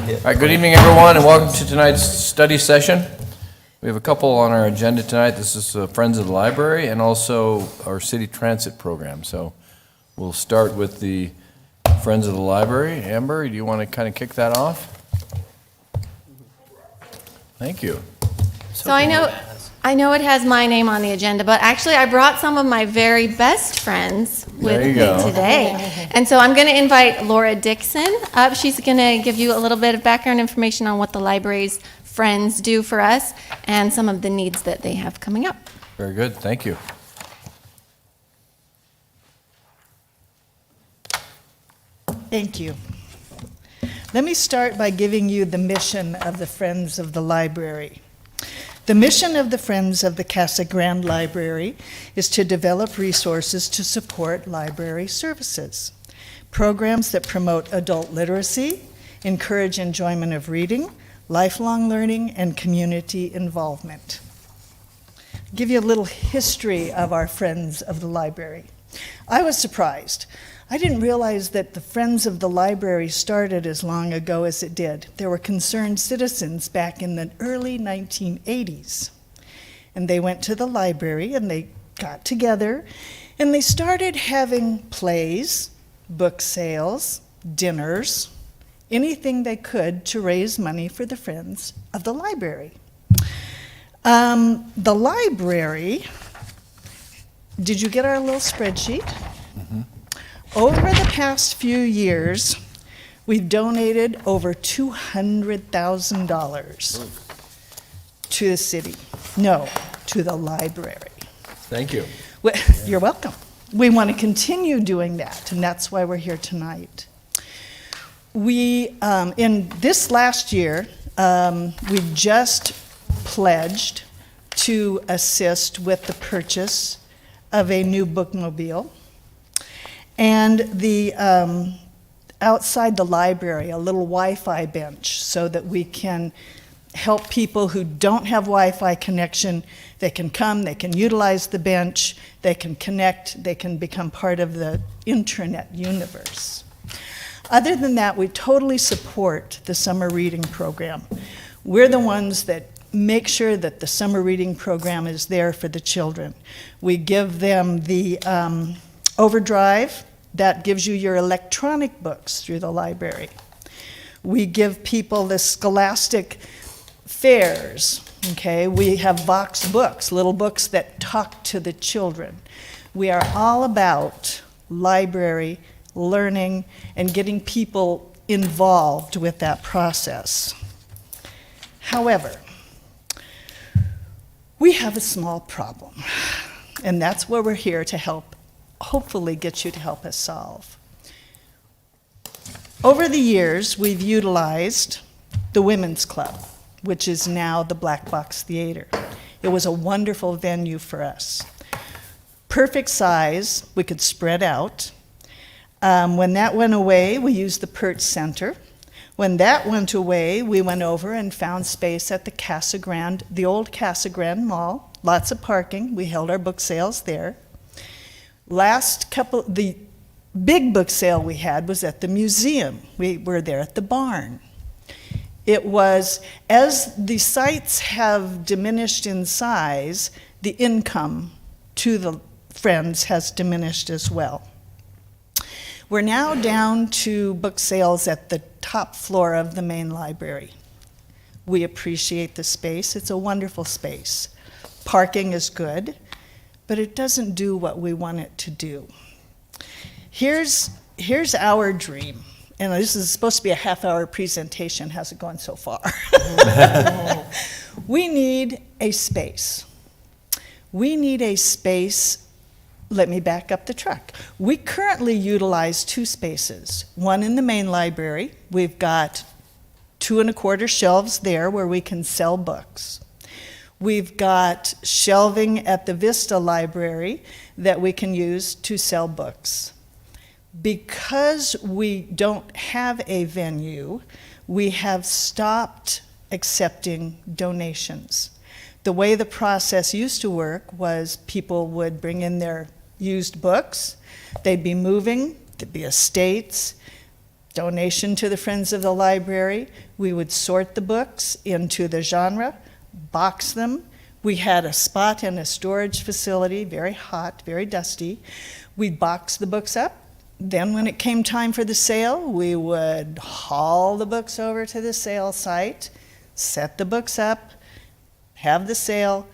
right, good evening, everyone, and welcome to tonight's study session. We have a couple on our agenda tonight. This is Friends of the Library and also our city transit program. So we'll start with the Friends of the Library. Amber, do you want to kind of kick that off? Thank you. So I know it has my name on the agenda, but actually I brought some of my very best friends with me today. And so I'm going to invite Laura Dixon up. She's going to give you a little bit of background information on what the library's friends do for us and some of the needs that they have coming up. Very good. Thank you. Thank you. Let me start by giving you the mission of the Friends of the Library. The mission of the Friends of the Casa Grande Library is to develop resources to support library services, programs that promote adult literacy, encourage enjoyment of reading, lifelong learning, and community involvement. I'll give you a little history of our Friends of the Library. I was surprised. I didn't realize that the Friends of the Library started as long ago as it did. There were concerned citizens back in the early 1980s. And they went to the library and they got together and they started having plays, book sales, dinners, anything they could to raise money for the Friends of the Library. The library, did you get our little spreadsheet? Mm-hmm. Over the past few years, we've donated over $200,000 to the city. No, to the library. Thank you. Well, you're welcome. We want to continue doing that, and that's why we're here tonight. We, in this last year, we just pledged to assist with the purchase of a new bookmobile. And the outside the library, a little Wi-Fi bench so that we can help people who don't have Wi-Fi connection. They can come, they can utilize the bench, they can connect, they can become part of the intranet universe. Other than that, we totally support the summer reading program. We're the ones that make sure that the summer reading program is there for the children. We give them the Overdrive, that gives you your electronic books through the library. We give people the scholastic fairs, okay? We have Vox books, little books that talk to the children. We are all about library, learning, and getting people involved with that process. However, we have a small problem, and that's where we're here to help hopefully get you to help us solve. Over the years, we've utilized the Women's Club, which is now the Black Box Theater. It was a wonderful venue for us. Perfect size, we could spread out. When that went away, we used the Pert Center. When that went away, we went over and found space at the Casa Grande, the old Casa Grande Mall, lots of parking. We held our book sales there. The big book sale we had was at the museum. We were there at the barn. It was, as the sites have diminished in size, the income to the Friends has diminished as well. We're now down to book sales at the top floor of the main library. We appreciate the space. It's a wonderful space. Parking is good, but it doesn't do what we want it to do. Here's our dream, and this is supposed to be a half-hour presentation. How's it going so far? We need a space. We need a space. Let me back up the truck. We currently utilize two spaces. One in the main library. We've got 2 1/4 shelves there where we can sell books. We've got shelving at the Vista Library that we can use to sell books. Because we don't have a venue, we have stopped accepting donations. The way the process used to work was people would bring in their used books, they'd be moving, there'd be estates, donation to the Friends of the Library. We would sort the books into the genre, box them. We had a spot in a storage facility, very hot, very dusty. We'd box the books up. Then when it came time for the sale, we would haul the books over to the sale site, set the books up, have the sale,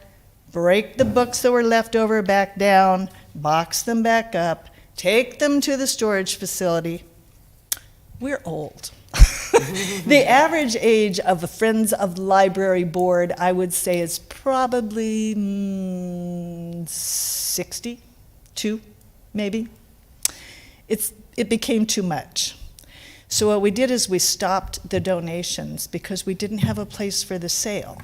break the books that were left over back down, box them back up, take them to the storage facility. We're old. The average age of the Friends of the Library board, I would say, is probably 62, maybe. It became too much. So what we did is we stopped the donations because we didn't have a place for the sale.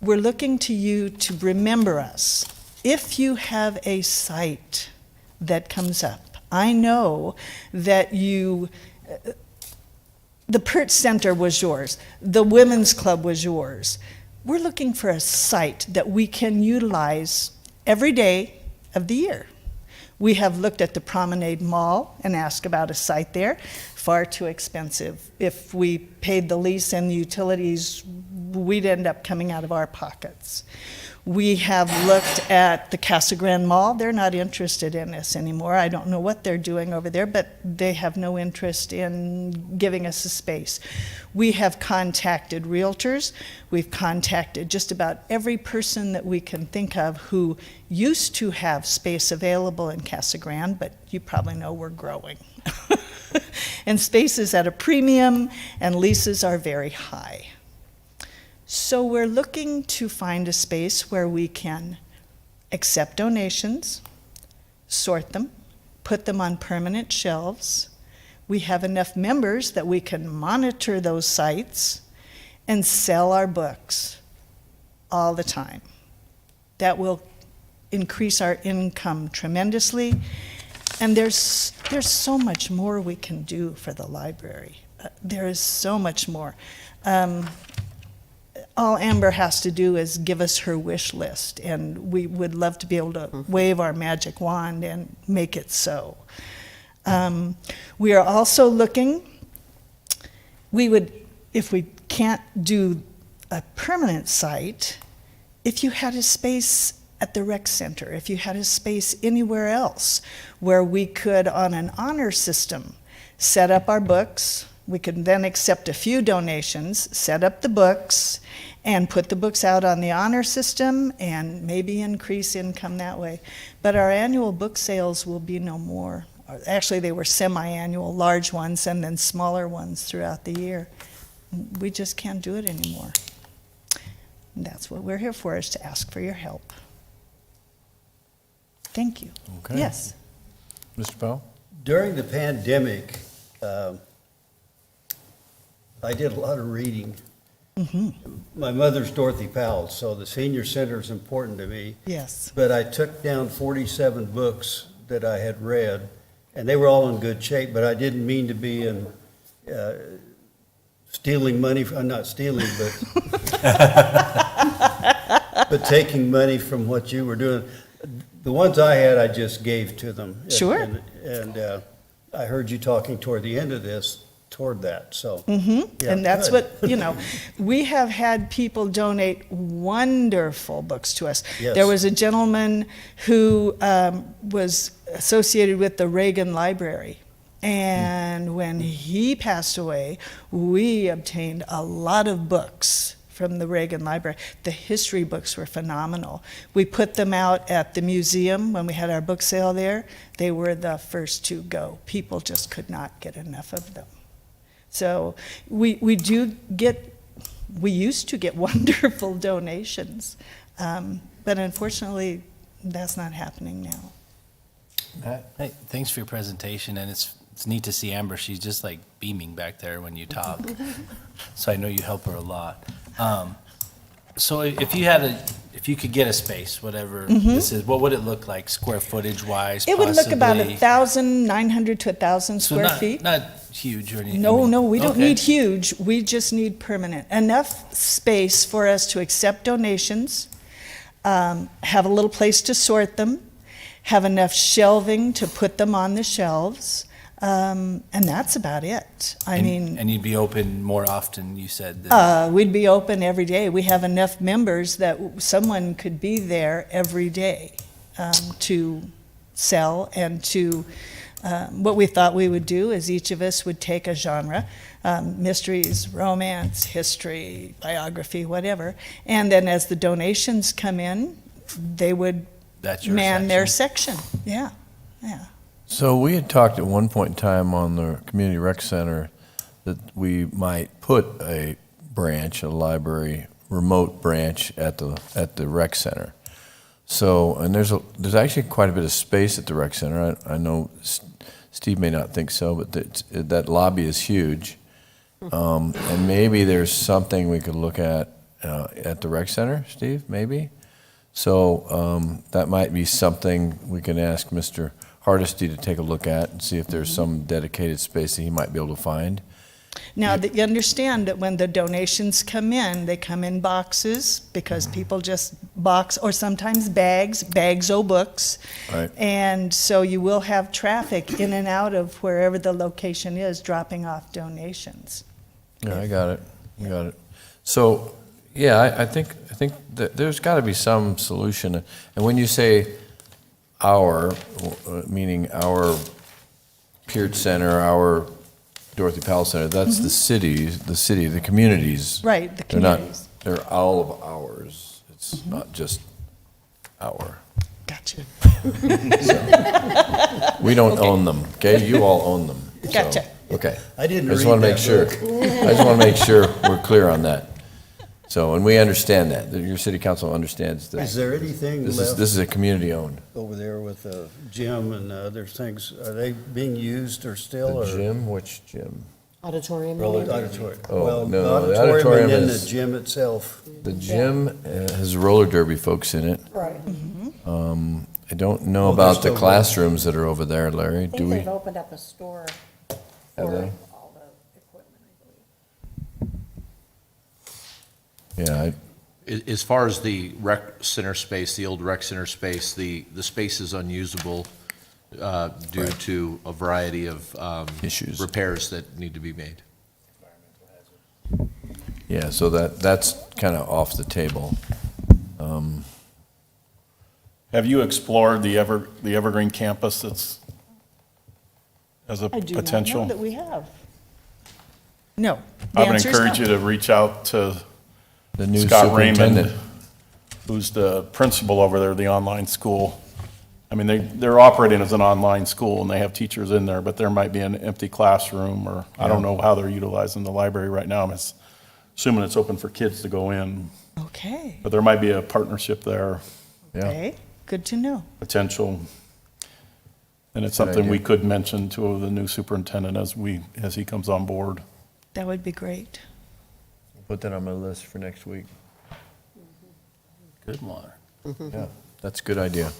We're looking to you to remember us. If you have a site that comes up, I know that the Pert Center was yours, the Women's Club was yours. We're looking for a site that we can utilize every day of the year. We have looked at the Promenade Mall and asked about a site there. Far too expensive. If we paid the lease and the utilities, we'd end up coming out of our pockets. We have looked at the Casa Grande Mall. They're not interested in us anymore. I don't know what they're doing over there, but they have no interest in giving us a space. We have contacted realtors. We've contacted just about every person that we can think of who used to have space available in Casa Grande, but you probably know we're growing. And space is at a premium, and leases are very high. So we're looking to find a space where we can accept donations, sort them, put them on permanent shelves. We have enough members that we can monitor those sites and sell our books all the time. That will increase our income tremendously. And there's so much more we can do for the library. There is so much more. All Amber has to do is give us her wish list, and we would love to be able to wave our magic wand and make it so. We are also looking, if we can't do a permanent site, if you had a space at the rec center, if you had a space anywhere else where we could, on an honor system, set up our books. We could then accept a few donations, set up the books, and put the books out on the honor system and maybe increase income that way. But our annual book sales will be no more. Actually, they were semi-annual, large ones, and then smaller ones throughout the year. We just can't do it anymore. And that's what we're here for, is to ask for your help. Thank you. Okay. Yes. Mr. Powell? During the pandemic, I did a lot of reading. Mm-hmm. My mother's Dorothy Powell, so the senior center is important to me. Yes. But I took down 47 books that I had read, and they were all in good shape, but I didn't mean to be in stealing money. I'm not stealing, but but taking money from what you were doing. The ones I had, I just gave to them. Sure. And I heard you talking toward the end of this, toward that, so. Mm-hmm. Yeah, And that's good. what, we have had people donate wonderful books to us. Yes. There was a gentleman who was associated with the Reagan Library. And when he passed away, we obtained a lot of books from the Reagan Library. The history books were phenomenal. We put them out at the museum when we had our book sale there. They were the first to go. People just could not get enough of them. So we used to get wonderful donations, but unfortunately, that's not happening now. Hey, thanks for your presentation, and it's neat to see Amber. She's just like beaming back there when you talk. So I know you help her a lot. So if you could get a space, whatever this is, what would it look like, square footage wise? It would look possibly? about 1,900 to 1,000 So square feet. Not huge or anything. No, we don't Okay. need huge. We just need permanent. Enough space for us to accept donations, have a little place to sort them, have enough shelving to put them on the shelves. And that's about it. And you'd be open more often, you said. Than, We'd be open every day. We have enough members that someone could be there every day to sell and to, what we thought we would do is each of us would take a genre, mysteries, romance, history, biography, whatever, and then as the donations come in, they would That's your man section. their section. Yeah, yeah. So we had talked at one point in time on the community rec center that we might put a branch, a library, remote branch at the rec center. So, and there's actually quite a bit of space at the rec center. I know Steve may not think so, but that lobby is huge. And maybe there's something we could look at the rec center, Steve, maybe? So that might be something we can ask Mr. Hardesty to take a look at and see if there's some dedicated space that he might be able to find. Now, that you understand that when the donations come in, they come in boxes because people just box, or sometimes bags o' books. Right. And so you will have traffic in and out of wherever the location is dropping off donations. Yeah, I got it. So, yeah, I think that there's got to be some solution. And when you say our, meaning our Peart Center, our Dorothy Powell Center, that's the city, the communities. Right, the They're not, communities. they're all of ours. It's not just our. Gotcha. We don't own them, okay? You all own them. So, Gotcha. Okay. I didn't I just read want to that make sure. book. I just want to make sure we're clear on that. So, and we understand that your city council understands that. Is there anything This left is a community owned. over there with the gym and other things? Are they being used or still? The or- gym, which gym? Auditorium. Auditorium. Oh, Well, no, the the auditorium auditorium and then is- the gym itself. The gym has roller derby folks in it. Right. I don't know Oh, about they're the still classrooms that are over there, Larry. I Do think we? they've opened up a store Have for they? all the equipment, I believe. Yeah, As far as the rec center space, the old rec center space, the space is unusable due to a variety of Issues. repairs that need to be made. yeah, so that's kind of off the table. Have you explored the Evergreen campus that's as a I do not potential? know that we have. No. The I would answer is encourage no. you to reach out to The new Scott Raymond, superintendent. who's the principal over there, the online school. I mean, they're operating as an online school, and they have teachers in there, but there might be an empty classroom, or I don't know how they're utilizing the library right now. I'm assuming it's open for kids to go in, Okay, but there might be a partnership there, Yeah, okay, good to know. potential. And it's Good something we idea. could mention to the new superintendent as he comes on board. That would be great. put that on my list for next week. Good one. Yeah, that's a good idea.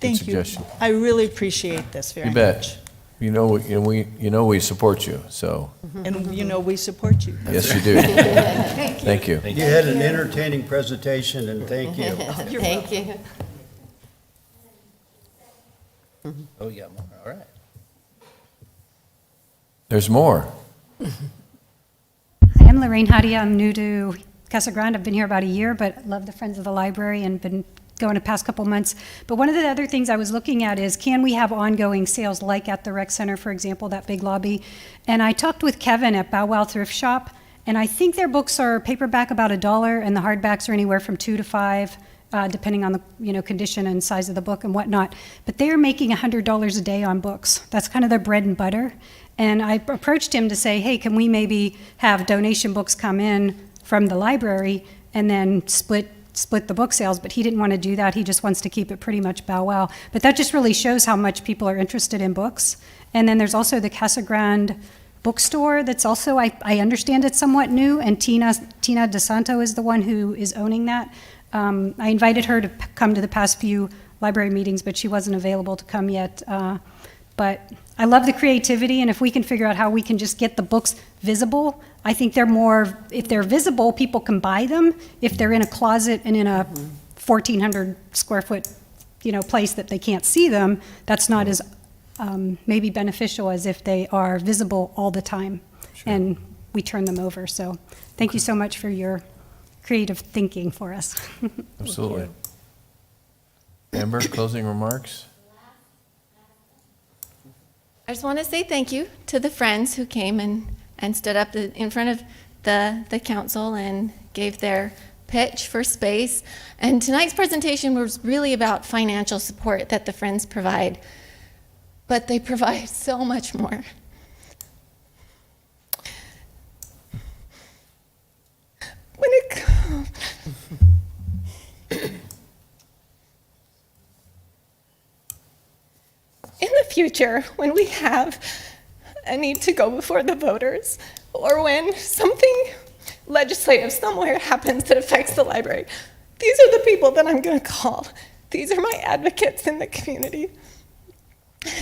Thank you. suggestion. I really appreciate this very You much. bet. You know we support you, so, And you know, we support you. yes, you do. Thank you. You had an entertaining presentation, and thank you. Thank you. Oh, yeah, all right. There's more. Hi, I'm Lorraine Hadia. I'm new to Casa Grande. I've been here about a year, but love the Friends of the Library and been going the past couple months. But one of the other things I was looking at is, can we have ongoing sales like at the rec center, for example, that big lobby? And I talked with Kevin at Bow Wow Thrift Shop, and I think their books are paperback about $1, and the hardbacks are anywhere from $2 to $5, depending on the condition and size of the book and whatnot. But they are making $100 a day on books. That's kind of their bread and butter. And I approached him to say, hey, can we maybe have donation books come in from the library and then split the book sales? But he didn't want to do that. He just wants to keep it pretty much bow wow. But that just really shows how much people are interested in books. And then there's also the Casa Grande bookstore that's also, I understand it's somewhat new, and Tina DeSanto is the one who is owning that. I invited her to come to the past few library meetings, but she wasn't available to come yet. But I love the creativity, and if we can figure out how we can just get the books visible, I think they're more, if they're visible, people can buy them. If they're in a closet and in a 1,400 square foot, place that they can't see them, that's not as maybe beneficial as if they are visible all the time. And we turn them over. So thank you so much for your creative thinking for us. Absolutely. Amber, closing remarks? I just want to say thank you to the friends who came and stood up in front of the council and gave their pitch for space. And tonight's presentation was really about financial support that the friends provide, but they provide so much more. When it comes in the future, when we have a need to go before the voters, or when something legislative somewhere happens that affects the library, these are the people that I'm going to call. These are my advocates in the community.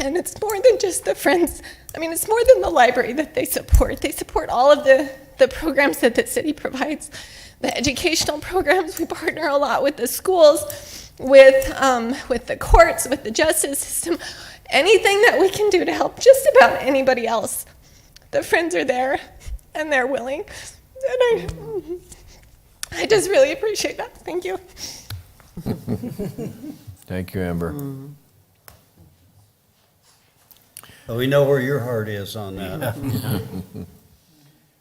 And it's more than just the friends. I mean, it's more than the library that they support. They support all of the programs that the city provides, the educational programs. We partner a lot with the schools, with the courts, with the justice system. Anything that we can do to help just about anybody else. The friends are there, and they're willing. And I just really appreciate that. Thank you. Thank you, Amber. Well, we know where your heart is on that.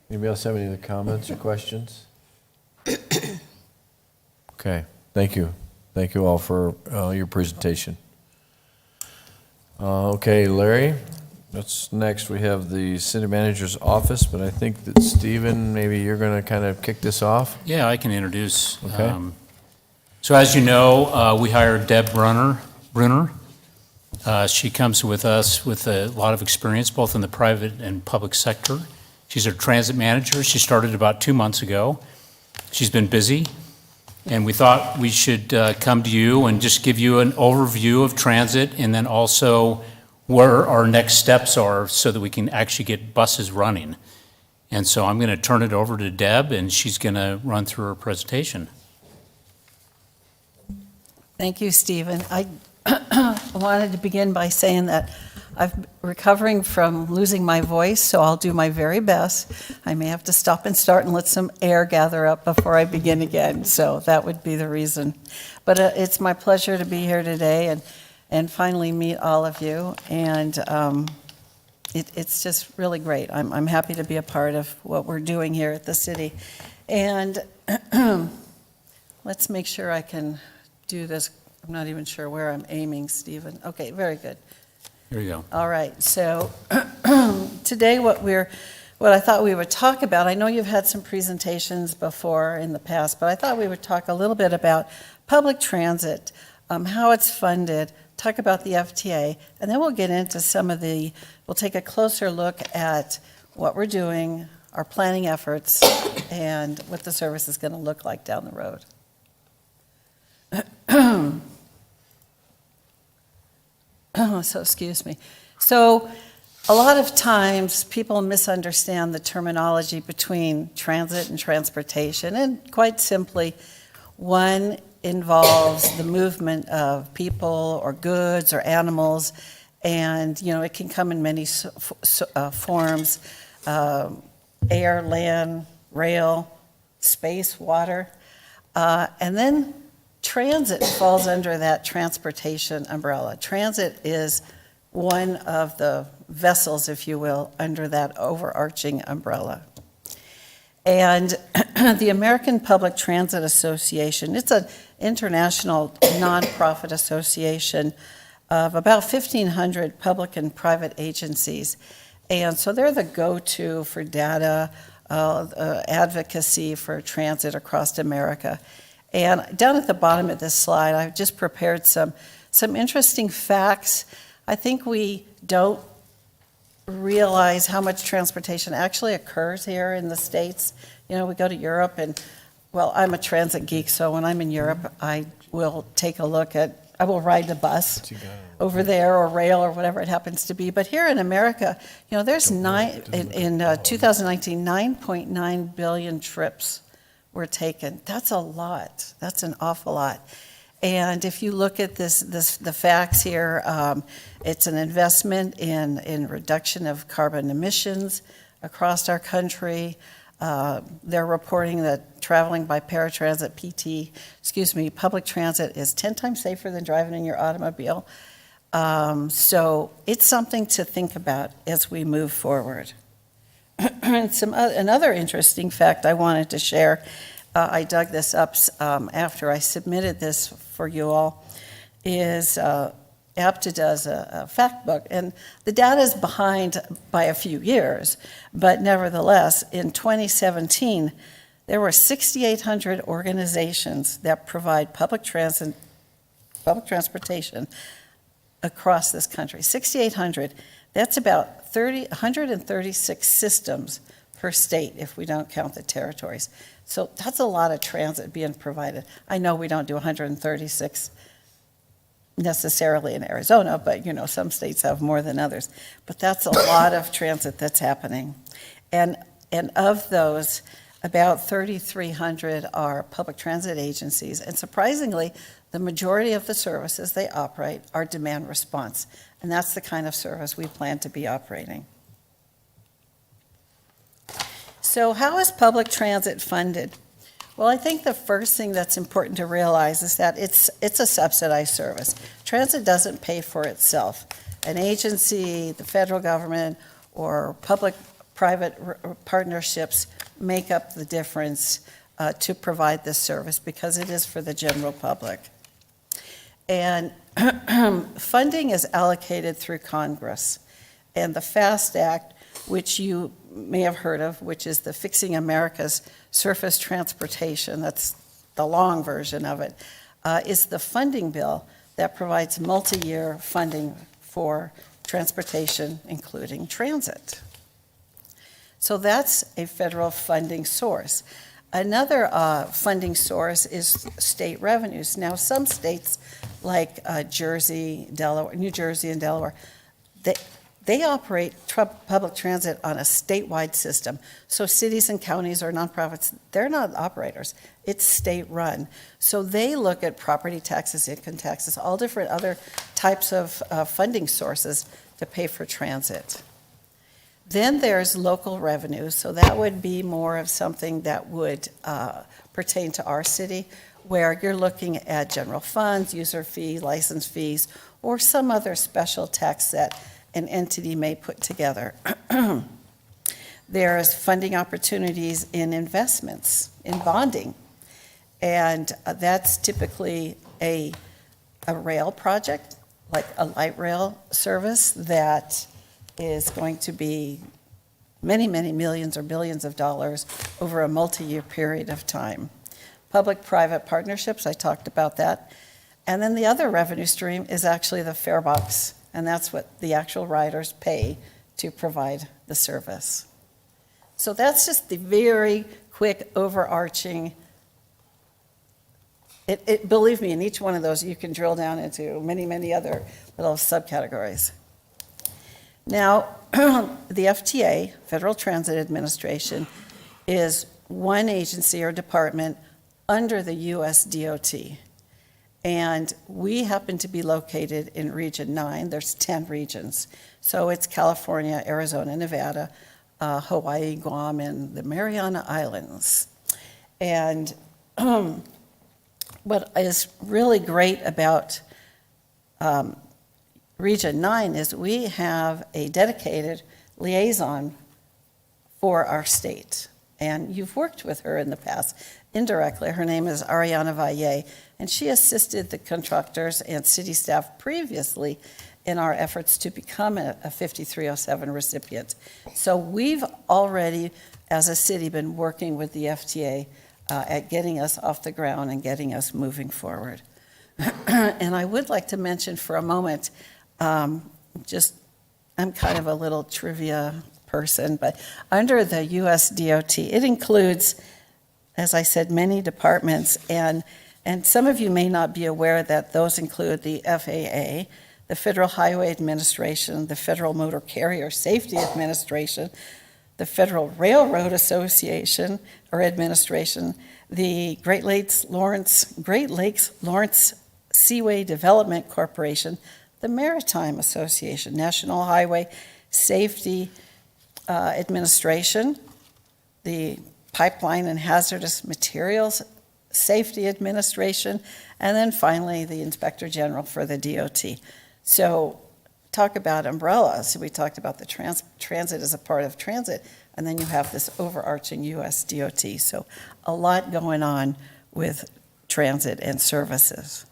Anybody else have any other comments or questions? Okay, thank you. Thank you all for your presentation. Okay, Larry, that's next. We have the city manager's office, but I think that Stephen, maybe you're going to kind of kick this off. Yeah, I can introduce. Okay. So as you know, we hired Deb Brunner. She comes with us with a lot of experience, both in the private and public sector. She's a transit manager. She started about 2 months ago. She's been busy, and we thought we should come to you and just give you an overview of transit, and then also where our next steps are so that we can actually get buses running. And so I'm going to turn it over to Deb, and she's going to run through her presentation. Thank you, Stephen. I wanted to begin by saying that I'm recovering from losing my voice, so I'll do my very best. I may have to stop and start and let some air gather up before I begin again, so that would be the reason. But it's my pleasure to be here today and finally meet all of you, and it's just really great. I'm happy to be a part of what we're doing here at the city. And let's make sure I can do this. I'm not even sure where I'm aiming, Stephen. Okay, very good. Here you go. All right, so today what I thought we would talk about, I know you've had some presentations before in the past, but I thought we would talk a little bit about public transit, how it's funded, talk about the FTA, and then we'll get into we'll take a closer look at what we're doing, our planning efforts, and what the service is going to look like down the road. So excuse me. So a lot of times people misunderstand the terminology between transit and transportation, and quite simply, one involves the movement of people or goods or animals, and it can come in many forms: air, land, rail, space, water, and then transit falls under that transportation umbrella. Transit is one of the vessels, if you will, under that overarching umbrella. And the American Public Transit Association, it's an international nonprofit association of about 1,500 public and private agencies. And so they're the go-to for data, advocacy for transit across America. And down at the bottom of this slide, I've just prepared some interesting facts. I think we don't realize how much transportation actually occurs here in the States. We go to Europe, and, well, I'm a transit geek, so when I'm in Europe, I will ride the bus over there, or rail, or whatever it happens to be. But here in America, there's in 2019, 9.9 billion trips were taken. That's a lot. That's an awful lot. And if you look at the facts here, it's an investment in reduction of carbon emissions across our country. They're reporting that traveling by public transit is 10 times safer than driving in your automobile. So it's something to think about as we move forward. Another interesting fact I wanted to share, I dug this up after I submitted this for you all, is APTA does a fact book, and the data is behind by a few years, but nevertheless, in 2017, there were 6,800 organizations that provide public transportation across this country. 6,800. That's about 136 systems per state if we don't count the territories. So that's a lot of transit being provided. I know we don't do 136 necessarily in Arizona, but some states have more than others. But that's a lot of transit that's happening. And of those, about 3,300 are public transit agencies. And surprisingly, the majority of the services they operate are demand response. And that's the kind of service we plan to be operating. So how is public transit funded? Well, I think the first thing that's important to realize is that it's a subsidized service. Transit doesn't pay for itself. An agency, the federal government, or public-private partnerships make up the difference to provide this service because it is for the general public. And funding is allocated through Congress. And the FAST Act, which you may have heard of, which is the Fixing America's Surface Transportation, that's the long version of it, is the funding bill that provides multi-year funding for transportation, including transit. So that's a federal funding source. Another funding source is state revenues. Now, some states like New Jersey and Delaware, they operate public transit on a statewide system. So cities and counties or nonprofits, they're not operators. It's state-run. So they look at property taxes, income taxes, all different other types of funding sources to pay for transit. Then there's local revenue. So that would be more of something that would pertain to our city, where you're looking at general funds, user fee, license fees, or some other special tax that an entity may put together. There's funding opportunities in investments, in bonding, and that's typically a rail project, like a light rail service that is going to be many, many millions or billions of dollars over a multi-year period of time. Public-private partnerships, I talked about that. And then the other revenue stream is actually the fare box, and that's what the actual riders pay to provide the service. So that's just the very quick overarching. Believe me, in each one of those you can drill down into many, many other little subcategories. Now, the FTA, Federal Transit Administration, is one agency or department under the US DOT. And we happen to be located in Region 9. There's 10 regions. So it's California, Arizona, Nevada, Hawaii, Guam, and the Mariana Islands. And what is really great about Region 9 is we have a dedicated liaison for our state. And you've worked with her in the past indirectly. Her name is Ariana Valle, and she assisted the contractors and city staff previously in our efforts to become a 5307 recipient. So we've already, as a city, been working with the FTA at getting us off the ground and getting us moving forward. And I would like to mention for a moment, I'm kind of a little trivia person, but under the US DOT, it includes, as I said, many departments, and some of you may not be aware that those include the FAA, the Federal Highway Administration, the Federal Motor Carrier Safety Administration, the Federal Railroad Association or Administration, the Great Lakes Lawrence Seaway Development Corporation, the Maritime Association, National Highway Safety Administration, the Pipeline and Hazardous Materials Safety Administration, and then finally the Inspector General for the DOT. So talk about umbrellas. We talked about the transit as a part of transit, and then you have this overarching US DOT. So a lot going on with transit and services.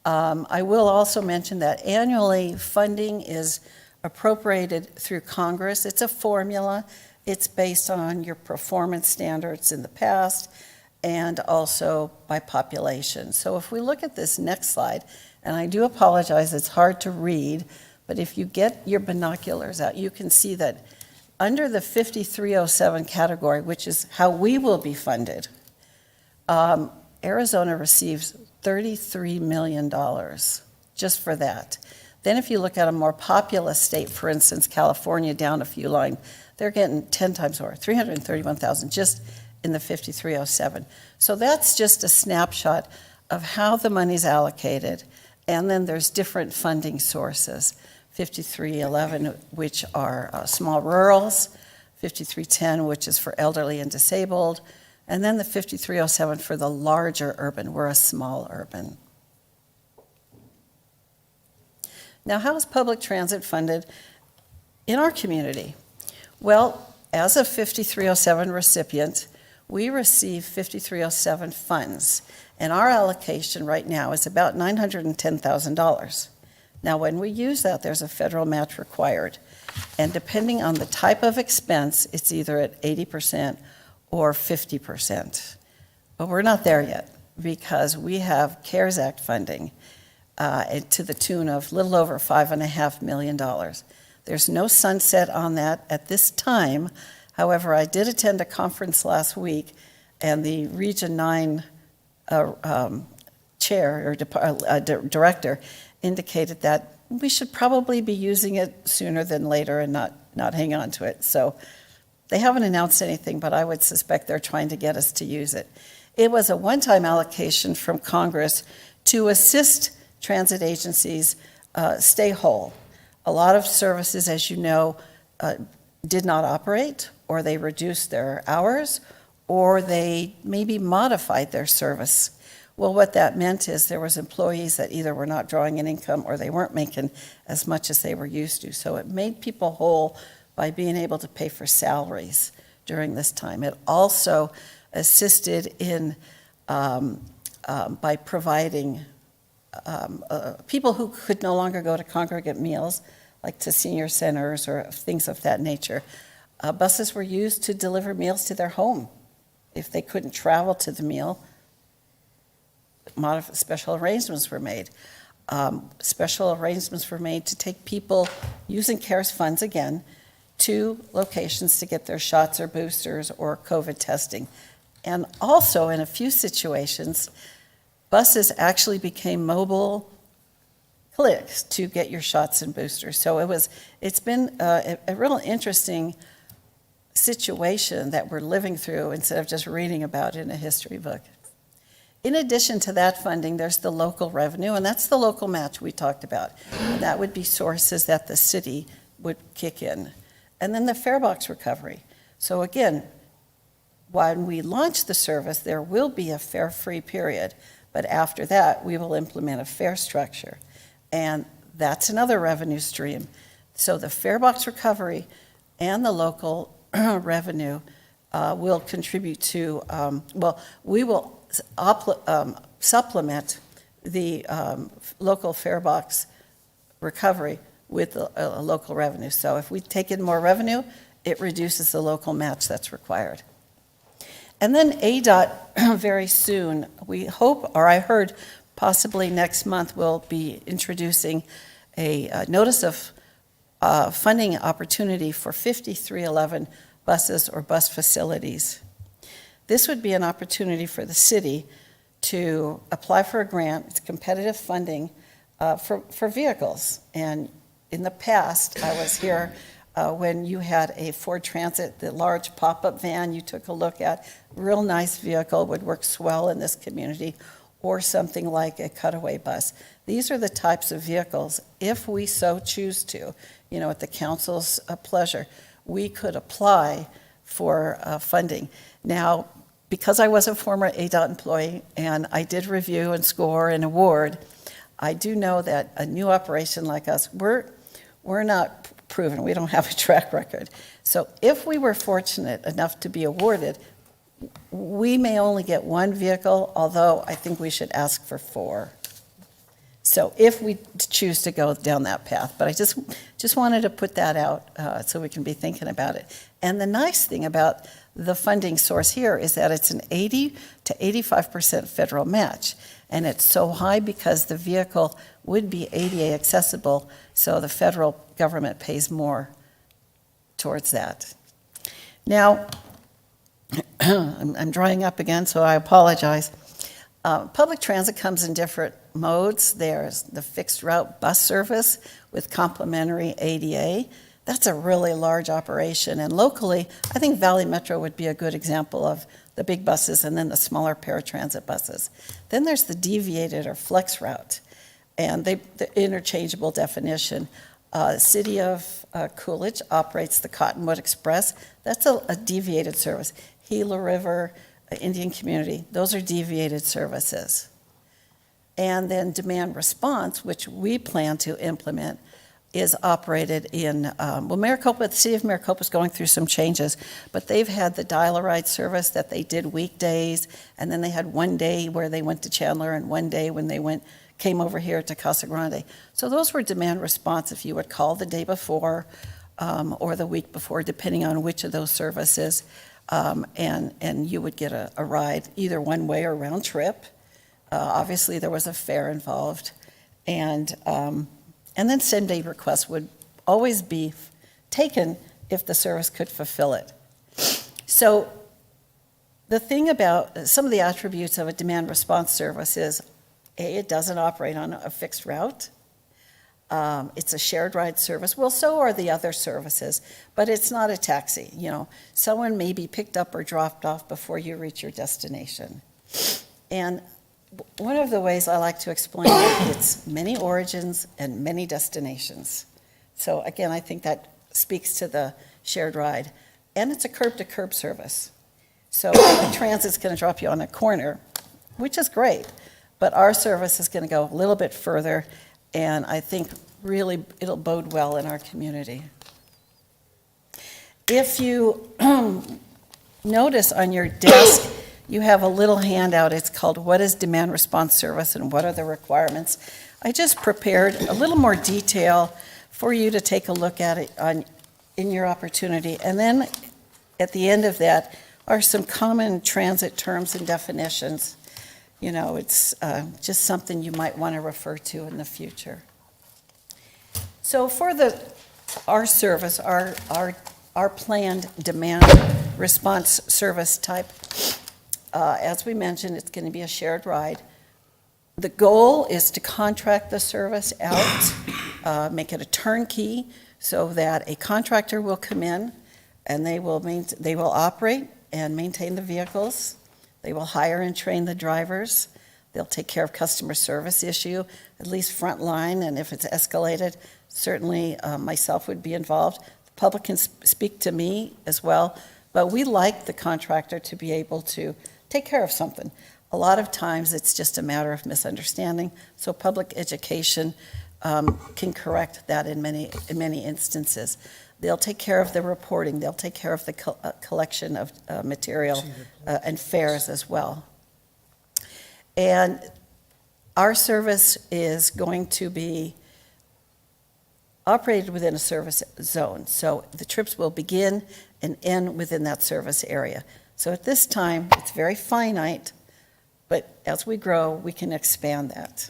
I will also mention that annually funding is appropriated through Congress. It's a formula. It's based on your performance standards in the past and also by population. So if we look at this next slide, and I do apologize, it's hard to read, but if you get your binoculars out, you can see that under the 5307 category, which is how we will be funded, Arizona receives $33 million just for that. Then if you look at a more populous state, for instance, California down a few lines, they're getting 10 times more, 331,000 just in the 5307. So that's just a snapshot of how the money's allocated. And then there's different funding sources. 5311, which are small rurals, 5310, which is for elderly and disabled, and then the 5307 for the larger urban. We're a small urban. Now, how is public transit funded in our community? Well, as a 5307 recipient, we receive 5307 funds, and our allocation right now is about $910,000. Now, when we use that, there's a federal match required, and depending on the type of expense, it's either at 80% or 50%. But we're not there yet because we have CARES Act funding to the tune of a little over $5.5 million. There's no sunset on that at this time. However, I did attend a conference last week, and the Region 9 chair or director indicated that we should probably be using it sooner than later and not hang on to it. So they haven't announced anything, but I would suspect they're trying to get us to use it. It was a one-time allocation from Congress to assist transit agencies stay whole. A lot of services, as you know, did not operate, or they reduced their hours, or they maybe modified their service. Well, what that meant is there was employees that either were not drawing an income or they weren't making as much as they were used to. So it made people whole by being able to pay for salaries during this time. It also assisted in by providing people who could no longer go to congregate meals, like to senior centers or things of that nature. Buses were used to deliver meals to their home. If they couldn't travel to the meal, special arrangements were made. Special arrangements were made to take people using CARES funds again to locations to get their shots or boosters or COVID testing. And also, in a few situations, buses actually became mobile clinics to get your shots and boosters. So it's been a real interesting situation that we're living through instead of just reading about it in a history book. In addition to that funding, there's the local revenue, and that's the local match we talked about. And that would be sources that the city would kick in. And then the fare box recovery. So again, when we launch the service, there will be a fare-free period, but after that, we will implement a fare structure. And that's another revenue stream. So the fare box recovery and the local revenue will contribute to, we will supplement the local fare box recovery with a local revenue. So if we take in more revenue, it reduces the local match that's required. And then ADOT very soon, we hope, or I heard possibly next month, will be introducing a notice of funding opportunity for 5311 buses or bus facilities. This would be an opportunity for the city to apply for a grant. It's competitive funding for vehicles. And in the past, I was here when you had a Ford Transit, the large pop-up van you took a look at, real nice vehicle, would work swell in this community, or something like a cutaway bus. These are the types of vehicles, if we so choose to, at the council's pleasure, we could apply for funding. Now, because I was a former ADOT employee and I did review and score and award, I do know that a new operation like us, we're not proven. We don't have a track record. So if we were fortunate enough to be awarded, we may only get one vehicle, although I think we should ask for 4. So if we choose to go down that path, but I just wanted to put that out so we can be thinking about it. And the nice thing about the funding source here is that it's an 80 to 85% federal match. And it's so high because the vehicle would be ADA accessible, so the federal government pays more towards that. Now, I'm drying up again, so I apologize. Public transit comes in different modes. There's the fixed route bus service with complimentary ADA. That's a really large operation. And locally, I think Valley Metro would be a good example of the big buses and then the smaller paratransit buses. Then there's the deviated or flex route, and the interchangeable definition. City of Coolidge operates the Cottonwood Express. That's a deviated service. Gila River, Indian Community, those are deviated services. And then demand response, which we plan to implement, is operated in, Maricopa, the city of Maricopa is going through some changes, but they've had the dial-a-ride service that they did weekdays, and then they had one day where they went to Chandler and one day when they came over here to Casa Grande. So those were demand response if you would call the day before or the week before, depending on which of those services, and you would get a ride either one way or round trip. Obviously, there was a fare involved, and then same-day requests would always be taken if the service could fulfill it. So the thing about some of the attributes of a demand response service is, A, it doesn't operate on a fixed route. It's a shared ride service. Well, so are the other services, but it's not a taxi. Someone may be picked up or dropped off before you reach your destination. And one of the ways I like to explain it, it's many origins and many destinations. So again, I think that speaks to the shared ride. And it's a curb-to-curb service. So the transit's going to drop you on a corner, which is great, but our service is going to go a little bit further, and I think really it'll bode well in our community. If you notice on your desk, you have a little handout. It's called What is Demand Response Service and What are the Requirements? I just prepared a little more detail for you to take a look at it in your opportunity. And then at the end of that are some common transit terms and definitions. It's just something you might want to refer to in the future. So for our service, our planned demand response service type, as we mentioned, it's going to be a shared ride. The goal is to contract the service out, make it a turnkey so that a contractor will come in and they will operate and maintain the vehicles. They will hire and train the drivers. They'll take care of customer service issue, at least frontline, and if it's escalated, certainly myself would be involved. The public can speak to me as well, but we like the contractor to be able to take care of something. A lot of times it's just a matter of misunderstanding, so public education can correct that in many instances. They'll take care of the reporting. They'll take care of the collection of material and fares as well. And our service is going to be operated within a service zone. So the trips will begin and end within that service area. So at this time, it's very finite, but as we grow, we can expand that.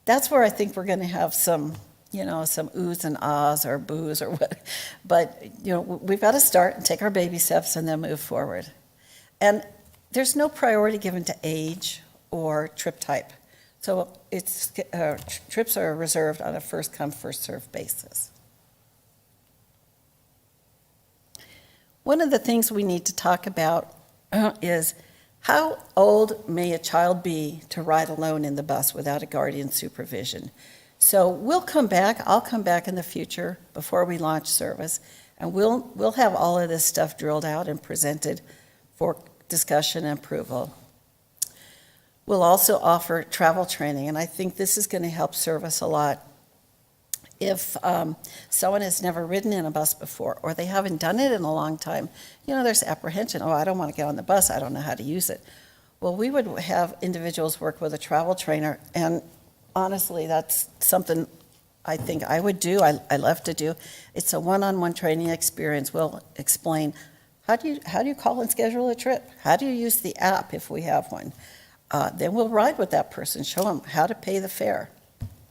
That's where I think we're going to have some oohs and ahs or boos or what. But, we've got to start and take our baby steps and then move forward. And there's no priority given to age or trip type. So trips are reserved on a first-come, first-served basis. One of the things we need to talk about is how old may a child be to ride alone in the bus without a guardian supervision? So I'll come back in the future before we launch service, and we'll have all of this stuff drilled out and presented for discussion and approval. We'll also offer travel training, and I think this is going to help service a lot. If someone has never ridden in a bus before, or they haven't done it in a long time, there's apprehension. Oh, I don't want to get on the bus. I don't know how to use it. Well, we would have individuals work with a travel trainer, and honestly, that's something I think I would do. I love to do. It's a one-on-one training experience. We'll explain how do you call and schedule a trip? How do you use the app if we have one? Then we'll ride with that person, show them how to pay the fare,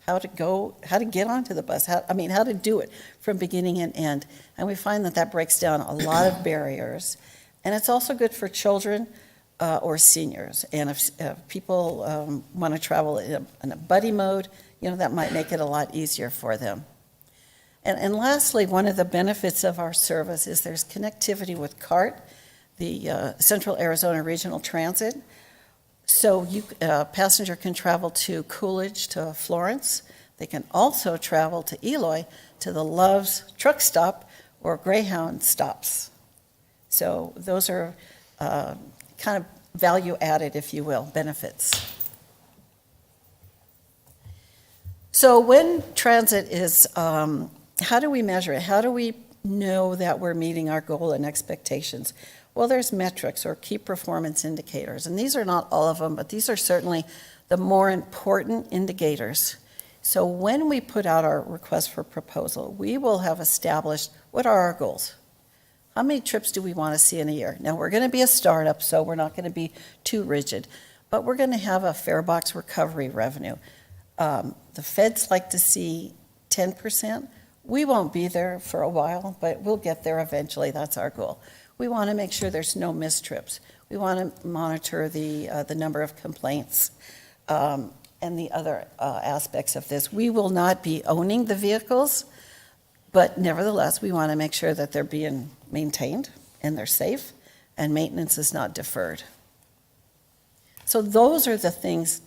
how to get onto the bus, how to do it from beginning and end. And we find that breaks down a lot of barriers. And it's also good for children or seniors. And if people want to travel in a buddy mode, that might make it a lot easier for them. And lastly, one of the benefits of our service is there's connectivity with CART, the Central Arizona Regional Transit. So a passenger can travel to Coolidge to Florence. They can also travel to Eloy to the Love's truck stop or Greyhound stops. So those are kind of value added, if you will, benefits. So when transit is, how do we measure it? How do we know that we're meeting our goal and expectations? Well, there's metrics or key performance indicators, and these are not all of them, but these are certainly the more important indicators. So when we put out our request for proposal, we will have established what are our goals. How many trips do we want to see in a year? Now, we're going to be a startup, so we're not going to be too rigid, but we're going to have a fare box recovery revenue. The feds like to see 10%. We won't be there for a while, but we'll get there eventually. That's our goal. We want to make sure there's no missed trips. We want to monitor the number of complaints and the other aspects of this. We will not be owning the vehicles, but nevertheless, we want to make sure that they're being maintained and they're safe and maintenance is not deferred. So those are the things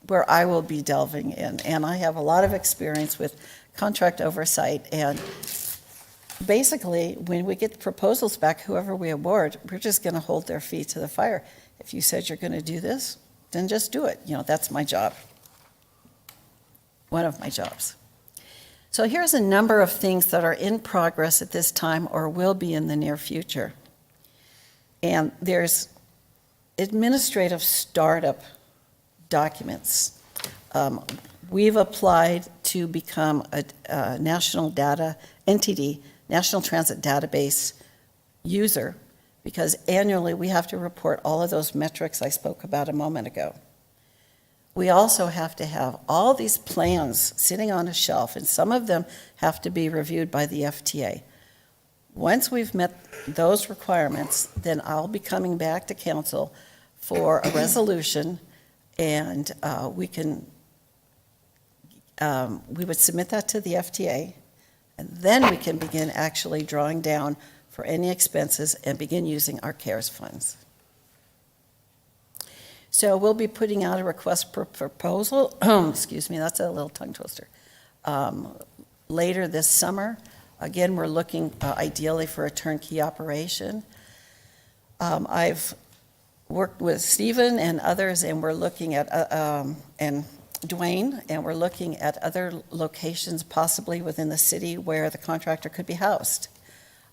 where I will be delving in, and I have a lot of experience with contract oversight, and basically, when we get proposals back, whoever we award, we're just going to hold their feet to the fire. If you said you're going to do this, then just do it. That's my job. One of my jobs. So here's a number of things that are in progress at this time or will be in the near future. And there's administrative startup documents. We've applied to become a national data entity, National Transit Database user, because annually we have to report all of those metrics I spoke about a moment ago. We also have to have all these plans sitting on a shelf, and some of them have to be reviewed by the FTA. Once we've met those requirements, then I'll be coming back to council for a resolution, and we would submit that to the FTA, and then we can begin actually drawing down for any expenses and begin using our CARES funds. So we'll be putting out a request for proposal, excuse me, that's a little tongue twister, later this summer. Again, we're looking ideally for a turnkey operation. I've worked with Stephen and others, and we're looking at, and Dwayne, and we're looking at other locations possibly within the city where the contractor could be housed.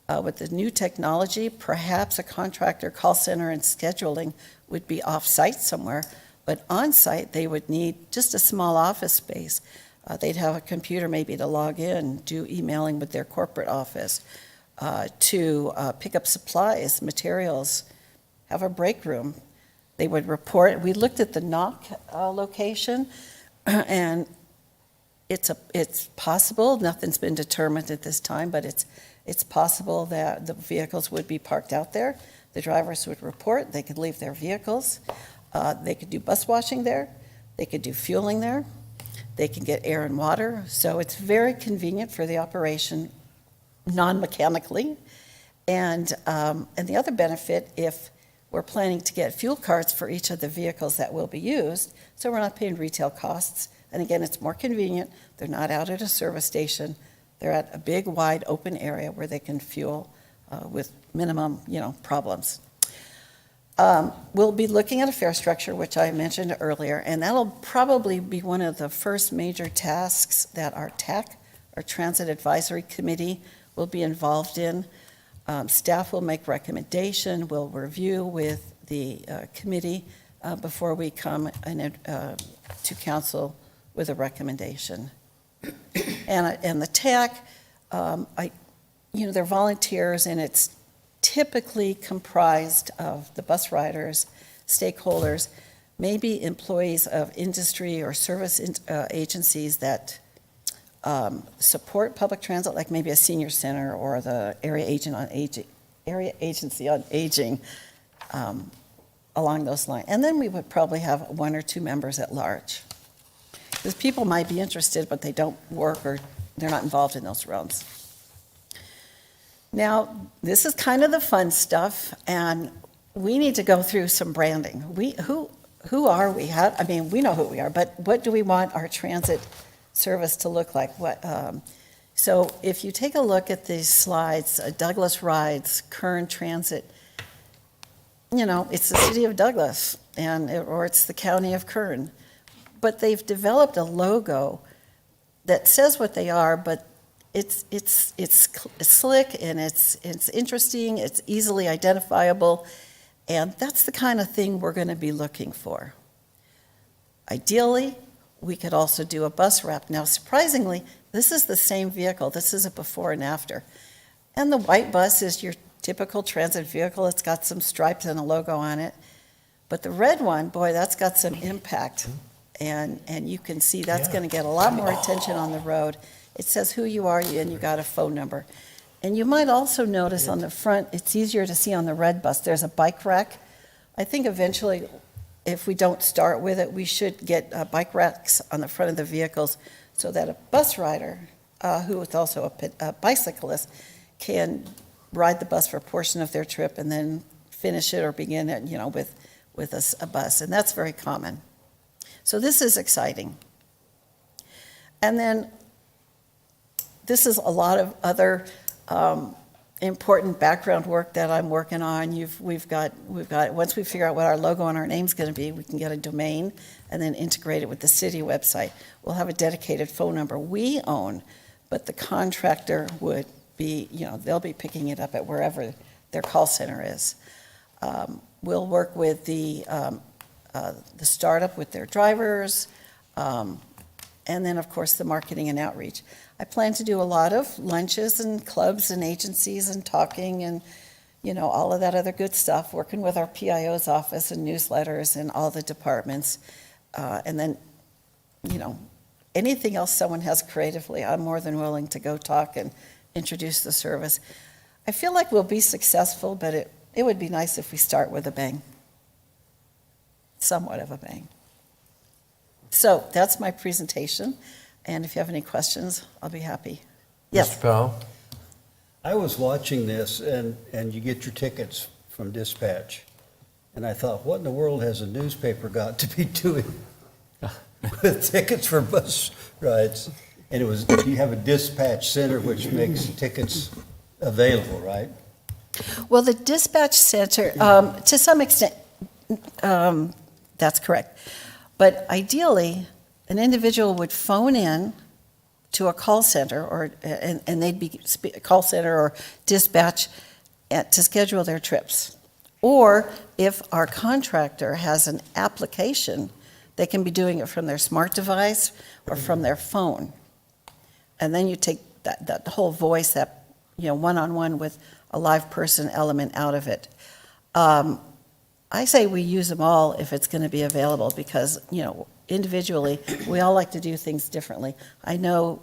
With the new technology, perhaps a contractor call center and scheduling would be off-site somewhere, but on-site they would need just a small office space. They'd have a computer maybe to log in, do emailing with their corporate office, to pick up supplies, materials, have a break room. They would report. We looked at the knock location, and it's possible, nothing's been determined at this time, but it's possible that the vehicles would be parked out there. The drivers would report. They could leave their vehicles. They could do bus washing there. They could do fueling there. They can get air and water. So it's very convenient for the operation non-mechanically. And the other benefit, if we're planning to get fuel cards for each of the vehicles that will be used, so we're not paying retail costs. And again, it's more convenient. They're not out at a service station. They're at a big, wide, open area where they can fuel with minimum, problems. We'll be looking at a fare structure, which I mentioned earlier, and that'll probably be one of the first major tasks that our TAC, our Transit Advisory Committee, will be involved in. Staff will make recommendation, we'll review with the committee before we come to council with a recommendation. And the TAC, they're volunteers, and it's typically comprised of the bus riders, stakeholders, maybe employees of industry or service agencies that support public transit, like maybe a senior center or the area agency on aging, along those lines. And then we would probably have 1 or 2 members at large. Because people might be interested, but they don't work or they're not involved in those realms. Now, this is kind of the fun stuff, and we need to go through some branding. Who are we? We know who we are, but what do we want our transit service to look like? So if you take a look at these slides, Douglas Rides, Kern Transit, it's the city of Douglas, or it's the county of Kern. But they've developed a logo that says what they are, but it's slick and it's interesting, it's easily identifiable, and that's the kind of thing we're going to be looking for. Ideally, we could also do a bus wrap. Now, surprisingly, this is the same vehicle. This is a before and after. And the white bus is your typical transit vehicle. It's got some stripes and a logo on it. But the red one, boy, that's got some impact. And you can see that's going to get a lot more attention on the road. It says who you are, and you got a phone number. And you might also notice on the front, it's easier to see on the red bus, there's a bike rack. I think eventually, if we don't start with it, we should get bike racks on the front of the vehicles so that a bus rider, who is also a bicyclist, can ride the bus for a portion of their trip and then finish it or begin it, with a bus. And that's very common. So this is exciting. And then this is a lot of other important background work that I'm working on. We've got once we figure out what our logo and our name's going to be, we can get a domain and then integrate it with the city website. We'll have a dedicated phone number we own, but the contractor would be, they'll be picking it up at wherever their call center is. We'll work with the startup with their drivers, and then, of course, the marketing and outreach. I plan to do a lot of lunches and clubs and agencies and talking and, all of that other good stuff, working with our PIO's office and newsletters and all the departments. And then, anything else someone has creatively, I'm more than willing to go talk and introduce the service. I feel like we'll be successful, but it would be nice if we start with a bang. Somewhat of a bang. So that's my presentation, and if you have any questions, I'll be happy. Yes? Mr. Powell? I was watching this, and you get your tickets from dispatch, and I thought, what in the world has a newspaper got to be doing with tickets for bus rides? And you have a dispatch center which makes tickets available, right? Well, the dispatch center, to some extent, that's correct. But ideally, an individual would phone in to a call center, and they'd be a call center or dispatch to schedule their trips. Or if our contractor has an application, they can be doing it from their smart device or from their phone. And then you take that whole voice, that one-on-one with a live person element out of it. I say we use them all if it's going to be available because, individually, we all like to do things differently. I know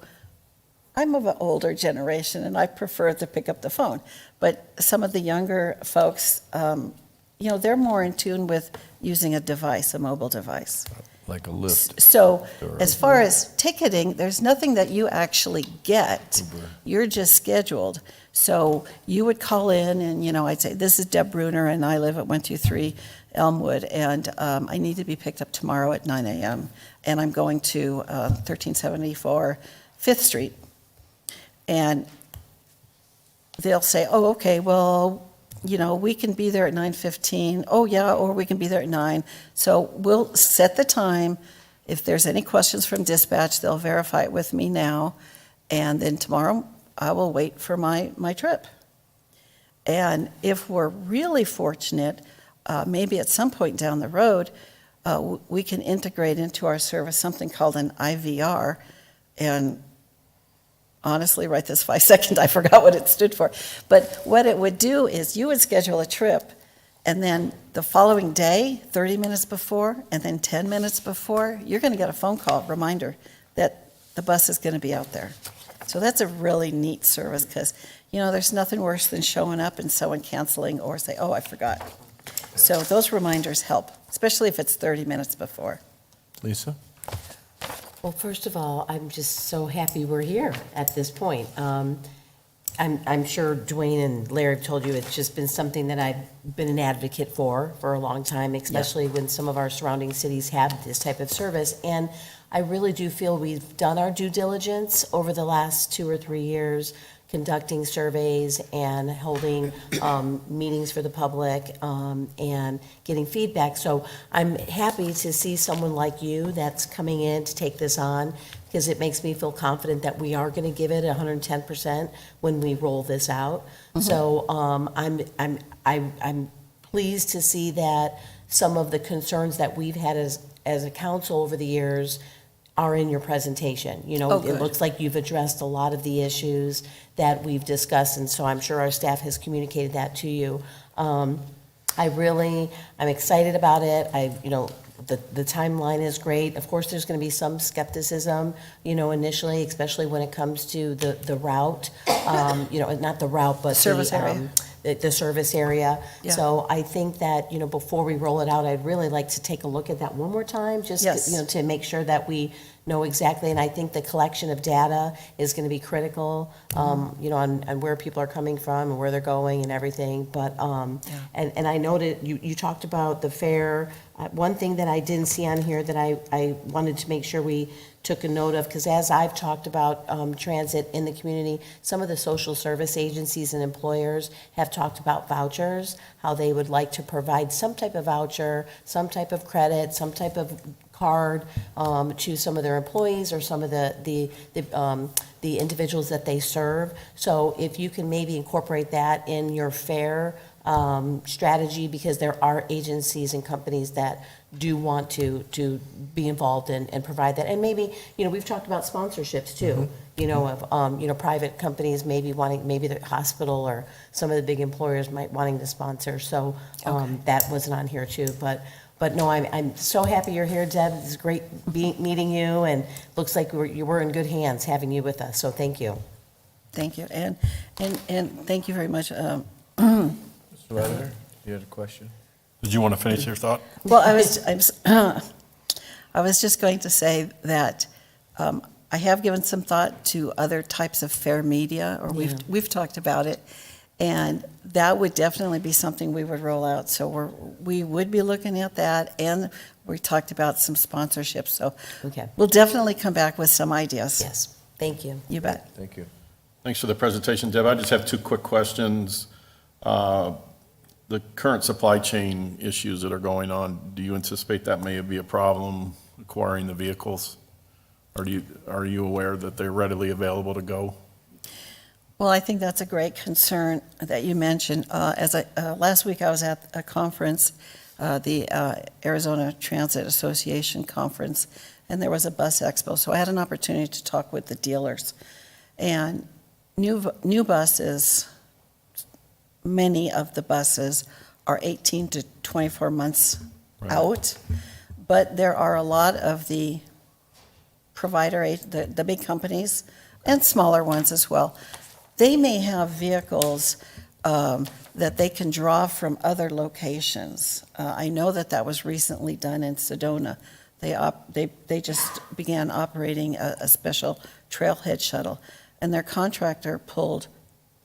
I'm of an older generation and I prefer to pick up the phone, but some of the younger folks, they're more in tune with using a device, a mobile device. Like a lift. So Or as far as ticketing, there's nothing that you actually get. Uber. You're just scheduled. So you would call in and, I'd say, this is Deb Bruner and I live at 123 Elmwood and I need to be picked up tomorrow at 9 a.m. and I'm going to 1374 Fifth Street. And they'll say, oh, okay, well, we can be there at 9:15. Oh, yeah, or we can be there at 9. So we'll set the time. If there's any questions from dispatch, they'll verify it with me now. And then tomorrow, I will wait for my trip. And if we're really fortunate, maybe at some point down the road, we can integrate into our service something called an IVR. And honestly, right this 5 seconds, I forgot what it stood for. But what it would do is you would schedule a trip, and then the following day, 30 minutes before, and then 10 minutes before, you're going to get a phone call reminder that the bus is going to be out there. So that's a really neat service because, there's nothing worse than showing up and someone canceling or say, oh, I forgot. So those reminders help, especially if it's 30 minutes before. Lisa? Well, first of all, I'm just so happy we're here at this point. I'm sure Dwayne and Larry have told you it's just been something that I've been an advocate for a long time, especially when some of our surrounding cities have this type of service. And I really do feel we've done our due diligence over the last 2 or 3 years, conducting surveys and holding meetings for the public and getting feedback. So I'm happy to see someone like you that's coming in to take this on, because it makes me feel confident that we are going to give it 110% when we roll this out. Mm-hmm. So I'm pleased to see that some of the concerns that we've had as a council over the years are in your presentation. Oh, It looks like you've addressed a lot of the issues that we've discussed, and so I'm sure our staff has communicated that to you. I'm excited about it. The timeline is great. Of course, there's going to be some skepticism, initially, especially when it comes to the route, not the route, but Service area. The service area. Yeah. So I think that, before we roll it out, I'd really like to take a look at that one more time, just, Yes. to make sure that we know exactly. And I think the collection of data is going to be critical, on where people are coming from and where they're going and everything. But, and I noted, you talked about the fare. One thing that I didn't see on here that I wanted to make sure we took a note of, because as I've talked about transit in the community, some of the social service agencies and employers have talked about vouchers, how they would like to provide some type of voucher, some type of credit, some type of card to some of their employees or some of the individuals that they serve. So if you can maybe incorporate that in your fare strategy, because there are agencies and companies that do want to be involved and provide that. And maybe, we've talked about sponsorships too, of private companies maybe the hospital or some of the big employers might wanting to sponsor. So that wasn't on here too. But no, I'm so happy you're here, Deb. It's great meeting you, and looks like we're in good hands having you with us. So thank you. Thank you. And thank you very much. Mr. Redditor, you had a question? Did you want to finish your thought? Well, I was just going to say that I have given some thought to other types of fair media, or we've talked about it, and that would definitely be something we would roll out. So we would be looking at that, and we talked about some sponsorships. So we'll definitely come back with some ideas. Yes, thank you. You bet. Thank you. Thanks for the presentation, Deb. I just have 2 quick questions. The current supply chain issues that are going on, do you anticipate that may be a problem acquiring the vehicles? Or are you aware that they're readily available to go? Well, I think that's a great concern that you mentioned. Last week I was at a conference, the Arizona Transit Association conference, and there was a bus expo. So I had an opportunity to talk with the dealers. And new buses, many of the buses are 18 to 24 months out, but there are a lot of the the big companies and smaller ones as well. They may have vehicles that they can draw from other locations. I know that was recently done in Sedona. They just began operating a special trailhead shuttle, and their contractor pulled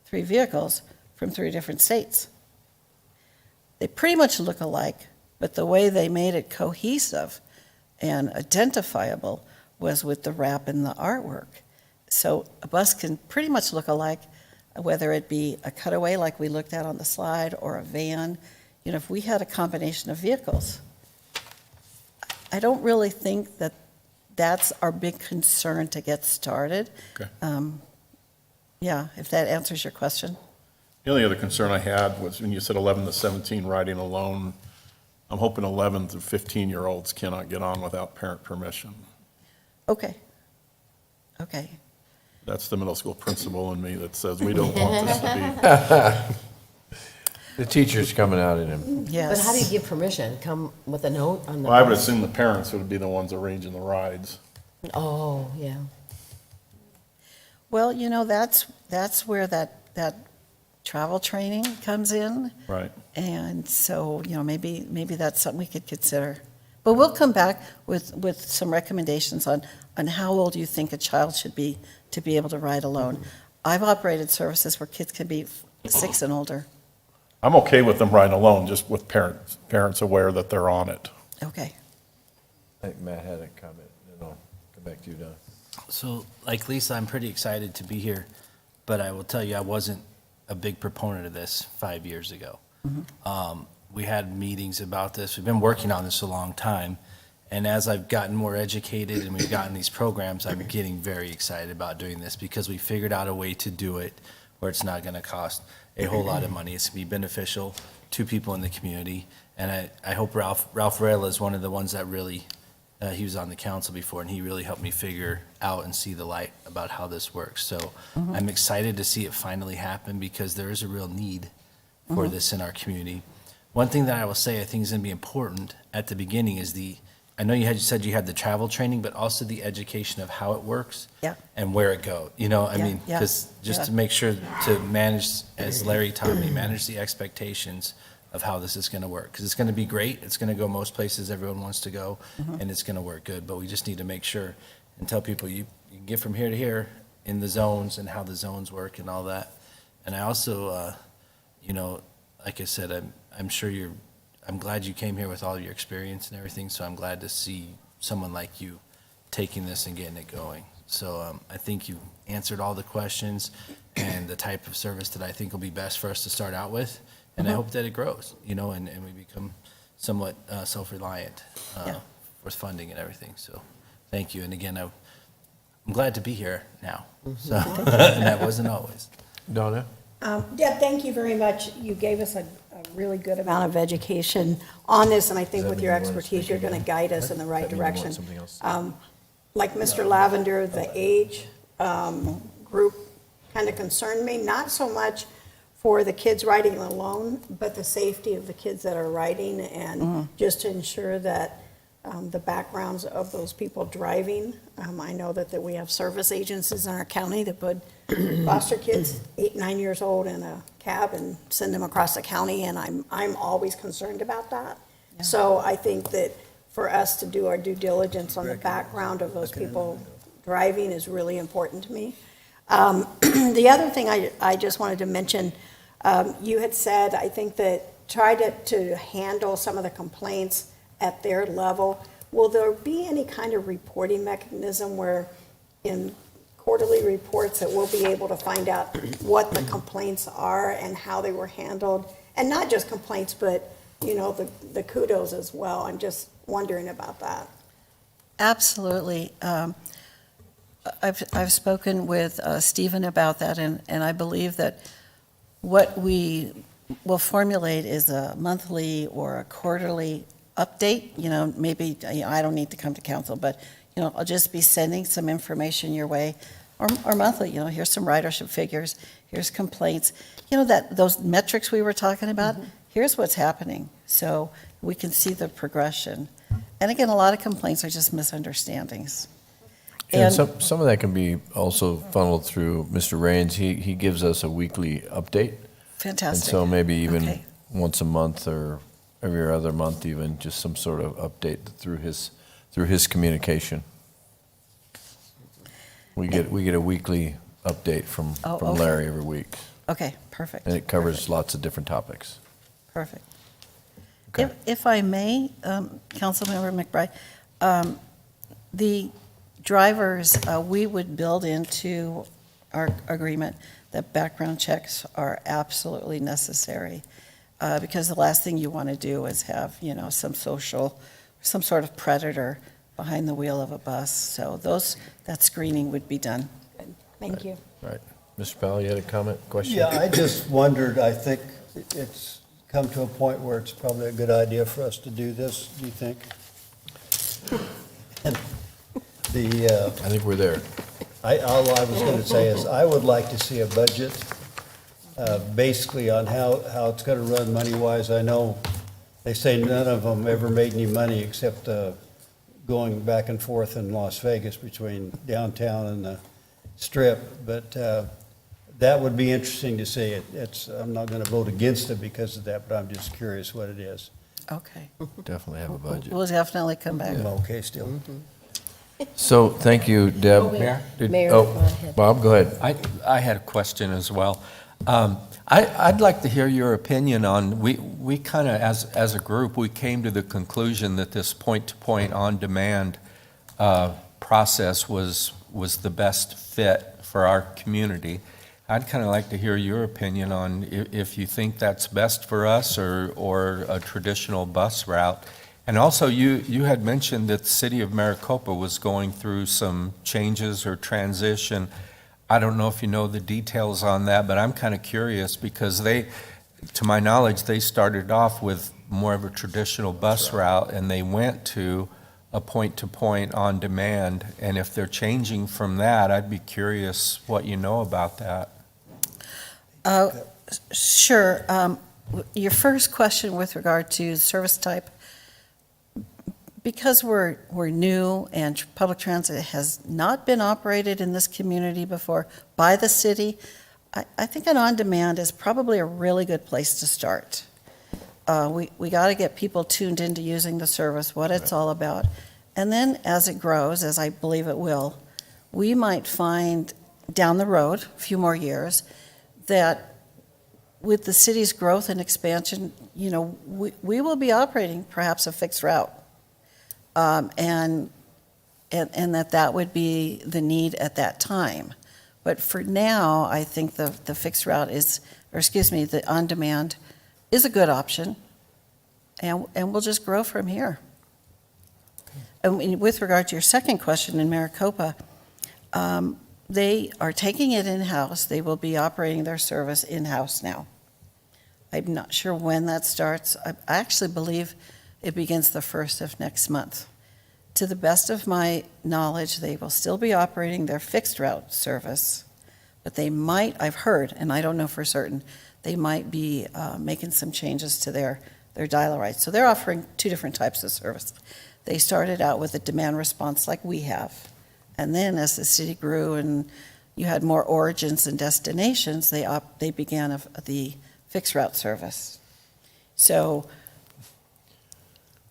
3 vehicles from 3 different states. They pretty much look alike, but the way they made it cohesive and identifiable was with the wrap and the artwork. So a bus can pretty much look alike, whether it be a cutaway like we looked at on the slide or a van. You know, if we had a combination of vehicles, I don't really think that that's our big concern to get started. Okay. Yeah, if that answers your question. The only other concern I had was when you said 11 to 17 riding alone, I'm hoping 11 to 15-year-olds cannot get on without parent permission. Okay. Okay. That's the middle school principal in me that says we don't want this to be. The teacher's coming out in him. Yes. But how do you give permission? Come with a note on the? Well, I would assume the parents would be the ones arranging the rides. Oh, yeah. Well, you know, that's where that travel training comes in. Right. And so, you know, maybe that's something we could consider. But we'll come back with some recommendations on how old you think a child should be to be able to ride alone. I've operated services where kids can be 6 and older. I'm okay with them riding alone, just with parents aware that they're on it. Okay. I think Matt had a comment, and I'll come back to you, Don. So, like Lisa, I'm pretty excited to be here, but I will tell you, I wasn't a big proponent of this 5 years ago. We had meetings about this. We've been working on this a long time, and as I've gotten more educated and we've gotten these programs, I'm getting very excited about doing this because we figured out a way to do it where it's not going to cost a whole lot of money. It's going to be beneficial to people in the community, and I hope Ralph Varela is one of the ones that really, he was on the council before, and he really helped me figure out and see the light about how this works. So I'm excited to see it finally happen because there is a real need for this in our community. One thing that I will say I think is going to be important at the beginning is I know you said you had the travel training, but also the education of how it works and where it goes. You know, I mean, because to make sure to manage, as Larry taught me, manage the expectations of how this is going to work. Because it's going to be great. It's going to go most places everyone wants to go, and it's going to work good. But we just need to make sure and tell people you can get from here to here in the zones and how the zones work and all that. And I also, you know, like I said, I'm glad you came here with all your experience and everything, so I'm glad to see someone like you taking this and getting it going. So I think you answered all the questions and the type of service that I think will be best for us to start out with, and I hope that it grows, you know, and we become somewhat self-reliant with funding and everything. So thank you, and again, I'm glad to be here now, so, and that wasn't always. Donna? Yeah, thank you very much. You gave us a really good amount of education on this, and I think with your expertise, you're going to guide us in the right direction. Like Mr. Lavender, the age group kind of concerned me, not so much for the kids riding alone, but the safety of the kids that are riding, and just to ensure that the backgrounds of those people driving. I know that we have service agencies in our county that put foster kids 8, 9 years old in a cab and send them across the county, and I'm always concerned about that. Yeah. So I think that for us to do our due diligence on the background of those people driving is really important to me. The other thing I just wanted to mention, you had said, I think that try to handle some of the complaints at their level. Will there be any kind of reporting mechanism where in quarterly reports that we'll be able to find out what the complaints are and how they were handled? And not just complaints, but, you know, the kudos as well. I'm just wondering about that. Absolutely. I've spoken with Stephen about that, and I believe that what we will formulate is a monthly or a quarterly update. You know, maybe I don't need to come to council, but, you know, I'll just be sending some information your way, or monthly. You know, here's some ridership figures, here's complaints. You know, those metrics we were talking about, here's what's happening, so we can see the progression. And again, a lot of complaints are just misunderstandings. And some of that can be also funneled through Mr. Raines. He gives us a weekly update. Fantastic. And so maybe even once a month or every other month even, just some sort of update through through his communication. We get a weekly update from okay. Larry every week, Okay, perfect. and it covers lots of different topics. Perfect. Okay. If I may, Councilmember McBride, the drivers, we would build into our agreement that background checks are absolutely necessary, because the last thing you want to do is have, some sort of predator behind the wheel of a bus. So that screening would be done. Thank you. Right. Mr. Powell, you had a comment, question? Yeah, I just wondered, I think it's come to a point where it's probably a good idea for us to do this, do you think? And I think we're there. all I was going to say is, I would like to see a budget, basically on how it's going to run money-wise. I know they say none of them ever made any money except going back and forth in Las Vegas between downtown and the Strip, but that would be interesting to see. I'm not going to vote against it because of that, but I'm just curious what it is. Okay. Definitely have a budget. We'll definitely come back. I'm okay still. So, thank you, Deb. Mayor? Did- Mayor, oh, go ahead. Bob, go ahead. I had a question as well. I'd like to hear your opinion on, we kind of, as a group, we came to the conclusion that this point-to-point on-demand process was the best fit for our community. I'd kind of like to hear your opinion on if you think that's best for us or a traditional bus route. And also, you had mentioned that the city of Maricopa was going through some changes or transition. I don't know if you know the details on that, but I'm kind of curious because to my knowledge, they started off with more of a traditional bus route and they went to a point-to-point on demand. And if they're changing from that, I'd be curious what you know about that. Sure. Your first question with regard to service type, because we're new and public transit has not been operated in this community before by the city, I think an on-demand is probably a really good place to start. We got to get people tuned into using the service, what it's all about. And then as it grows, as I believe it will, we might find down the road, a few more years, that with the city's growth and expansion, we will be operating perhaps a fixed route. And that would be the need at that time. But for now, I think the fixed route the on-demand is a good option, and we'll just grow from here. And with regard to your second question in Maricopa, they are taking it in-house. They will be operating their service in-house now. I'm not sure when that starts. I actually believe it begins the 1st of next month. To the best of my knowledge, they will still be operating their fixed route service, but they might, I've heard, and I don't know for certain, they might be making some changes to their dial rights. So they're offering two different types of service. They started out with a demand response like we have, and then as the city grew and you had more origins and destinations, they began the fixed route service. So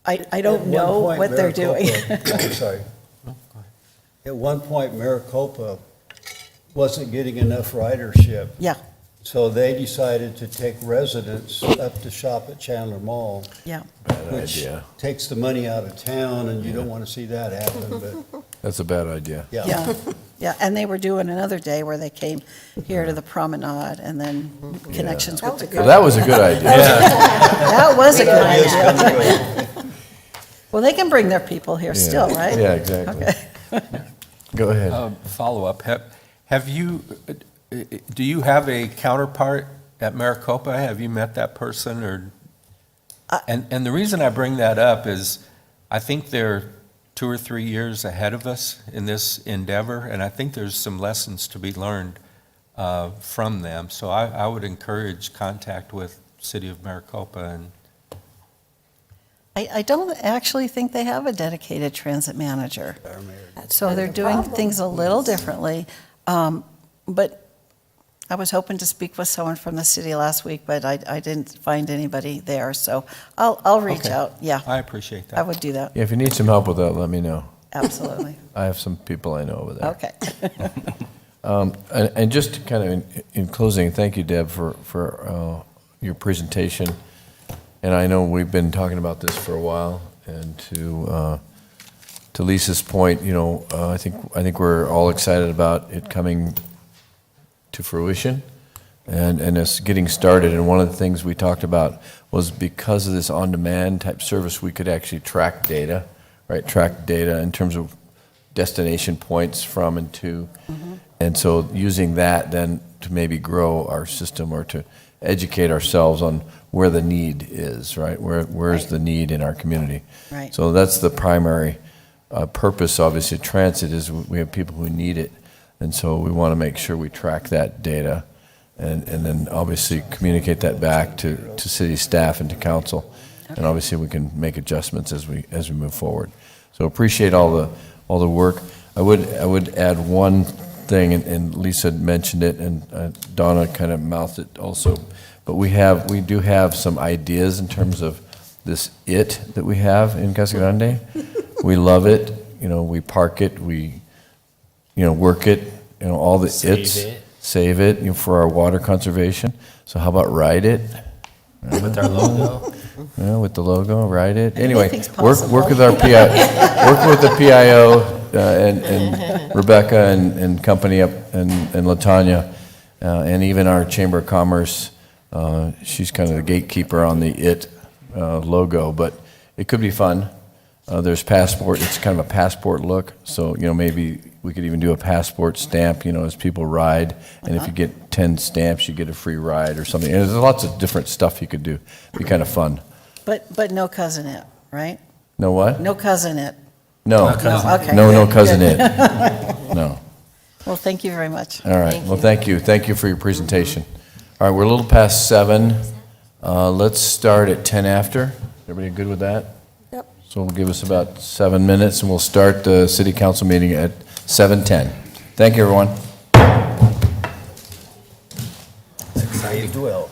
I don't know what they're doing. I'm sorry. At one point, Maricopa wasn't getting enough ridership. Yeah. So they decided to take residents up to shop at Chandler Mall. Yeah. Bad Which idea. takes the money out of town, and you don't want to see that happen, but, That's a bad idea. Yeah, yeah, and they were doing another day where they came here to the promenade and then connections with the. Well, that was a good idea. That was a good Ideas come idea. to Well, they can bring their people here still, right? Yeah, exactly. Okay. Go ahead. Follow-up, do you have a counterpart at Maricopa? Have you met that person or? And the reason I bring that up is I think they're 2 or 3 years ahead of us in this endeavor, and I think there's some lessons to be learned from them. So I would encourage contact with City of Maricopa. And I don't actually think they have a dedicated transit manager. So they're doing things a little differently. But I was hoping to speak with someone from the city last week, but I didn't find anybody there, so I'll reach Okay. out, yeah. I appreciate that. I would do that, Yeah, if you need some help with that, let me know. absolutely. I have some people I know over there. Okay. And just kind of in closing, thank you, Deb, for your presentation. And I know we've been talking about this for a while, and to Lisa's point, I think we're all excited about it coming to fruition and us getting started. And one of the things we talked about was because of this on-demand type service, we could actually track data, right? Track data in terms of destination points from and to. And so using that then to maybe grow our system or to educate ourselves on where the need is, right? Where's the need in our community? Right. So that's the primary purpose, obviously, of transit is we have people who need it. And so we want to make sure we track that data and then obviously communicate that back to city staff and to council. And obviously we can make adjustments as we move forward. So appreciate all the work. I would add one thing, and Lisa mentioned it, and Donna kind of mouthed it also. But we do have some ideas in terms of this that we have in Casa Grande. We love it. We park it. We work it. All the save it for our water conservation. So how about ride it? With our logo. Yeah, with the logo, ride it. Anyway, Anything's work possible. with our work with the PIO and Rebecca and company up and Latanya, and even our Chamber of Commerce. She's kind of the gatekeeper on the logo, but it could be fun. There's passport. It's kind of a passport look. So maybe we could even do a passport stamp. As people ride, and if you get 10 stamps, you get a free ride or something. And there's lots of different stuff you could do. It'd be kind of fun. But no cousin it, right? No what? No cousin it. No. Okay. No cousin it. No. Well, thank you very much. All right. Well, thank you. Thank you for your presentation. All right, we're a little past 7. Let's start at 10 after. Everybody good with that? Yep. So we'll give us about 7 minutes, and we'll start the city council meeting at 7:10. Thank you, everyone. Saved well.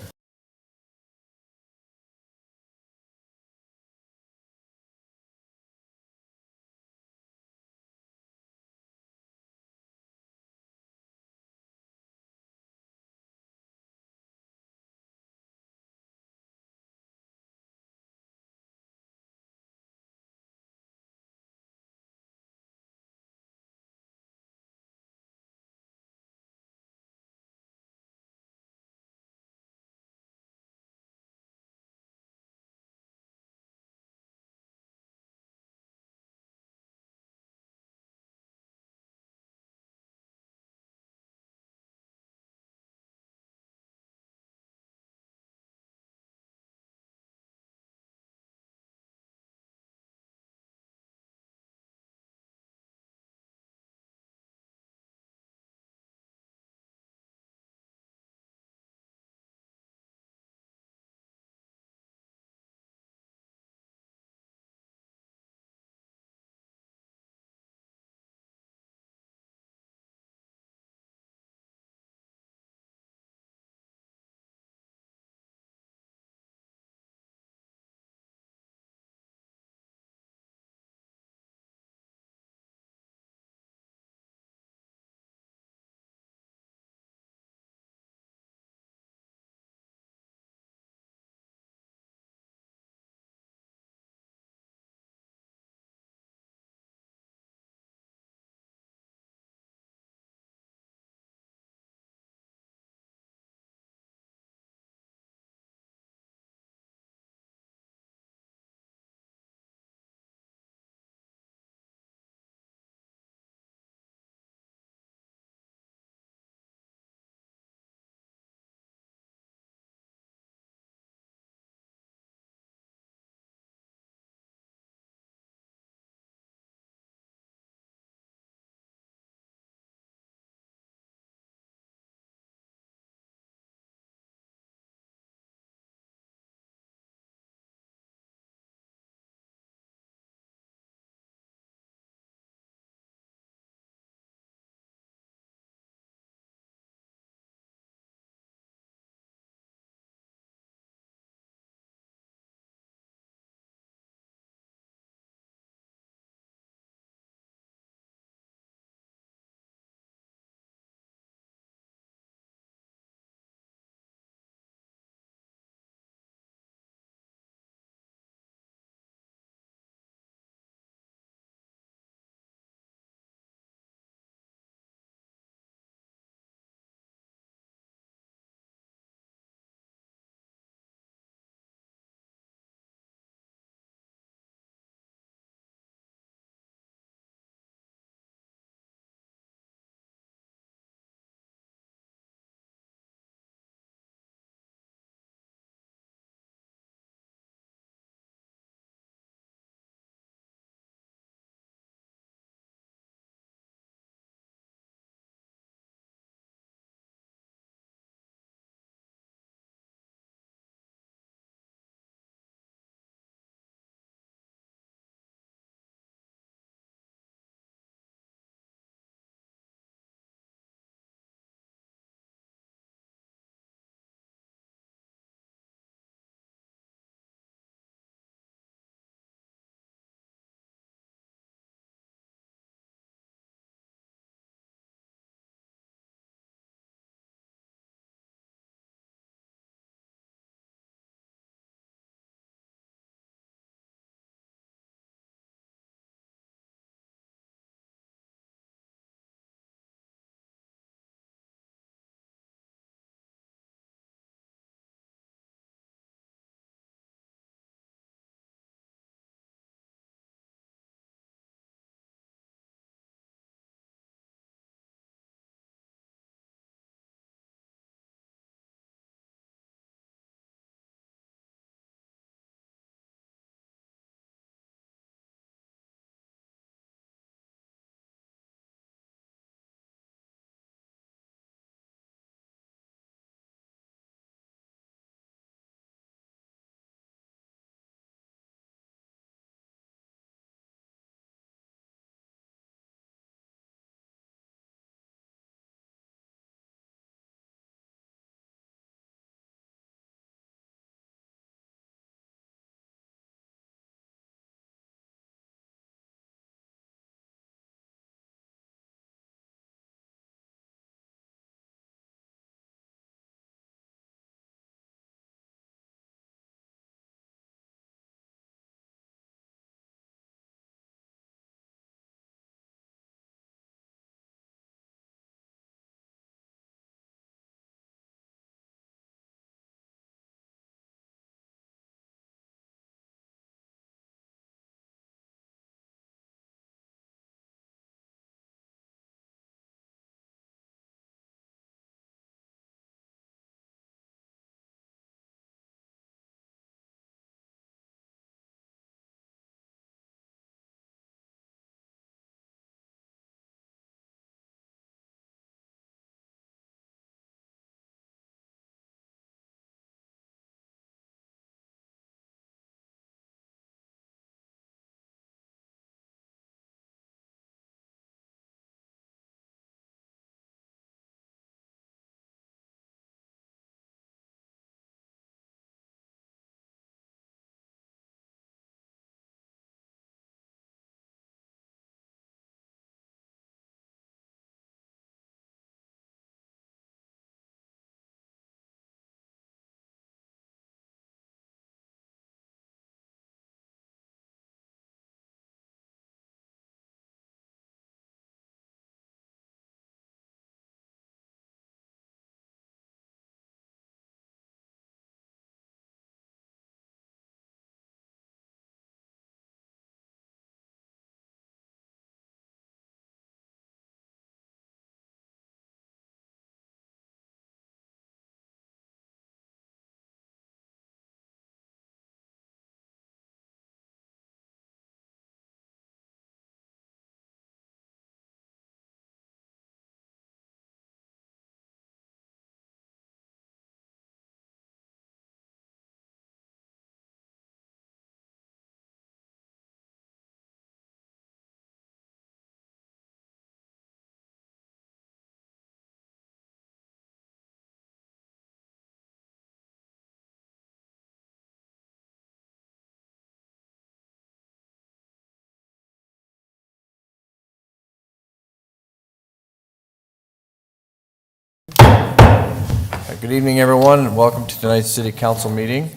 Good evening, everyone, and welcome to tonight's City Council meeting.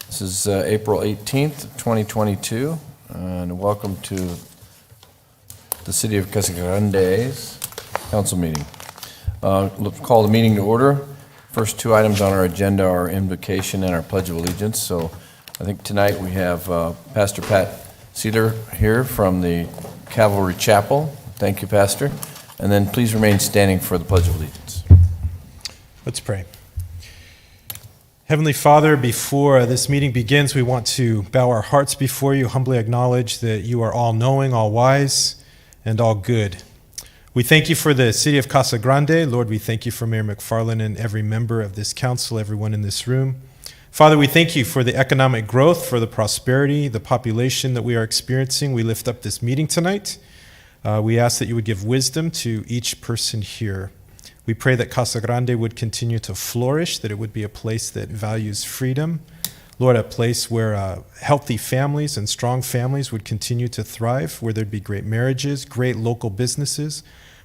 This is April 18th, 2022, and welcome to the City of Casa Grande's council meeting. Let's call the meeting to order. First two items on our agenda are invocation and our Pledge of Allegiance. So I think tonight we have Pastor Pat Cesar here from the Cavalry Chapel. Thank you, Pastor. And then please remain standing for the Pledge of Allegiance. Let's pray. Heavenly Father, before this meeting begins, we want to bow our hearts before you, humbly acknowledge that you are all-knowing, all-wise, and all-good. We thank you for the city of Casa Grande. Lord, we thank you for Mayor McFarland and every member of this council, everyone in this room. Father, we thank you for the economic growth, for the prosperity, the population that we are experiencing. We lift up this meeting tonight. We ask that you would give wisdom to each person here. We pray that Casa Grande would continue to flourish, that it would be a place that values freedom. Lord, a place where healthy families and strong families would continue to thrive, where there'd be great marriages, great local businesses,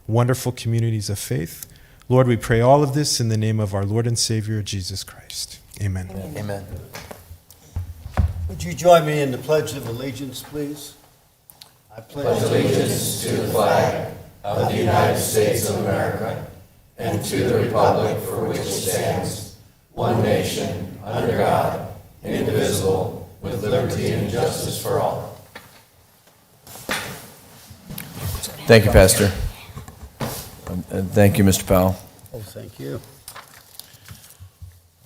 wonderful communities of faith. Lord, we pray all of this in the name of our Lord and Savior, Jesus Christ. Amen. Amen. Would you join me in the Pledge of Allegiance, please? I pledge Allegiance to the flag of the United States of America and to the republic for which it stands, one nation, under God, indivisible, with liberty and justice for all. Thank you, Pastor. And thank you, Mr. Powell. Oh, thank you.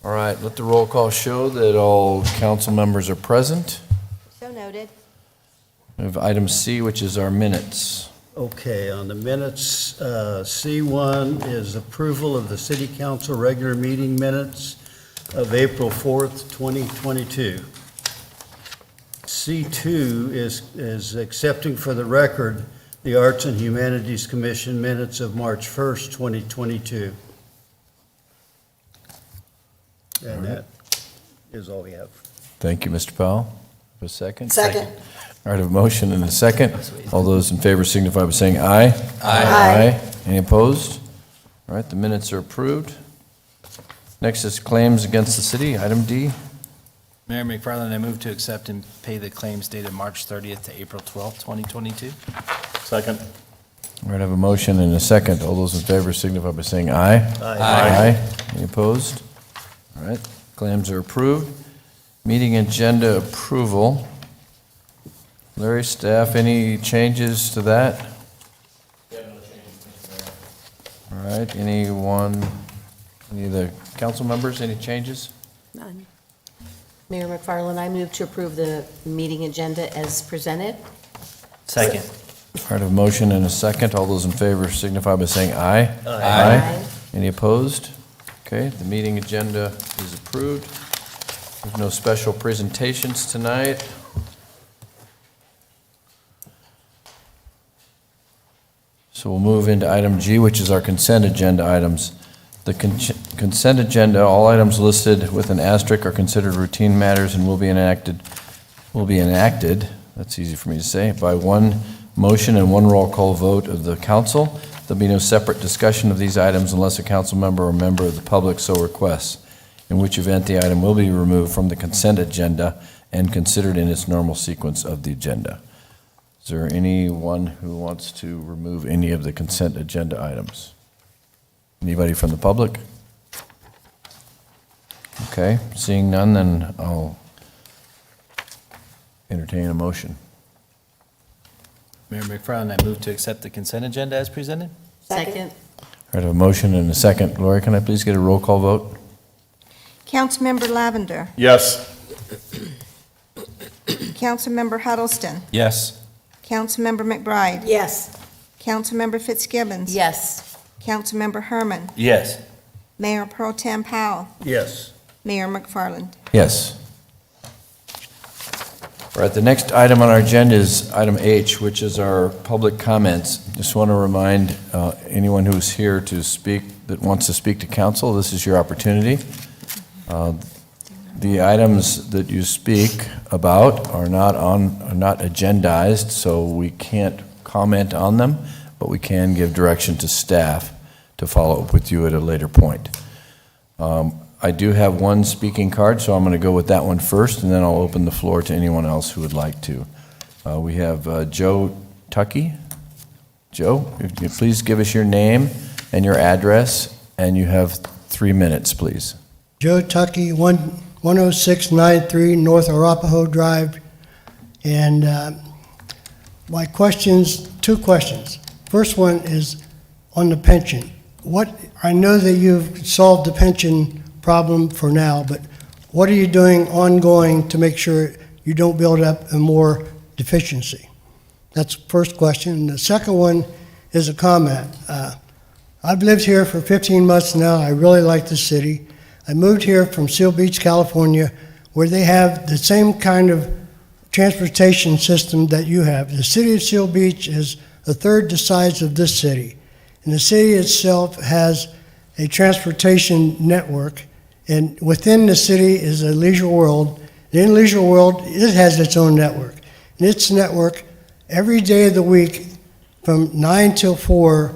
All right, let the roll call show that all council members are present. So noted. We have item C, which is our minutes. Okay, on the minutes, C1 is approval of the City Council regular meeting minutes of April 4th, 2022. C2 is accepting for the record the Arts and Humanities Commission minutes of March 1st, 2022. And that is all we have. Thank you, Mr. Powell. Have a second? Second. All right, I have a motion and a second. All those in favor signify by saying aye. Aye. Any opposed? All right, the minutes are approved. Next is claims against the city, item D. Mayor McFarland, I move to accept and pay the claims dated March 30th to April 12th, 2022. Second. All right, I have a motion and a second. All those in favor signify by saying aye. Aye. Any opposed? All right, claims are approved. Meeting agenda approval. Larry, staff, any changes to that? No changes, Mr. Mayor. All right, any of the council members, any changes? None. Mayor McFarland, I move to approve the meeting agenda as presented. Second. All right, I have a motion and a second. All those in favor signify by saying aye. Aye. Any opposed? Okay, the meeting agenda is approved. There's no special presentations tonight. So we'll move into item G, which is our consent agenda items. The consent agenda, all items listed with an asterisk are considered routine matters and will be enacted, that's easy for me to say, by one motion and one roll call vote of the council. There'll be no separate discussion of these items unless a council member or member of the public so requests, in which event the item will be removed from the consent agenda and considered in its normal sequence of the agenda. Is there anyone who wants to remove any of the consent agenda items? Anybody from the public? Okay, seeing none, then I'll entertain a motion. Mayor McFarland, I move to accept the consent agenda as presented. Second. All right, I have a motion and a second. Lori, can I please get a roll call vote? Councilmember Lavender. Yes. Councilmember Huddleston. Yes. Councilmember McBride. Yes. Councilmember Fitzgibbons. Yes. Councilmember Herman. Yes. Mayor Pro Tem Powell. Yes. Mayor McFarland. Yes. All right, the next item on our agenda is item H, which is our public comments. Just want to remind anyone who's here to speak, that wants to speak to council, this is your opportunity. The items that you speak about are not agendized, so we can't comment on them, but we can give direction to staff to follow up with you at a later point. I do have one speaking card, so I'm going to go with that one first, and then I'll open the floor to anyone else who would like to. We have Joe Tuckey. Joe, if you please give us your name and your address, and you have 3 minutes, please. Joe Tuckey, 10693 North Arapahoe Drive. And my questions, 2 questions. First one is on the pension. I know that you've solved the pension problem for now, but what are you doing ongoing to make sure you don't build up a more deficiency? That's the first question. And the second one is a comment. I've lived here for 15 months now. I really like the city. I moved here from Seal Beach, California, where they have the same kind of transportation system that you have. The city of Seal Beach is a third the size of this city. And the city itself has a transportation network. And within the city is a Leisure World. And in Leisure World, it has its own network. And its network, every day of the week, from 9 till 4,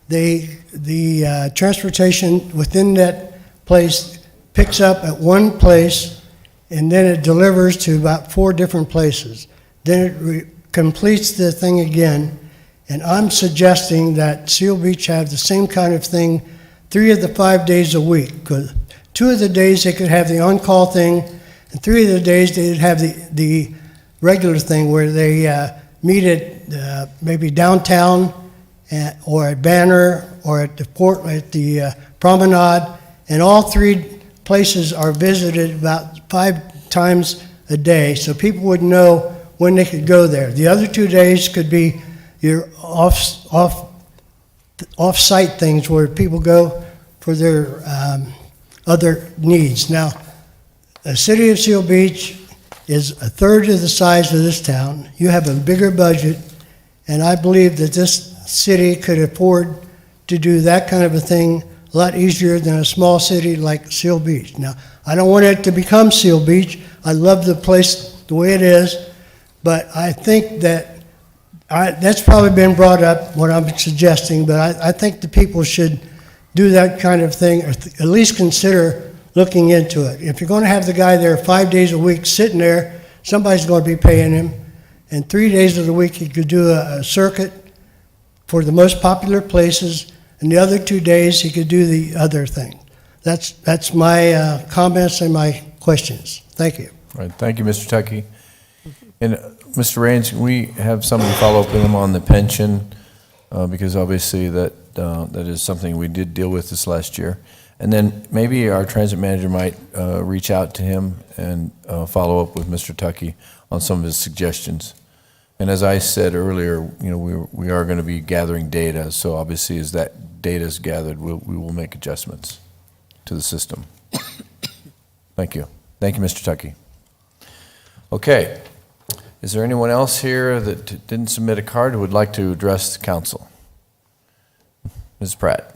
the transportation within that place picks up at one place, and then it delivers to about 4 different places. Then it completes the thing again, and I'm suggesting that Seal Beach have the same kind of thing 3 of the 5 days a week, because 2 of the days they could have the on-call thing, and 3 of the days they'd have the regular thing where they meet at maybe downtown or at Banner or at the port, at the promenade, and all 3 places are visited about 5 times a day, so people would know when they could go there. The other 2 days could be your off-site things where people go for their other needs. Now, the city of Seal Beach is a third of the size of this town. You have a bigger budget, and I believe that this city could afford to do that kind of a thing a lot easier than a small city like Seal Beach. Now, I don't want it to become Seal Beach. I love the place the way it is, but I think that that's probably been brought up, what I'm suggesting, but I think the people should do that kind of thing, or at least consider looking into it. If you're going to have the guy there 5 days a week sitting there, somebody's going to be paying him, and 3 days of the week he could do a circuit for the most popular places, and the other 2 days he could do the other thing. That's my comments and my questions. Thank you. All right, thank you, Mr. Tuckey. And Mr. Raines, can we have somebody follow up with him on the pension? Because obviously that is something we did deal with this last year. And then maybe our transit manager might reach out to him and follow up with Mr. Tuckey on some of his suggestions. And as I said earlier, we are going to be gathering data. So obviously, as that data is gathered, we will make adjustments to the system. Thank you. Thank you, Mr. Tuckey. Okay. Is there anyone else here that didn't submit a card who would like to address the council? Ms. Pratt.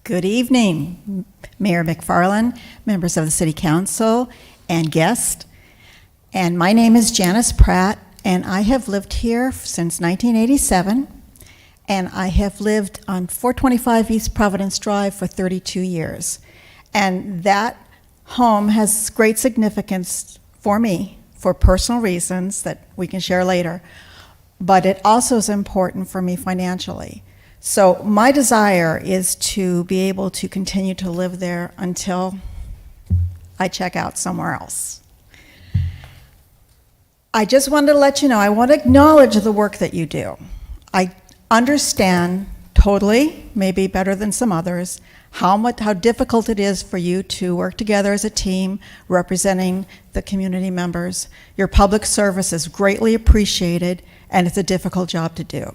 Good evening, Mayor McFarland, members of the City Council, and guests. And my name is Janice Pratt, and I have lived here since 1987, and I have lived on 425 East Providence Drive for 32 years. And that home has great significance for me, for personal reasons that we can share later, but it also is important for me financially. So my desire is to be able to continue to live there until I check out somewhere else. I just wanted to let you know, I want to acknowledge the work that you do. I understand totally, maybe better than some others, how difficult it is for you to work together as a team representing the community members. Your public service is greatly appreciated, and it's a difficult job to do.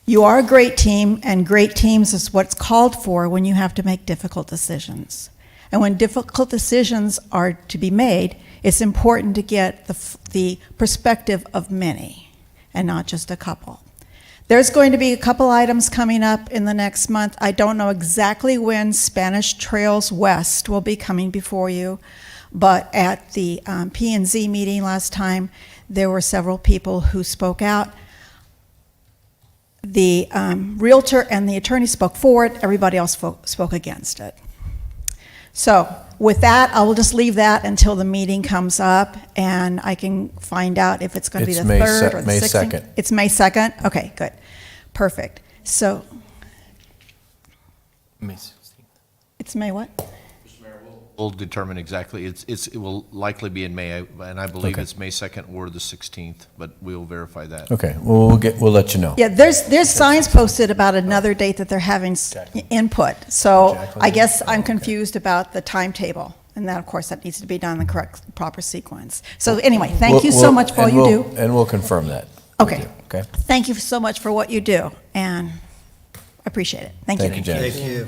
You are a great team, and great teams is what's called for when you have to make difficult decisions. And when difficult decisions are to be made, it's important to get the perspective of many and not just a couple. There's going to be a couple items coming up in the next month. I don't know exactly when Spanish Trails West will be coming before you, but at the P&Z meeting last time, there were several people who spoke out. The realtor and the attorney spoke for it, everybody else spoke against it. So with that, I will just leave that until the meeting comes up, and I can find out if it's going to be It's the May 3rd or the May 16th. 2nd. It's May 2nd? Okay, good. Perfect. So it's May what? We'll determine exactly. It will likely be in May, and I believe Okay. it's May 2nd or the 16th, but we'll verify that. Okay, well, we'll let you know. Yeah, there's signs posted about another date that they're having input. So I guess I'm confused about the timetable. And that, of course, that needs to be done in the correct, proper sequence. So anyway, thank you so much for all you do. And we'll confirm that. Okay. Okay? Thank you so much for what you do, and I appreciate it. Thank you. Thank you, Janice. Thank you.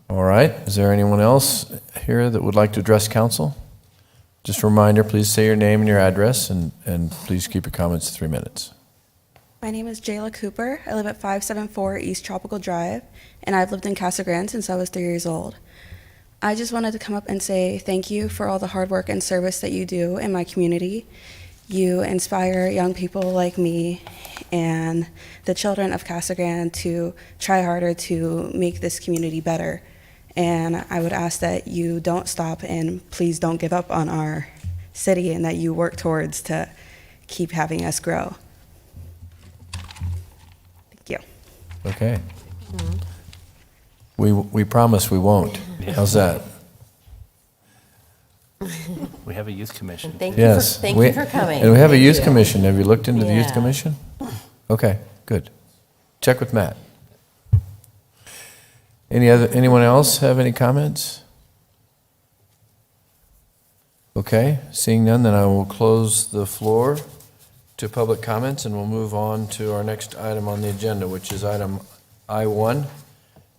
All right, is there anyone else here that would like to address council? Just a reminder, please say your name and your address, and please keep your comments to 3 minutes. My name is Jayla Cooper. I live at 574 East Tropical Drive, and I've lived in Casa Grande since I was 3 years old. I just wanted to come up and say thank you for all the hard work and service that you do in my community. You inspire young people like me and the children of Casa Grande to try harder to make this community better. And I would ask that you don't stop and please don't give up on our city, and that you work towards to keep having us grow. Thank you. Okay. We promise we won't. How's that? We have a youth commission. Thank Yes. Thank you for coming. And we have a Thank youth you. commission. Have you looked into the youth Yeah. commission? Okay, good. Check with Matt. Anyone else have any comments? Okay, seeing none, then I will close the floor to public comments, and we'll move on to our next item on the agenda, which is item I-1,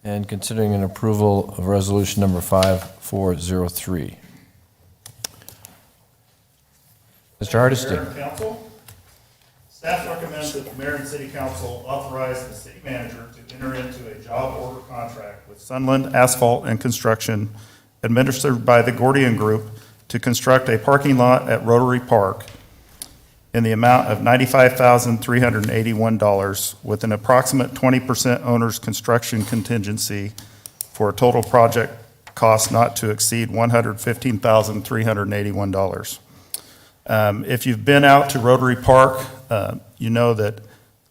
and considering an approval of resolution number 5403. Mr. Hardesty. Mayor and Council, staff recommends that the mayor and city council authorize the city manager to enter into a job order contract with Sunland Asphalt and Construction, administered by the Gordian Group, to construct a parking lot at Rotary Park in the amount of $95,381, with an approximate 20% owner's construction contingency, for a total project cost not to exceed $115,381. If you've been out to Rotary Park, you know that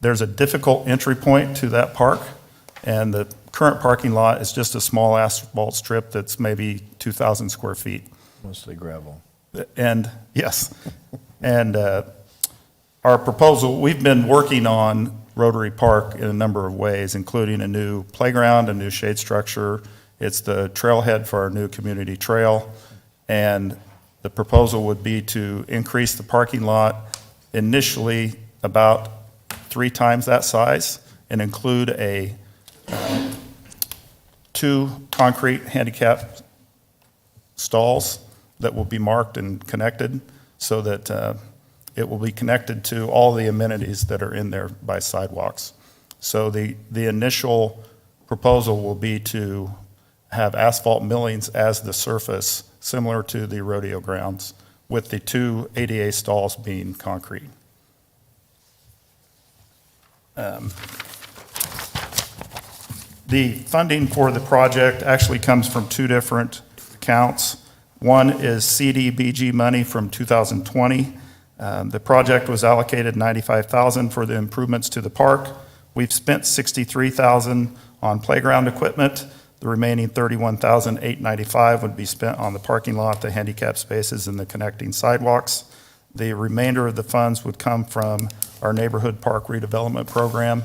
there's a difficult entry point to that park, and the current parking lot is just a small asphalt strip that's maybe 2,000 square feet. Mostly gravel. And, yes. And our proposal, we've been working on Rotary Park in a number of ways, including a new playground, a new shade structure. It's the trailhead for our new community trail. And the proposal would be to increase the parking lot initially about 3 times that size, and include a 2 concrete handicap stalls that will be marked and connected, so that it will be connected to all the amenities that are in there by sidewalks. So the initial proposal will be to have asphalt millings as the surface, similar to the rodeo grounds, with the 2 ADA stalls being concrete. The funding for the project actually comes from 2 different accounts. One is CDBG money from 2020. The project was allocated $95,000 for the improvements to the park. We've spent $63,000 on playground equipment. The remaining $31,895 would be spent on the parking lot, the handicap spaces, and the connecting sidewalks. The remainder of the funds would come from our neighborhood park redevelopment program.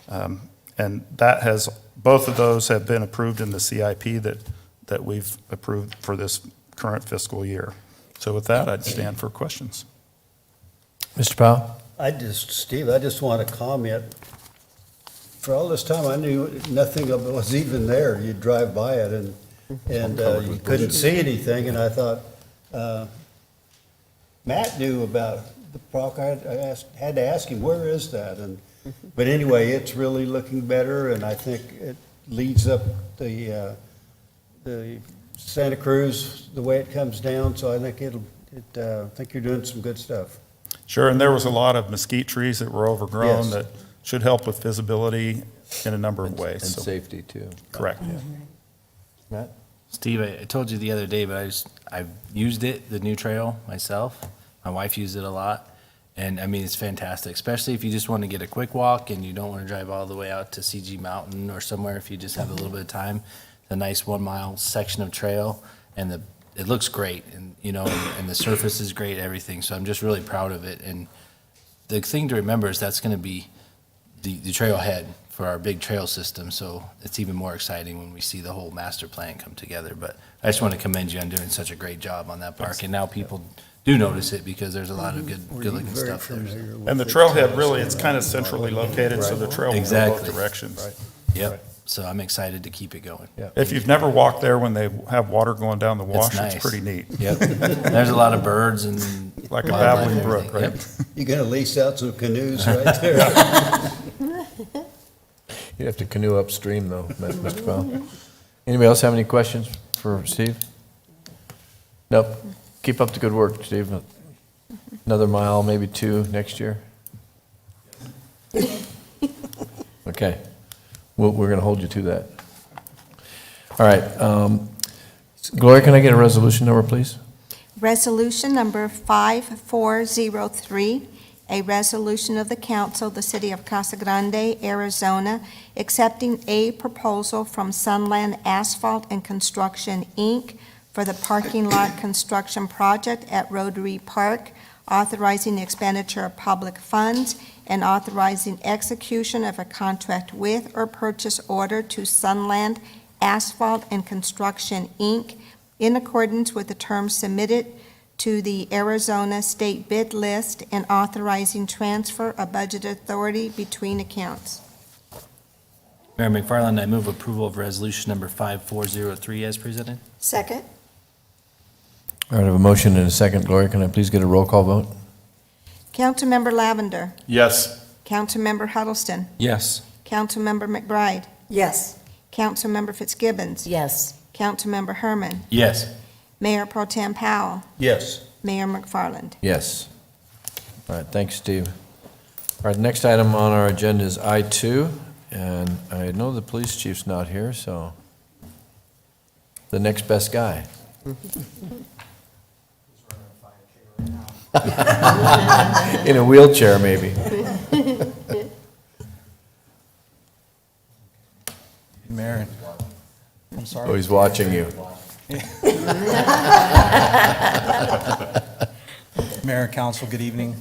And both of those have been approved in the CIP that we've approved for this current fiscal year. So with that, I'd stand for questions. Mr. Powell? Steve, I just want to comment. For all this time, I knew nothing of it was even there. You'd drive by it and you couldn't see anything, and I thought, Matt knew about the park. I had to ask him, where is that? But anyway, it's really looking better, and I think it leads up the Santa Cruz, the way it comes down, so I think I think you're doing some good stuff. Sure, and there was a lot of mesquite trees that were overgrown Yes. that should help with visibility in a number of ways. And so- safety, too. Correct. Matt? Steve, I told you the other day, but I've used it, the new trail, myself. My wife used it a lot. And I mean, it's fantastic, especially if you just want to get a quick walk and you don't want to drive all the way out to CG Mountain or somewhere. If you just have a little bit of time, it's a nice 1 mile section of trail, and it looks great, and and the surface is great, everything. So I'm just really proud of it. And the thing to remember is that's going to be the trailhead for our big trail system. So it's even more exciting when we see the whole master plan come together. But I just want to commend you on doing such a great job on that park. And now people do notice it because there's a lot of good looking stuff there. And the trailhead, really, it's kind of centrally located, so the trail will go Exactly. both directions. Yep. So I'm excited to keep it going. If you've never walked there when they have water going down the wash, nice. it's pretty neat. Yep. There's a lot of birds and Like a wildlife babbling and brook, everything. right? You're gonna lease out some canoes right there. You'd have to canoe upstream, though, Mr. Powell. Anybody else have any questions for Steve? Nope. Keep up the good work, Steve. Another mile, maybe 2 next year? Okay. We're going to hold you to that. All right. Gloria, can I get a resolution number, please? Resolution number 5403, a resolution of the council of the city of Casa Grande, Arizona, accepting a proposal from Sunland Asphalt and Construction, Inc. for the parking lot construction project at Rotary Park, authorizing the expenditure of public funds and authorizing execution of a contract with or purchase order to Sunland Asphalt and Construction, Inc. in accordance with the terms submitted to the Arizona State Bid List and authorizing transfer of budget authority between accounts. Mayor McFarland, I move approval of resolution number 5403 as presented. Second. All right, I have a motion and a second. Gloria, can I please get a roll call vote? Councilmember Lavender. Yes. Councilmember Huddleston. Yes. Councilmember McBride. Yes. Councilmember Fitzgibbons. Yes. Councilmember Herman. Yes. Mayor Pro Tem Powell. Yes. Mayor McFarland. Yes. All right, thanks, Steve. All right, next item on our agenda is I-2, and I know the police chief's not here, so the next best guy. In a wheelchair, maybe. Mayor, I'm sorry. Oh, he's watching you. Mayor and council, good evening.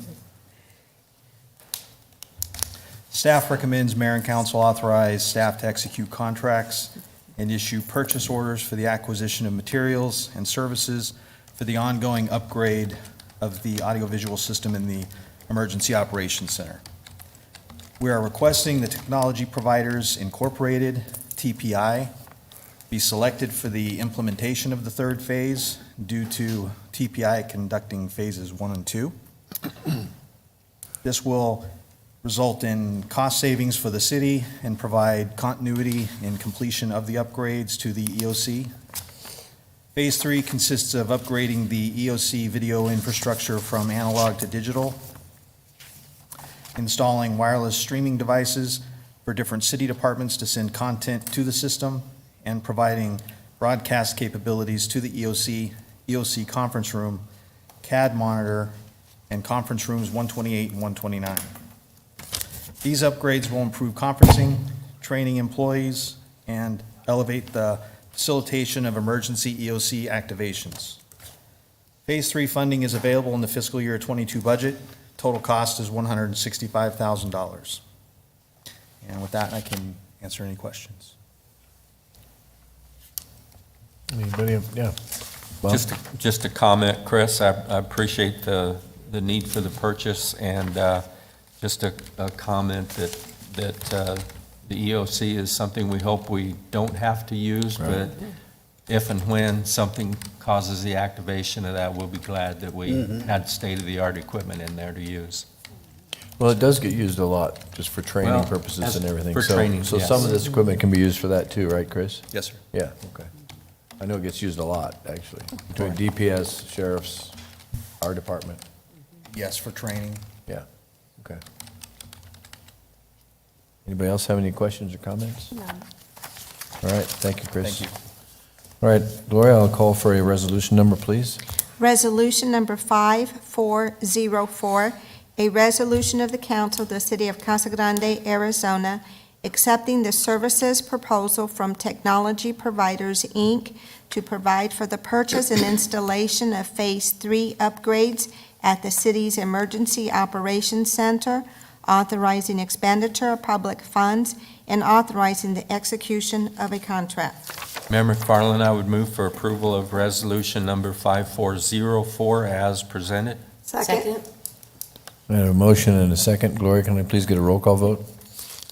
Staff recommends mayor and council authorize staff to execute contracts and issue purchase orders for the acquisition of materials and services for the ongoing upgrade of the audiovisual system in the Emergency Operations Center. We are requesting the Technology Providers Incorporated, TPI, be selected for the implementation of the third phase due to TPI conducting phases 1 and 2. This will result in cost savings for the city and provide continuity in completion of the upgrades to the EOC. Phase 3 consists of upgrading the EOC video infrastructure from analog to digital, installing wireless streaming devices for different city departments to send content to the system, and providing broadcast capabilities to the EOC conference room, CAD monitor, and conference rooms 128 and 129. These upgrades will improve conferencing, training employees, and elevate the facilitation of emergency EOC activations. Phase 3 funding is available in the fiscal year 22 budget. Total cost is $165,000. And with that, I can answer any questions. Anybody? Yeah. Well, Just a comment, Chris. I appreciate the need for the purchase, and just a comment that the EOC is something we hope we don't have to use, but if and when something causes the activation of that, we'll be glad that we had state-of-the-art equipment in there to use. Well, it does get used a lot, just for training Well, purposes and everything. for So- training, So yes. some of this equipment can be used for that too, right, Chris? Yes, sir. Yeah, okay. I know it gets used a lot, actually, between DPS, sheriffs, our department. Yes, for training. Yeah, okay. Anybody else have any questions or comments? No. All right, thank you, Chris. Thank you. All right, Gloria, I'll call for a resolution number, please. Resolution number 5404, a resolution of the council of the city of Casa Grande, Arizona, accepting the services proposal from Technology Providers, Inc. to provide for the purchase and installation of Phase 3 upgrades at the city's Emergency Operations Center, authorizing expenditure of public funds, and authorizing the execution of a contract. Mayor McFarland, I would move for approval of resolution number 5404 as presented. Second? I have a motion and a second. Gloria, can I please get a roll call vote?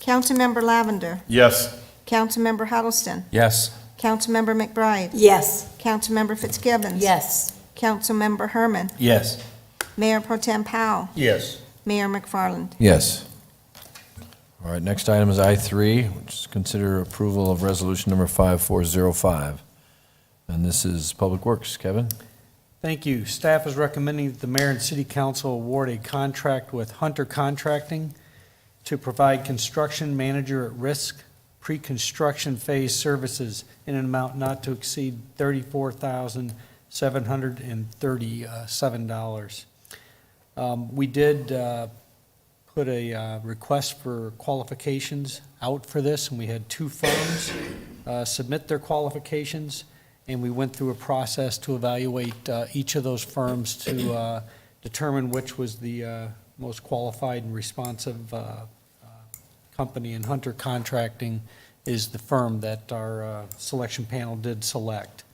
Councilmember Lavender. Yes. Councilmember Huddleston. Yes. Councilmember McBride. Yes. Councilmember Fitzgibbons. Yes. Councilmember Herman. Yes. Mayor Pro Tem Powell. Yes. Mayor McFarland. Yes. All right, next item is I3, which is consider approval of resolution number 5405. And this is Public Works. Kevin? Thank you. Staff is recommending that the mayor and city council award a contract with Hunter Contracting to provide construction manager at risk pre-construction phase services in an amount not to exceed $34,737. We did put a request for qualifications out for this, and we had 2 firms submit their qualifications, and we went through a process to evaluate each of those firms to determine which was the most qualified and responsive company, and Hunter Contracting is the firm that our selection panel did select.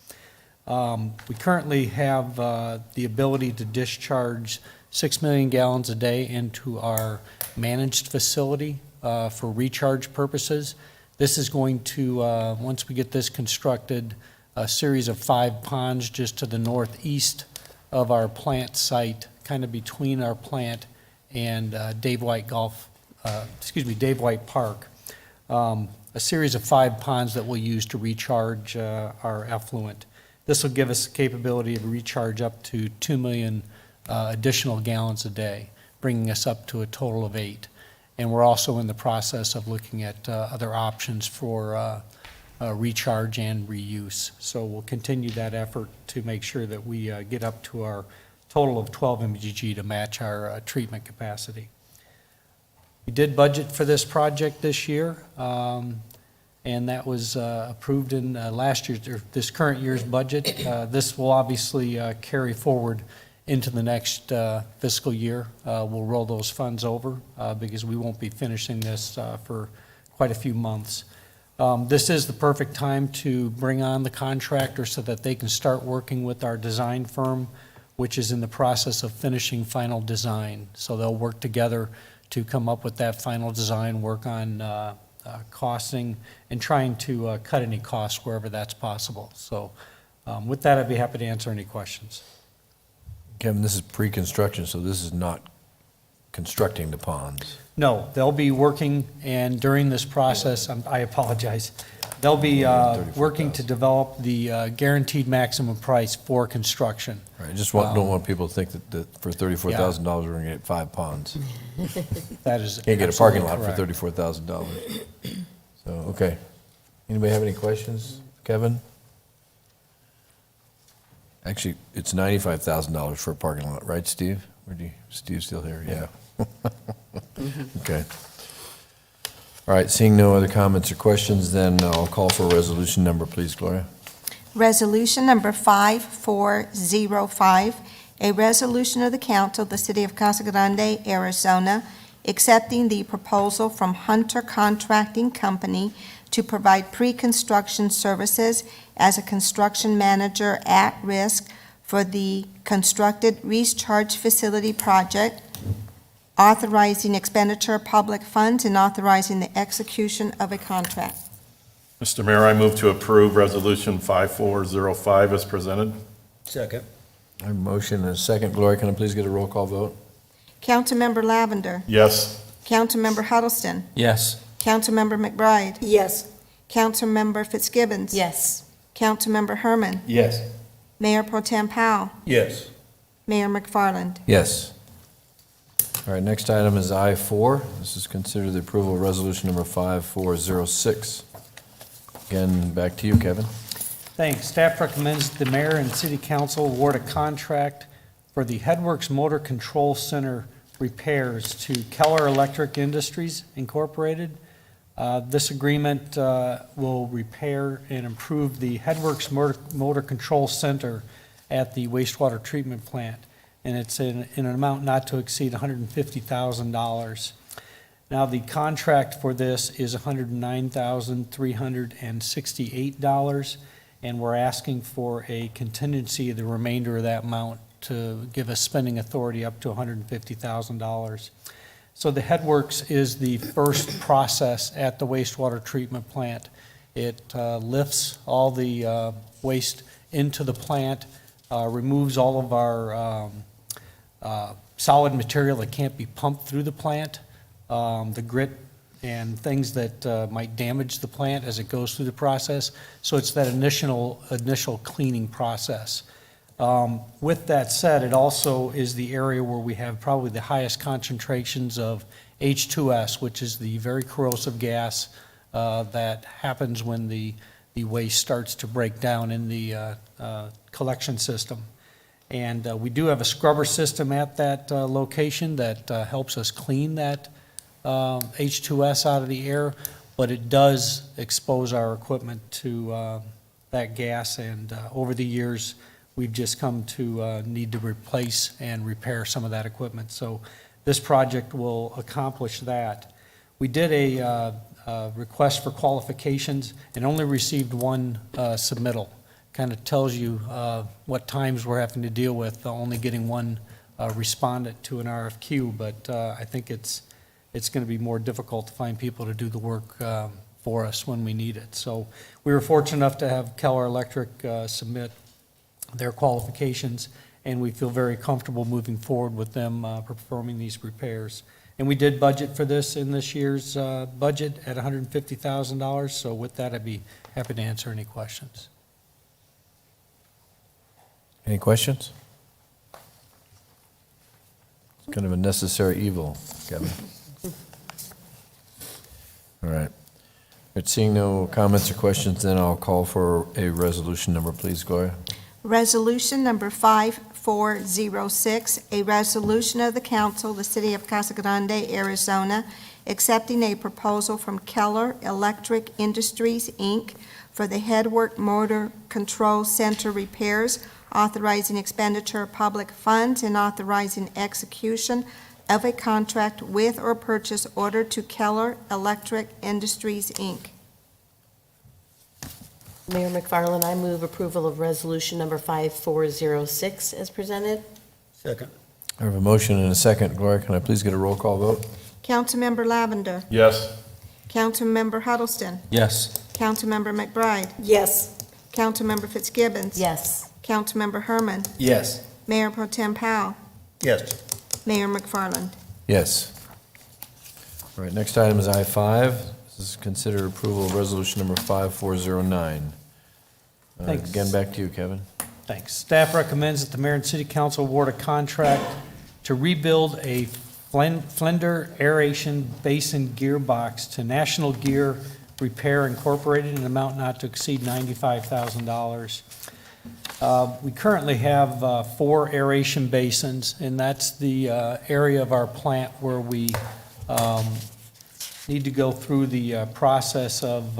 We currently have the ability to discharge 6 million gallons a day into our managed facility for recharge purposes. This is going to, once we get this constructed, a series of 5 ponds just to the northeast of our plant site, kind of between our plant and Dave White Park. A series of 5 ponds that we'll use to recharge our effluent. This will give us the capability to recharge up to 2 million additional gallons a day, bringing us up to a total of 8. And we're also in the process of looking at other options for recharge and reuse. So we'll continue that effort to make sure that we get up to our total of 12 mgg to match our treatment capacity. We did budget for this project this year, and that was approved in last year's, or this current year's budget. This will obviously carry forward into the next fiscal year. We'll roll those funds over because we won't be finishing this for quite a few months. This is the perfect time to bring on the contractor so that they can start working with our design firm, which is in the process of finishing final design. So they'll work together to come up with that final design, work on costing, and trying to cut any costs wherever that's possible. So with that, I'd be happy to answer any questions. Kevin, this is pre-construction, so this is not constructing the ponds. No, they'll be working, and during this process, I apologize, they'll be working to develop the guaranteed maximum price for construction. Right, just don't want people to think that for $34,000, we're going to get 5 ponds. That is Can't get a parking lot absolutely for $34,000. So, okay. Anybody have any questions? Kevin? Actually, it's $95,000 for a parking lot, right, Steve? Steve's still here, yeah. Okay. All right, seeing no other comments or questions, then I'll call for a resolution number, please, Gloria. Resolution number 5405, a resolution of the council of the city of Casa Grande, Arizona, accepting the proposal from Hunter Contracting Company to provide pre-construction services as a construction manager at risk for the constructed recharge facility project, authorizing expenditure of public funds and authorizing the execution of a contract. Mr. Mayor, I move to approve Resolution 5405 as presented. Second. I have a motion and a second. Gloria, can I please get a roll call vote? Councilmember Lavender. Yes. Councilmember Huddleston. Yes. Councilmember McBride. Yes. Councilmember Fitzgibbons. Yes. Councilmember Herman. Yes. Mayor Pro Tem Powell. Yes. Mayor McFarland. Yes. All right, next item is I-4. This is considered the approval of resolution number 5406. Again, back to you, Kevin. Thanks. Staff recommends the mayor and city council award a contract for the Headworks Motor Control Center repairs to Keller Electric Industries Incorporated. This agreement will repair and improve the Headworks Motor Control Center at the wastewater treatment plant, and it's in an amount not to exceed $150,000. Now, the contract for this is $109,368, and we're asking for a contingency of the remainder of that amount to give us spending authority up to $150,000. So the Headworks is the first process at the wastewater treatment plant. It lifts all the waste into the plant, removes all of our solid material that can't be pumped through the plant, the grit and things that might damage the plant as it goes through the process. So it's that initial cleaning process. With that said, it also is the area where we have probably the highest concentrations of H2S, which is the very corrosive gas that happens when the waste starts to break down in the collection system. And we do have a scrubber system at that location that helps us clean that H2S out of the air, but it does expose our equipment to that gas, and over the years, we've just come to need to replace and repair some of that equipment. So this project will accomplish that. We did a request for qualifications and only received one submittal. Kind of tells you what times we're having to deal with, only getting one respondent to an RFQ, but I think it's going to be more difficult to find people to do the work for us when we need it. So we were fortunate enough to have Keller Electric submit their qualifications, and we feel very comfortable moving forward with them performing these repairs. And we did budget for this in this year's budget at $150,000, so with that, I'd be happy to answer any questions. Any questions? It's kind of a necessary evil, Kevin. All right. But seeing no comments or questions, then I'll call for a resolution number, please, Gloria. Resolution number 5406, a resolution of the council, the city of Casa Grande, Arizona, accepting a proposal from Keller Electric Industries, Inc. for the Headwork Motor Control Center repairs, authorizing expenditure of public funds and authorizing execution of a contract with or purchase order to Keller Electric Industries, Inc. Mayor McFarland, I move approval of resolution number 5406 as presented. Second. I have a motion and a second. Gloria, can I please get a roll call vote? Councilmember Lavender. Yes. Councilmember Huddleston. Yes. Councilmember McBride. Yes. Councilmember Fitzgibbons. Yes. Councilmember Herman. Yes. Mayor Pro Tem Powell. Yes. Mayor McFarland. Yes. All right, next item is I-5. This is consider approval of resolution number 5409. Thanks. Again, back to you, Kevin. Thanks. Staff recommends that the mayor and city council award a contract to rebuild a Flender aeration basin gearbox to National Gear Repair Incorporated in an amount not to exceed $95,000. We currently have 4 aeration basins, and that's the area of our plant where we need to go through the process of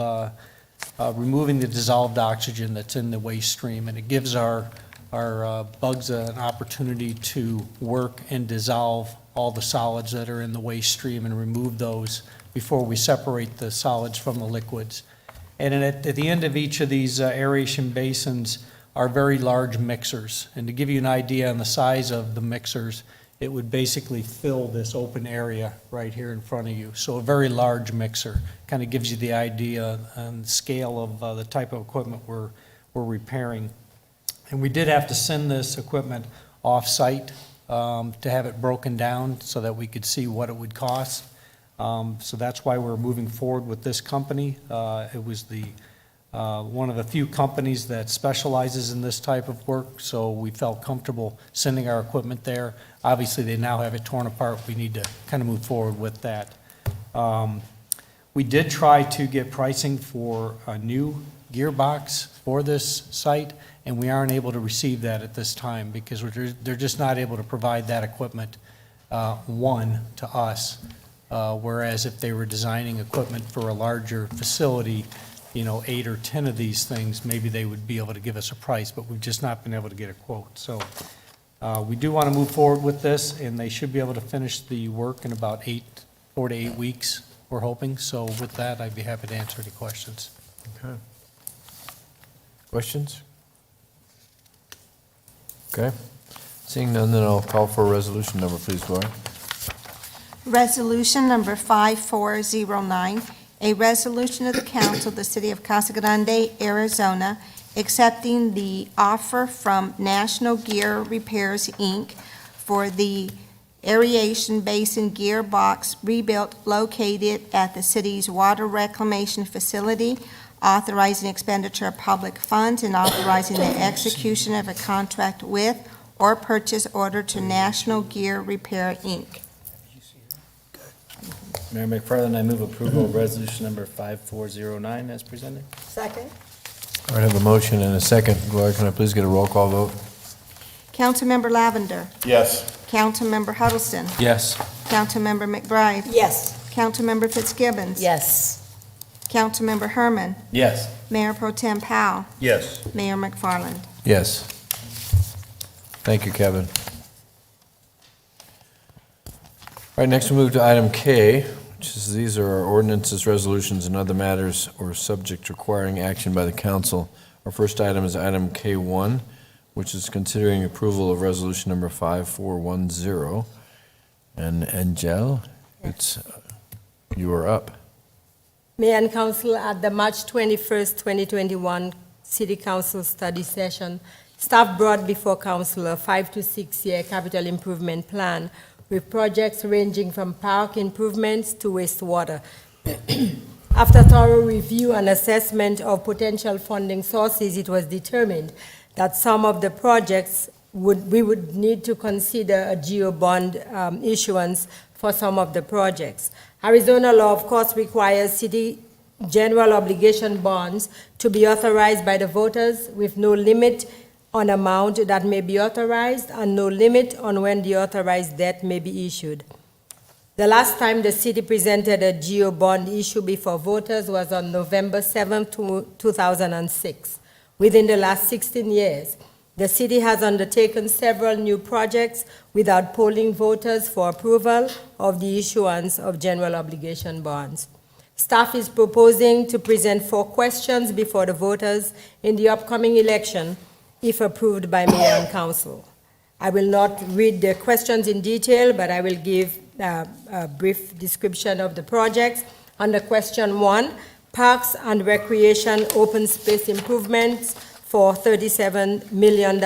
removing the dissolved oxygen that's in the waste stream, and it gives our bugs an opportunity to work and dissolve all the solids that are in the waste stream and remove those before we separate the solids from the liquids. And at the end of each of these aeration basins are very large mixers. And to give you an idea on the size of the mixers, it would basically fill this open area right here in front of you. So a very large mixer kind of gives you the idea and scale of the type of equipment we're repairing. And we did have to send this equipment off-site to have it broken down so that we could see what it would cost. So that's why we're moving forward with this company. It was the one of the few companies that specializes in this type of work, so we felt comfortable sending our equipment there. Obviously, they now have it torn apart. We need to kind of move forward with that. We did try to get pricing for a new gearbox for this site, and we aren't able to receive that at this time because they're just not able to provide that equipment, to us. Whereas if they were designing equipment for a larger facility, 8 or 10 of these things, maybe they would be able to give us a price, but we've just not been able to get a quote. So we do want to move forward with this, and they should be able to finish the work in about 4 to 8 weeks, we're hoping. So with that, I'd be happy to answer any questions. Okay. Questions? Okay. Seeing none, then I'll call for a resolution number, please, Gloria. Resolution number 5409, a resolution of the council of the city of Casa Grande, Arizona, accepting the offer from National Gear Repairs, Inc. for the aeration basin gearbox rebuilt located at the city's water reclamation facility, authorizing expenditure of public funds and authorizing the execution of a contract with or purchase order to National Gear Repair, Inc. Mayor McFarland, I move approval of resolution number 5409 as presented. Second? All right, I have a motion and a second. Gloria, can I please get a roll call vote? Councilmember Lavender. Yes. Councilmember Huddleston. Yes. Councilmember McBride. Yes. Councilmember Fitzgibbons. Yes. Councilmember Herman. Yes. Mayor Pro Tem Powell. Yes. Mayor McFarland. Yes. Thank you, Kevin. All right, next we move to item K, which is, these are our ordinances, resolutions, and other matters or subjects requiring action by the council. Our first item is item K1, which is considering approval of resolution number 5410. And Angel, you are up. Mayor and Council, at the March 21st, 2021 City Council study session, staff brought before Council a 5 to 6 year capital improvement plan with projects ranging from park improvements to wastewater. After thorough review and assessment of potential funding sources, it was determined that some of the projects we would need to consider a GEO bond issuance for some of the projects. Arizona law, of course, requires city general obligation bonds to be authorized by the voters with no limit on amount that may be authorized and no limit on when the authorized debt may be issued. The last time the city presented a GEO bond issue before voters was on November 7, 2006. Within the last 16 years, the city has undertaken several new projects without polling voters for approval of the issuance of general obligation bonds. Staff is proposing to present 4 questions before the voters in the upcoming election if approved by Mayor and Council. I will not read the questions in detail, but I will give a brief description of the projects. Under question 1, Parks and Recreation Open Space Improvements for $37 million.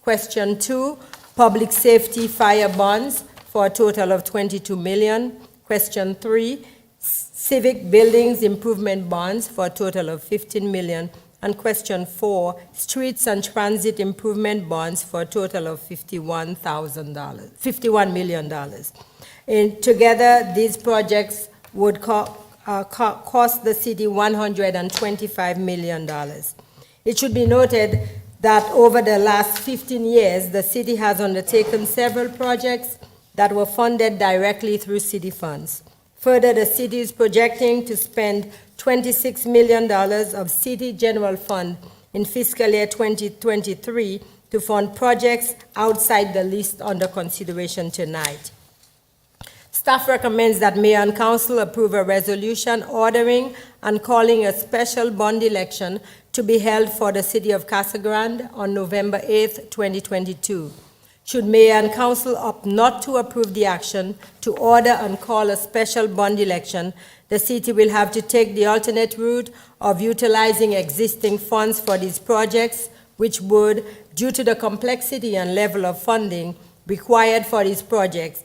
Question 2, Public Safety Fire Bonds for a total of $22 million. Question 3, Civic Buildings Improvement Bonds for a total of $15 million. And question 4, Streets and Transit Improvement Bonds for a total of $51 million. And together, these projects would cost the city $125 million. It should be noted that over the last 15 years, the city has undertaken several projects that were funded directly through city funds. Further, the city is projecting to spend $26 million of city general fund in fiscal year 2023 to fund projects outside the list under consideration tonight. Staff recommends that Mayor and Council approve a resolution ordering and calling a special bond election to be held for the city of Casa Grande on November 8, 2022. Should Mayor and Council opt not to approve the action to order and call a special bond election, the city will have to take the alternate route of utilizing existing funds for these projects, which would, due to the complexity and level of funding required for these projects,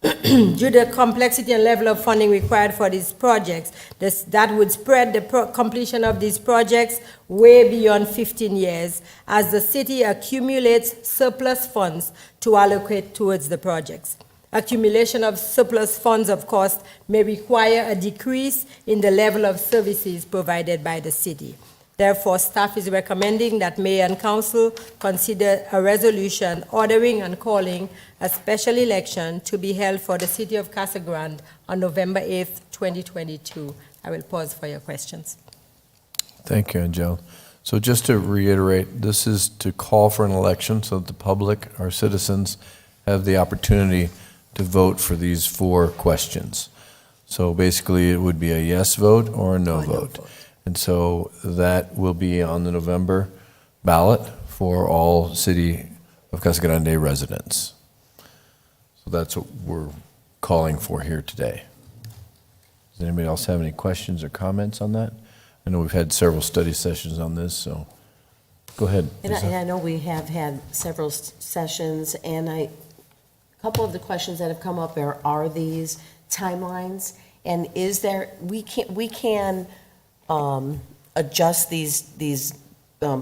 Due to the complexity and level of funding required for these projects, that would spread the completion of these projects way beyond 15 years as the city accumulates surplus funds to allocate towards the projects. Accumulation of surplus funds, of course, may require a decrease in the level of services provided by the city. Therefore, staff is recommending that Mayor and Council consider a resolution ordering and calling a special election to be held for the city of Casa Grande on November 8th, 2022. I will pause for your questions. Thank you, Angel. So just to reiterate, this is to call for an election so that the public, our citizens, have the opportunity to vote for these 4 questions. So basically, it would be a yes vote or a no vote. And so that will be on the November ballot for all City of Casa Grande residents. So that's what we're calling for here today. Does anybody else have any questions or comments on that? I know we've had several study sessions on this, so go ahead. And I know we have had several sessions, and a couple of the questions that have come up are these timelines, and is there, we can adjust these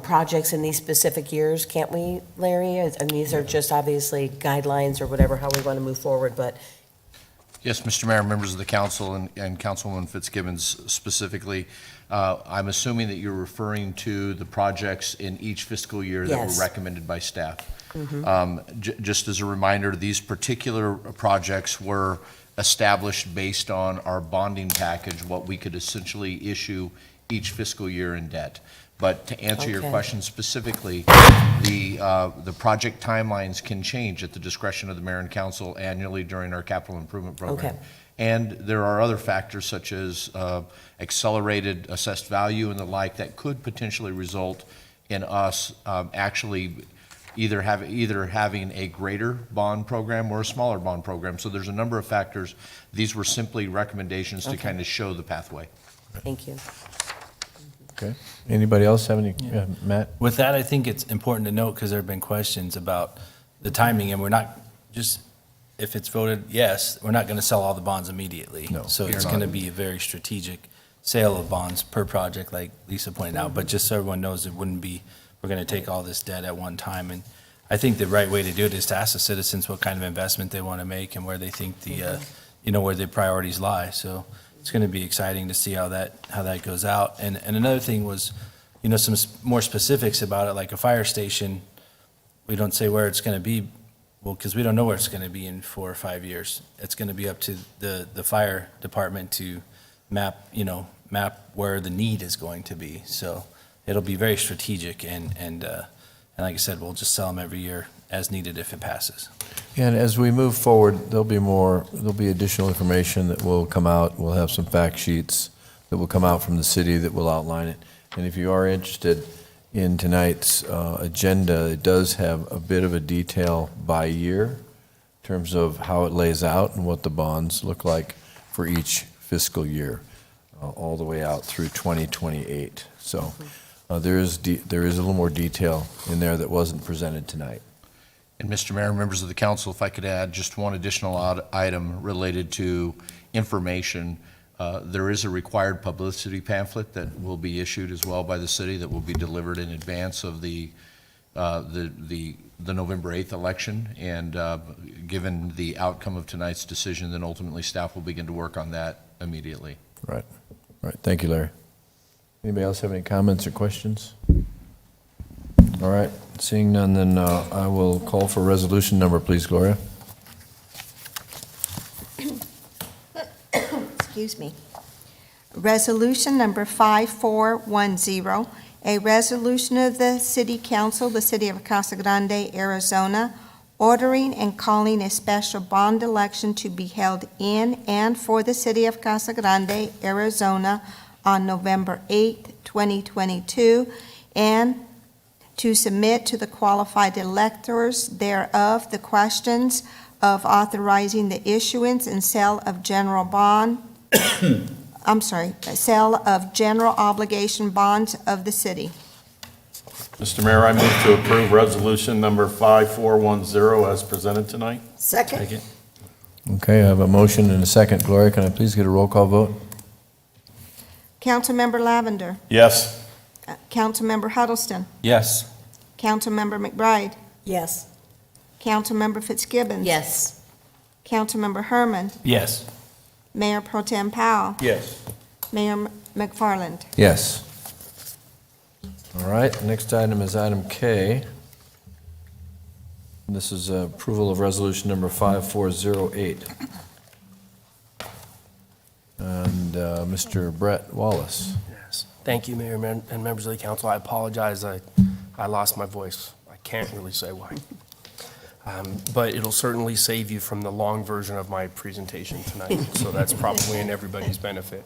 projects in these specific years, can't we, Larry? And these are just obviously guidelines or whatever, how we want to move forward, but. Yes, Mr. Mayor, members of the council, and Councilwoman Fitzgibbons specifically, I'm assuming that you're referring to the projects in each fiscal year that were recommended by staff. Just as a reminder, these particular projects were established based on our bonding package, what we could essentially issue each fiscal year in debt. But to answer your question specifically, the project timelines can change at the discretion of the mayor and council annually during our capital improvement program. And there are other factors such as accelerated assessed value and the like that could potentially result in us actually either having a greater bond program or a smaller bond program. So there's a number of factors. These were simply recommendations to kind of show the pathway. Thank you. Okay. Anybody else have any, Matt? With that, I think it's important to note, because there have been questions about the timing, and we're not just, if it's voted yes, we're not going to sell all the bonds immediately. No, So you're it's not. going to be a very strategic sale of bonds per project, like Lisa pointed out. But just so everyone knows, it wouldn't be, we're going to take all this debt at one time. And I think the right way to do it is to ask the citizens what kind of investment they want to make and where they think the, where their priorities lie. So it's going to be exciting to see how that goes out. And another thing was, some more specifics about it, like a fire station. We don't say where it's going to be, well, because we don't know where it's going to be in 4 or 5 years. It's going to be up to the fire department to map where the need is going to be. So it'll be very strategic, and like I said, we'll just sell them every year as needed if it passes. And as we move forward, there'll be additional information that will come out. We'll have some fact sheets that will come out from the city that will outline it. And if you are interested in tonight's agenda, it does have a bit of a detail by year in terms of how it lays out and what the bonds look like for each fiscal year, all the way out through 2028. So there is a little more detail in there that wasn't presented tonight. And Mr. Mayor, members of the council, if I could add just one additional item related to information. There is a required publicity pamphlet that will be issued as well by the city that will be delivered in advance of the November 8th election. And given the outcome of tonight's decision, then ultimately staff will begin to work on that immediately. Right. Thank you, Larry. Anybody else have any comments or questions? All right. Seeing none, then I will call for resolution number, please, Gloria. Excuse me. Resolution number 5410, a resolution of the City Council, the City of Casa Grande, Arizona, ordering and calling a special bond election to be held in and for the City of Casa Grande, Arizona, on November 8th, 2022, and to submit to the qualified electors thereof the questions of authorizing the issuance and sale of general sale of general obligation bonds of the city. Mr. Mayor, I move to approve resolution number 5410 as presented tonight. Second. Okay, I have a motion and a second. Gloria, can I please get a roll call vote? Councilmember Lavender. Yes. Councilmember Huddleston. Yes. Councilmember McBride. Yes. Councilmember Fitzgibbons. Yes. Councilmember Herman. Yes. Mayor Pro Tem Powell. Yes. Mayor McFarland. Yes. All right, the next item is item K. This is approval of resolution number 5408. And Mr. Brett Wallace. Yes. Thank you, Mayor and members of the council. I apologize. I lost my voice. I can't really say why. But it'll certainly save you from the long version of my presentation tonight, so that's probably in everybody's benefit.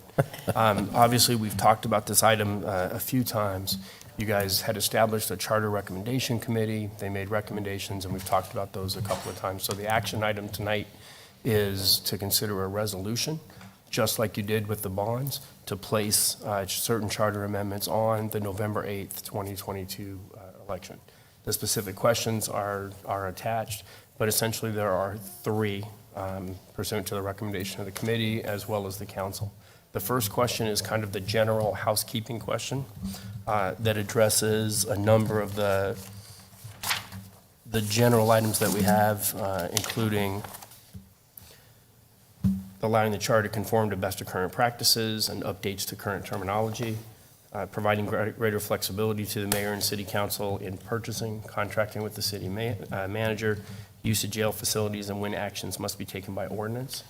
Obviously, we've talked about this item a few times. You guys had established a charter recommendation committee. They made recommendations, and we've talked about those a couple of times. So the action item tonight is to consider a resolution, just like you did with the bonds, to place certain charter amendments on the November 8th, 2022 election. The specific questions are attached, but essentially there are three pursuant to the recommendation of the committee as well as the council. The first question is kind of the general housekeeping question that addresses a number of the general items that we have, including allowing the charter to conform to best of current practices and updates to current terminology, providing greater flexibility to the mayor and city council in purchasing, contracting with the city manager, use of jail facilities, and when actions must be taken by ordinance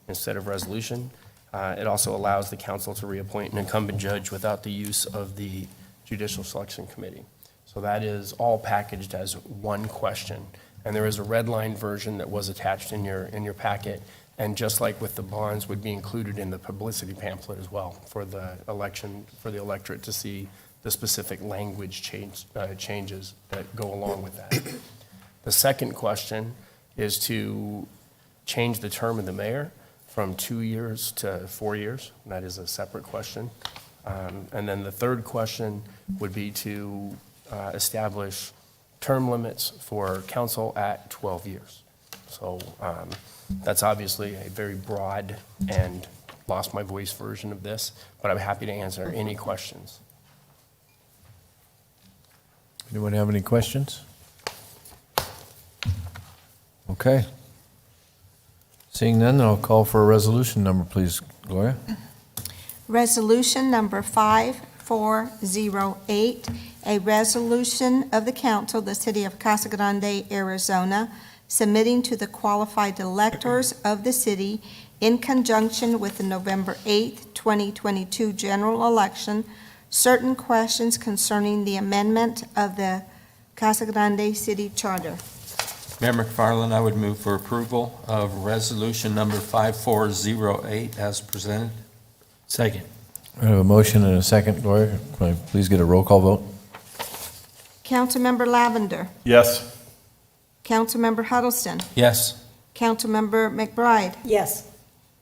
instead of resolution. It also allows the council to reappoint an incumbent judge without the use of the Judicial Selection Committee. So that is all packaged as one question. And there is a red line version that was attached in your packet. And just like with the bonds, would be included in the publicity pamphlet as well for the election, for the electorate to see the specific language changes that go along with that. The second question is to change the term of the mayor from 2 years to 4 years. That is a separate question. And then the third question would be to establish term limits for council at 12 years. So that's obviously a very broad and lost my voice version of this, but I'm happy to answer any questions. Anyone have any questions? Okay. Seeing none, I'll call for a resolution number, please, Gloria. Resolution number 5408, a resolution of the council of the city of Casa Grande, Arizona, submitting to the qualified electors of the city in conjunction with the November 8th, 2022 general election, certain questions concerning the amendment of the Casa Grande City Charter. Mayor McFarland, I would move for approval of resolution number 5408 as presented. Second. I have a motion and a second. Gloria, can I please get a roll call vote? Councilmember Lavender. Yes. Councilmember Huddleston. Yes. Councilmember McBride. Yes.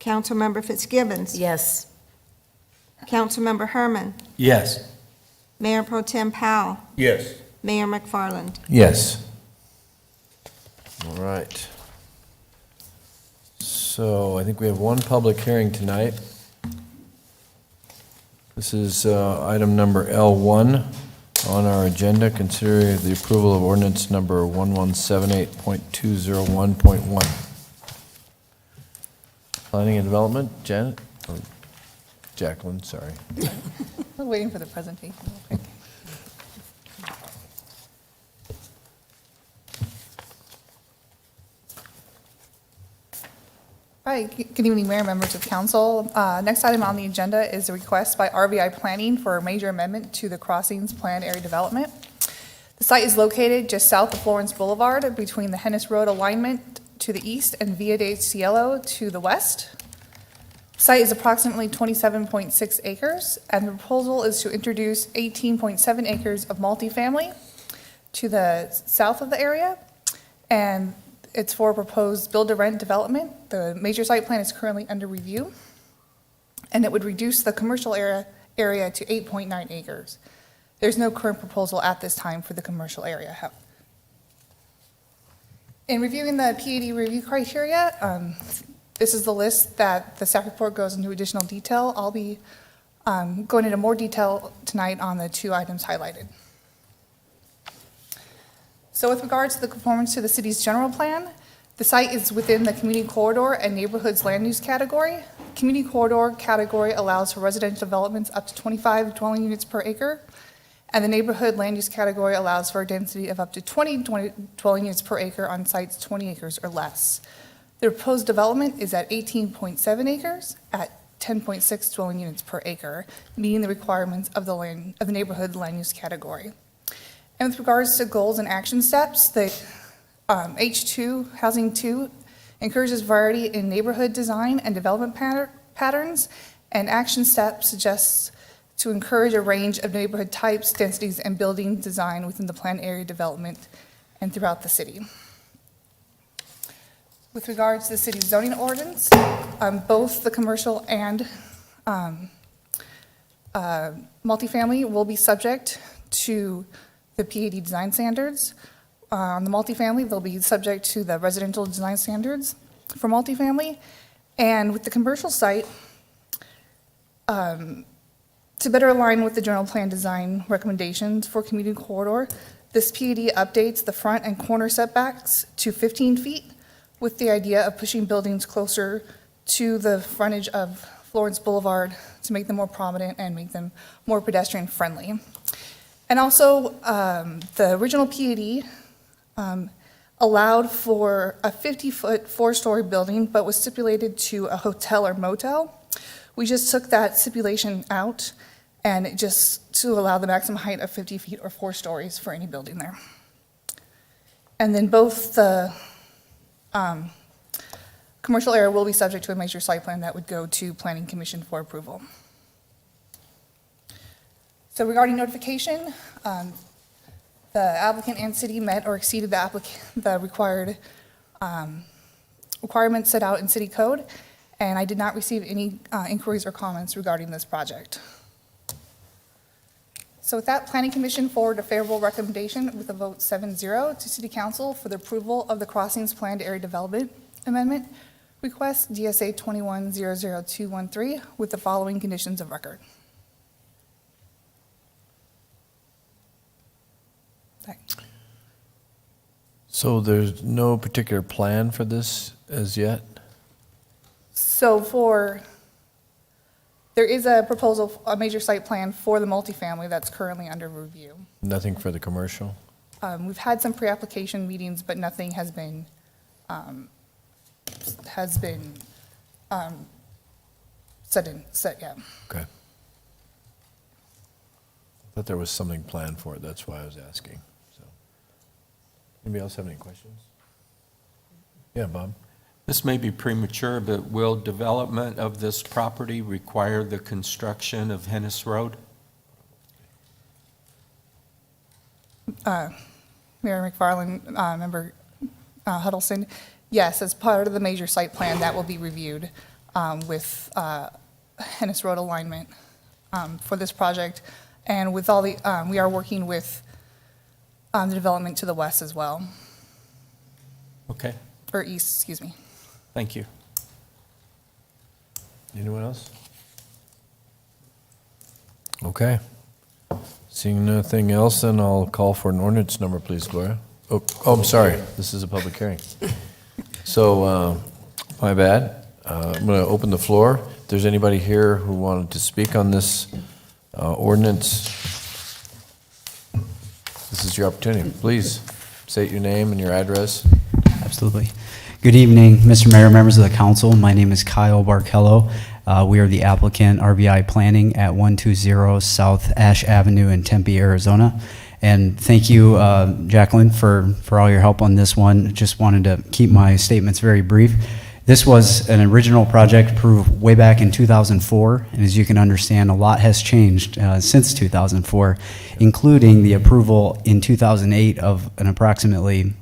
Councilmember Fitzgibbons. Yes. Councilmember Herman. Yes. Mayor Pro Tem Powell. Yes. Mayor McFarland. Yes. All right. So I think we have one public hearing tonight. This is item number L1 on our agenda, considering the approval of ordinance number 1178.201.1. Planning and Development, Janet, or Jacqueline, sorry. We're waiting for the presentation. Okay. Hi, good evening, Mayor, members of council. Next item on the agenda is a request by RVI Planning for a major amendment to the Crossings Planned Area Development. The site is located just south of Florence Boulevard between the Hennis Road alignment to the east and Via de Cielo to the west. The site is approximately 27.6 acres, and the proposal is to introduce 18.7 acres of multifamily to the south of the area, and it's for a proposed build-to-rent development. The major site plan is currently under review, and it would reduce the commercial area to 8.9 acres. There's no current proposal at this time for the commercial area. In reviewing the PAD review criteria, This is the list that the staff report goes into additional detail. I'll be going into more detail tonight on the 2 items highlighted. So with regard to the conformance to the city's general plan, the site is within the community corridor and neighborhoods land use category. Community corridor category allows for residential developments up to 25 dwelling units per acre, and the neighborhood land use category allows for a density of up to 20 dwelling units per acre on sites 20 acres or less. The proposed development is at 18.7 acres at 10.6 dwelling units per acre, meeting the requirements of the neighborhood land use category. And with regards to goals and action steps, the H2, Housing 2, encourages variety in neighborhood design and development patterns, and action steps suggests to encourage a range of neighborhood types, densities, and building design within the planned area development and throughout the city. With regards to the city's zoning ordinance, both the commercial and multifamily will be subject to the PAD design standards. On the multifamily, they'll be subject to the residential design standards for multifamily. And with the commercial site, to better align with the general plan design recommendations for community corridor, this PAD updates the front and corner setbacks to 15 feet with the idea of pushing buildings closer to the frontage of Florence Boulevard to make them more prominent and make them more pedestrian friendly. And also, the original PAD allowed for a 50-foot 4-story building, but was stipulated to a hotel or motel. We just took that stipulation out, and just to allow the maximum height of 50 feet or 4 stories for any building there. And then both the commercial area will be subject to a major site plan that would go to Planning Commission for approval. So regarding notification, the applicant and city met or exceeded the required requirements set out in city code, and I did not receive any inquiries or comments regarding this project. So with that, Planning Commission forwarded a favorable recommendation with a vote 7-0 to City Council for the approval of the Crossings Planned Area Development Amendment request, DSA 21-00213, with the following conditions of record. So there's no particular plan for this as yet? So there is a proposal, a major site plan for the multifamily that's currently under review. Nothing for the commercial? We've had some pre-application meetings, but nothing has been set yet. Okay. I thought there was something planned for it, that's why I was asking. So, anybody else have any questions? Yeah, Bob? This may be premature, but will development of this property require the construction of Hennis Road? Mayor McFarland, Member Huddleston, yes, as part of the major site plan, that will be reviewed with Hennis Road alignment for this project. And with all the, we are working with the development to the west as well. Okay. Or east, excuse me. Thank you. Anyone else? Okay. Seeing nothing else, then I'll call for an ordinance number, please, Gloria. Oh, I'm sorry. This is a public hearing. So, my bad. I'm going to open the floor. If there's anybody here who wanted to speak on this ordinance, this is your opportunity. Please state your name and your address. Absolutely. Good evening, Mr. Mayor, members of the council. My name is Kyle Barkello. We are the applicant, RVI Planning, at 120 South Ash Avenue in Tempe, Arizona. And thank you, Jacqueline, for all your help on this one. Just wanted to keep my statements very brief. This was an original project approved way back in 2004, and as you can understand, a lot has changed since 2004, including the approval in 2008 of an approximately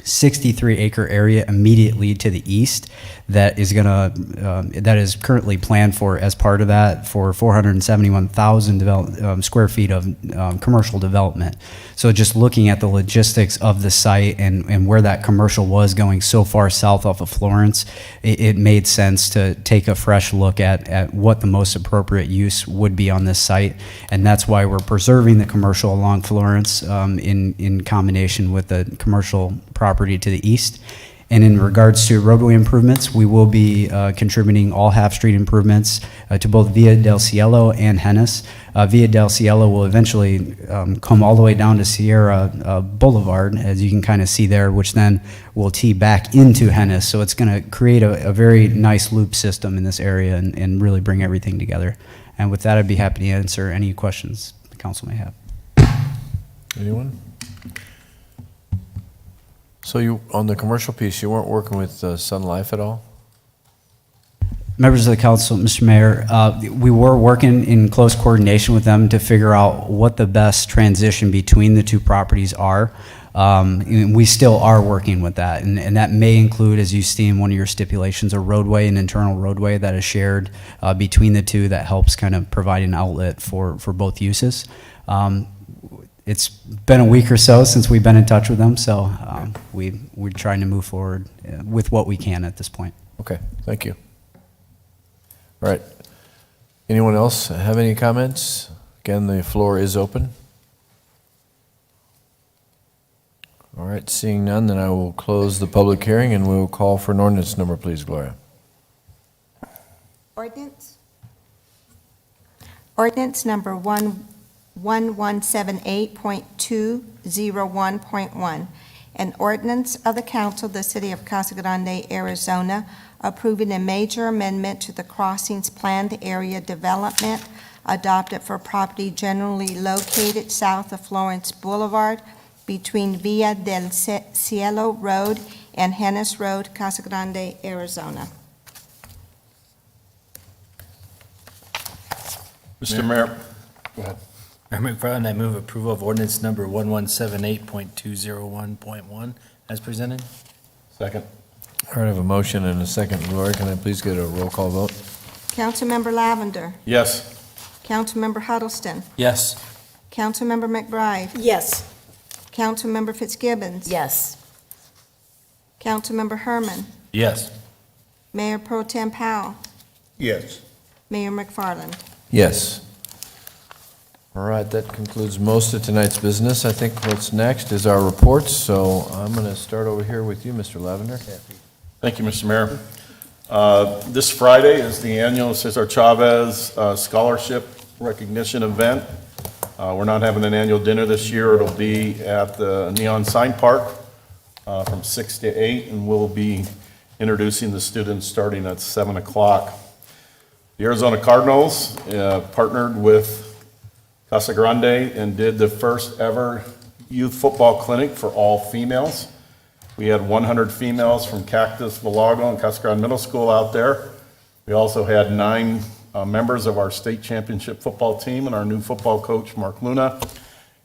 63-acre area immediately to the east that is that is currently planned for, as part of that, for 471,000 square feet of commercial development. So just looking at the logistics of the site and where that commercial was going so far south off of Florence, it made sense to take a fresh look at what the most appropriate use would be on this site, and that's why we're preserving the commercial along Florence in combination with the commercial property to the east. And in regards to roadway improvements, we will be contributing all half-street improvements to both Via del Cielo and Hennis. Via del Cielo will eventually come all the way down to Sierra Boulevard, as you can kind of see there, which then will tee back into Hennis. So it's going to create a very nice loop system in this area and really bring everything together. And with that, I'd be happy to answer any questions the council may have. Anyone? So you, on the commercial piece, you weren't working with Sun Life at all? Members of the council, Mr. Mayor, we were working in close coordination with them to figure out what the best transition between the two properties are. And we still are working with that, and that may include, as you see in one of your stipulations, a roadway, an internal roadway that is shared between the two that helps kind of provide an outlet for both uses. It's been a week or so since we've been in touch with them, so we're trying to move forward with what we can at this point. Okay, thank you. All right. Anyone else have any comments? Again, the floor is open. All right, seeing none, then I will close the public hearing and we will call for an ordinance number, please, Gloria. Ordinance number 1178.201.1, an ordinance of the council of the city of Casa Grande, Arizona, approving a major amendment to the crossings planned area development adopted for property generally located south of Florence Boulevard between Via del Cielo Road and Hennis Road, Casa Grande, Arizona. Mr. Mayor, go ahead. Mayor McFarland, I move approval of ordinance number 1178.201.1 as presented. Second. All right, I have a motion and a second. Gloria, can I please get a roll call vote? Councilmember Lavender. Yes. Councilmember Huddleston. Yes. Councilmember McBride. Yes. Councilmember Fitzgibbons. Yes. Councilmember Herman. Yes. Mayor Pro Tem Powell. Yes. Mayor McFarland. Yes. All right, that concludes most of tonight's business. I think what's next is our reports, so I'm going to start over here with you, Mr. Lavender. Thank you, Mr. Mayor. This Friday is the annual Cesar Chavez Scholarship Recognition Event. We're not having an annual dinner this year. It'll be at the Neon Sign Park from 6 to 8, and we'll be introducing the students starting at 7 o'clock. The Arizona Cardinals partnered with Casa Grande and did the first ever youth football clinic for all females. We had 100 females from Cactus, Valago, and Casa Grande Middle School out there. We also had 9 members of our state championship football team and our new football coach, Mark Luna.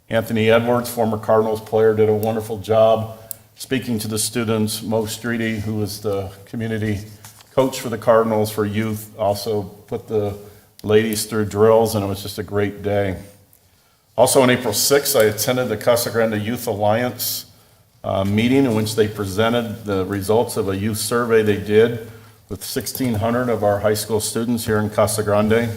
Anthony Edwards, former Cardinals player, did a wonderful job speaking to the students. Mo Streety, who is the community coach for the Cardinals for youth, also put the ladies through drills, and it was just a great day. Also on April 6th, I attended the Casa Grande Youth Alliance meeting in which they presented the results of a youth survey they did with 1,600 of our high school students here in Casa Grande.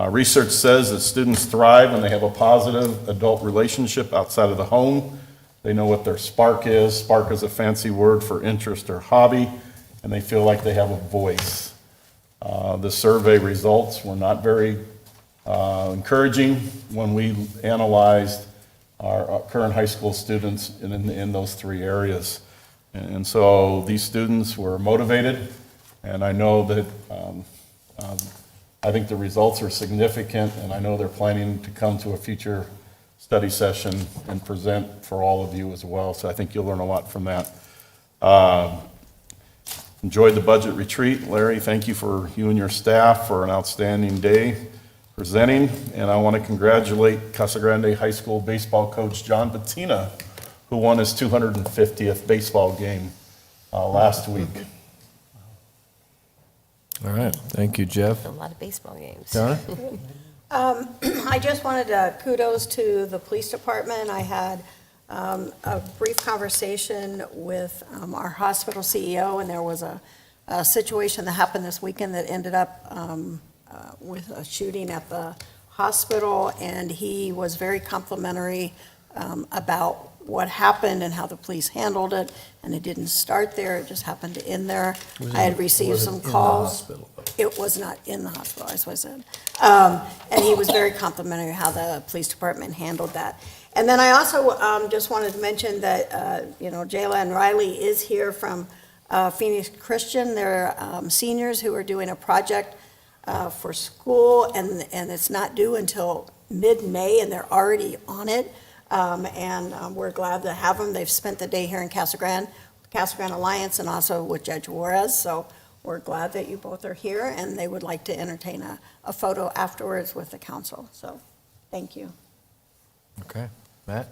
Research says that students thrive when they have a positive adult relationship outside of the home. They know what their spark is. Spark is a fancy word for interest or hobby, and they feel like they have a voice. The survey results were not very encouraging when we analyzed our current high school students in those 3 areas. And so these students were motivated, and I know that I think the results are significant, and I know they're planning to come to a future study session and present for all of you as well, so I think you'll learn a lot from that. Enjoyed the budget retreat. Larry, thank you for you and your staff for an outstanding day presenting, and I want to congratulate Casa Grande High School baseball coach John Bettina who won his 250th baseball game last week. All right, thank you, Jeff. A lot of baseball games. Donna? I just wanted to kudos to the police department. I had a brief conversation with our hospital CEO, and there was a situation that happened this weekend that ended up with a shooting at the hospital, and he was very complimentary about what happened and how the police handled it, and it didn't start there, it just happened to end there. I had received some calls. It was not in the hospital, that's what I said. And he was very complimentary how the police department handled that. And then I also just wanted to mention that, Jayla and Riley is here from Phoenix Christian. They're seniors who are doing a project for school, and it's not due until mid-May, and they're already on it. And we're glad to have them. They've spent the day here in Casa Grande Alliance, and also with Judge Juarez. So we're glad that you both are here, and they would like to entertain a photo afterwards with the council. So thank you. Okay, Matt?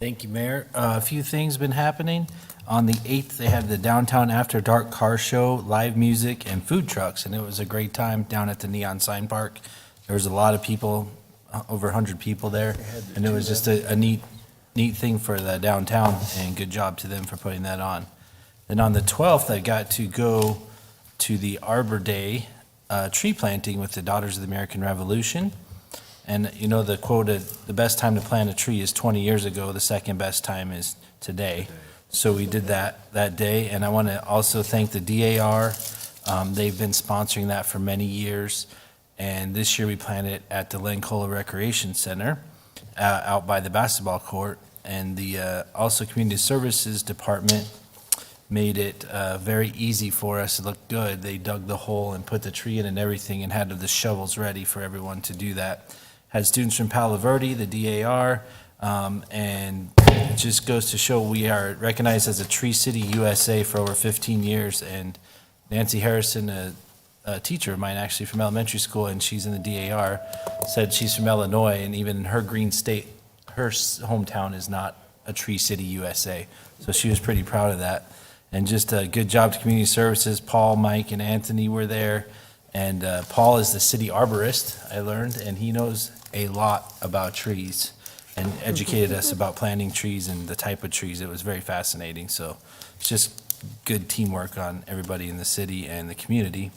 Thank you, Mayor. A few things been happening. On the 8th, they had the Downtown After Dark Car Show, live music, and food trucks, and it was a great time down at the Neon Sign Park. There was a lot of people, over 100 people there, and it was just a neat thing for the downtown, and good job to them for putting that on. Then on the 12th, I got to go to the Arbor Day tree planting with the Daughters of the American Revolution. And the quote, the best time to plant a tree is 20 years ago, the second best time is today. So we did that day, and I want to also thank the DAR. They've been sponsoring that for many years, and this year we planted at the Lencola Recreation Center out by the basketball court, and the also Community Services Department made it very easy for us. It looked good. They dug the hole and put the tree in and everything, and had the shovels ready for everyone to do that. Had students from Palo Verde, the DAR, and it just goes to show we are recognized as a Tree City USA for over 15 years. And Nancy Harrison, a teacher of mine actually from elementary school, and she's in the DAR, said she's from Illinois, and even in her green state, her hometown is not a Tree City USA. So she was pretty proud of that. And just a good job to community services. Paul, Mike, and Anthony were there. And Paul is the city arborist, I learned, and he knows a lot about trees and educated us about planting trees and the type of trees. It was very fascinating. So it's just good teamwork on everybody in the city and the community.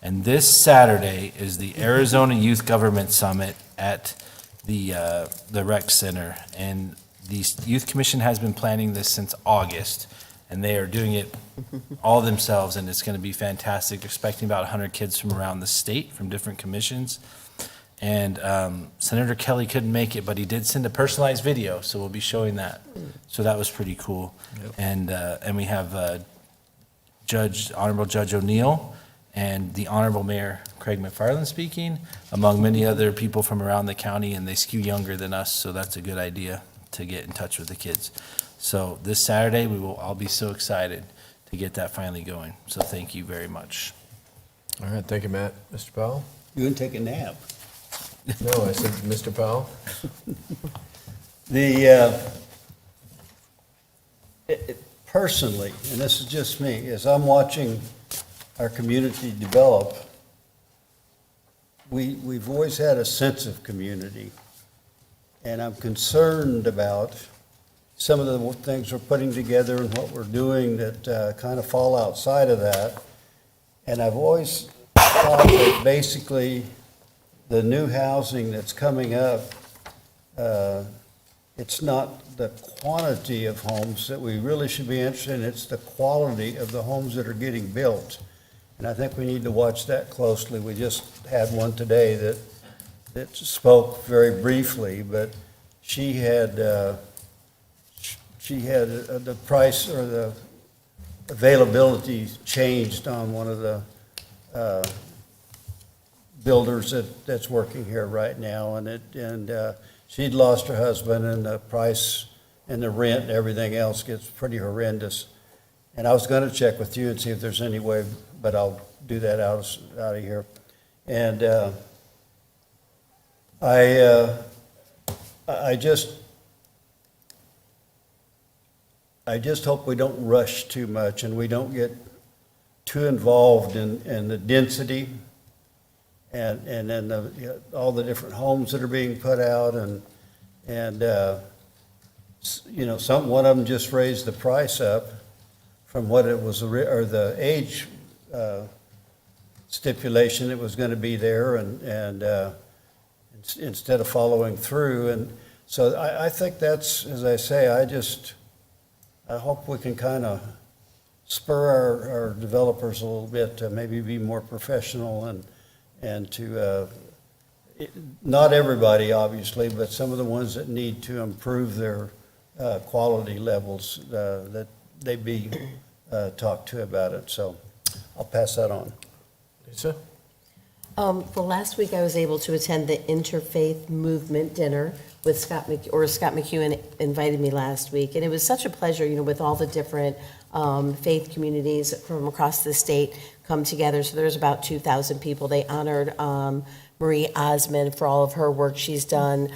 And this Saturday is the Arizona Youth Government Summit at the Rec Center. And the Youth Commission has been planning this since August, and they are doing it all themselves, and it's going to be fantastic. They're expecting about 100 kids from around the state, from different commissions. And Senator Kelly couldn't make it, but he did send a personalized video, so we'll be showing that. So that was pretty cool. Yep. And we have Honorable Judge O'Neill and the Honorable Mayor Craig McFarland speaking, among many other people from around the county, and they skew younger than us, so that's a good idea to get in touch with the kids. So this Saturday, I'll be so excited to get that finally going. So thank you very much. All right, thank you, Matt. Mr. Powell? You can take a nap. No, I said Mr. Powell. Personally, and this is just me, as I'm watching our community develop, we've always had a sense of community. And I'm concerned about some of the things we're putting together and what we're doing that kind of fall outside of that. And I've always thought that basically the new housing that's coming up, it's not the quantity of homes that we really should be interested in, it's the quality of the homes that are getting built. And I think we need to watch that closely. We just had one today that spoke very briefly, but she had the price or the availability changed on one of the builders that's working here right now, and she'd lost her husband, and the price and the rent and everything else gets pretty horrendous. And I was going to check with you and see if there's any way, but I'll do that out of here. And I just hope we don't rush too much and we don't get too involved in the density and then all the different homes that are being put out and one of them just raised the price up from what it was, or the age stipulation it was going to be there and instead of following through. And so I think that's, as I say, I hope we can kind of spur our developers a little bit to maybe be more professional and to, not everybody obviously, but some of the ones that need to improve their quality levels, that they be talked to about it. So I'll pass that on. Lisa? Well, last week I was able to attend the Interfaith Movement Dinner with Scott McEwen invited me last week, and it was such a pleasure, with all the different faith communities from across the state come together. So there's about 2,000 people. They honored Marie Osmond for all of her work she's done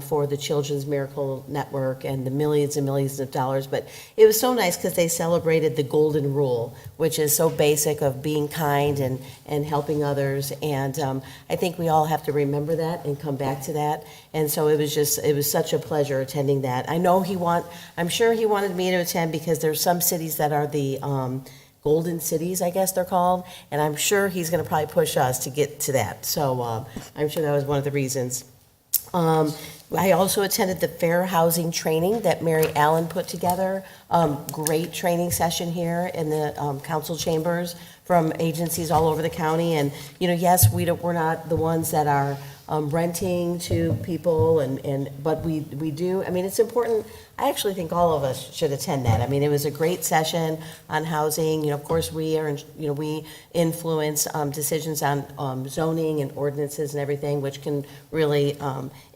for the Children's Miracle Network and the millions and millions of dollars. But it was so nice because they celebrated the golden rule, which is so basic of being kind and helping others. And I think we all have to remember that and come back to that. And so it was such a pleasure attending that. I'm sure he wanted me to attend because there's some cities that are the golden cities, I guess they're called, and I'm sure he's going to probably push us to get to that. So I'm sure that was one of the reasons. I also attended the fair housing training that Mary Allen put together. Great training session here in the council chambers from agencies all over the county. And yes, we're not the ones that are renting to people, but we do. I mean, it's important. I actually think all of us should attend that. I mean, it was a great session on housing. Of course, we influence decisions on zoning and ordinances and everything, which can really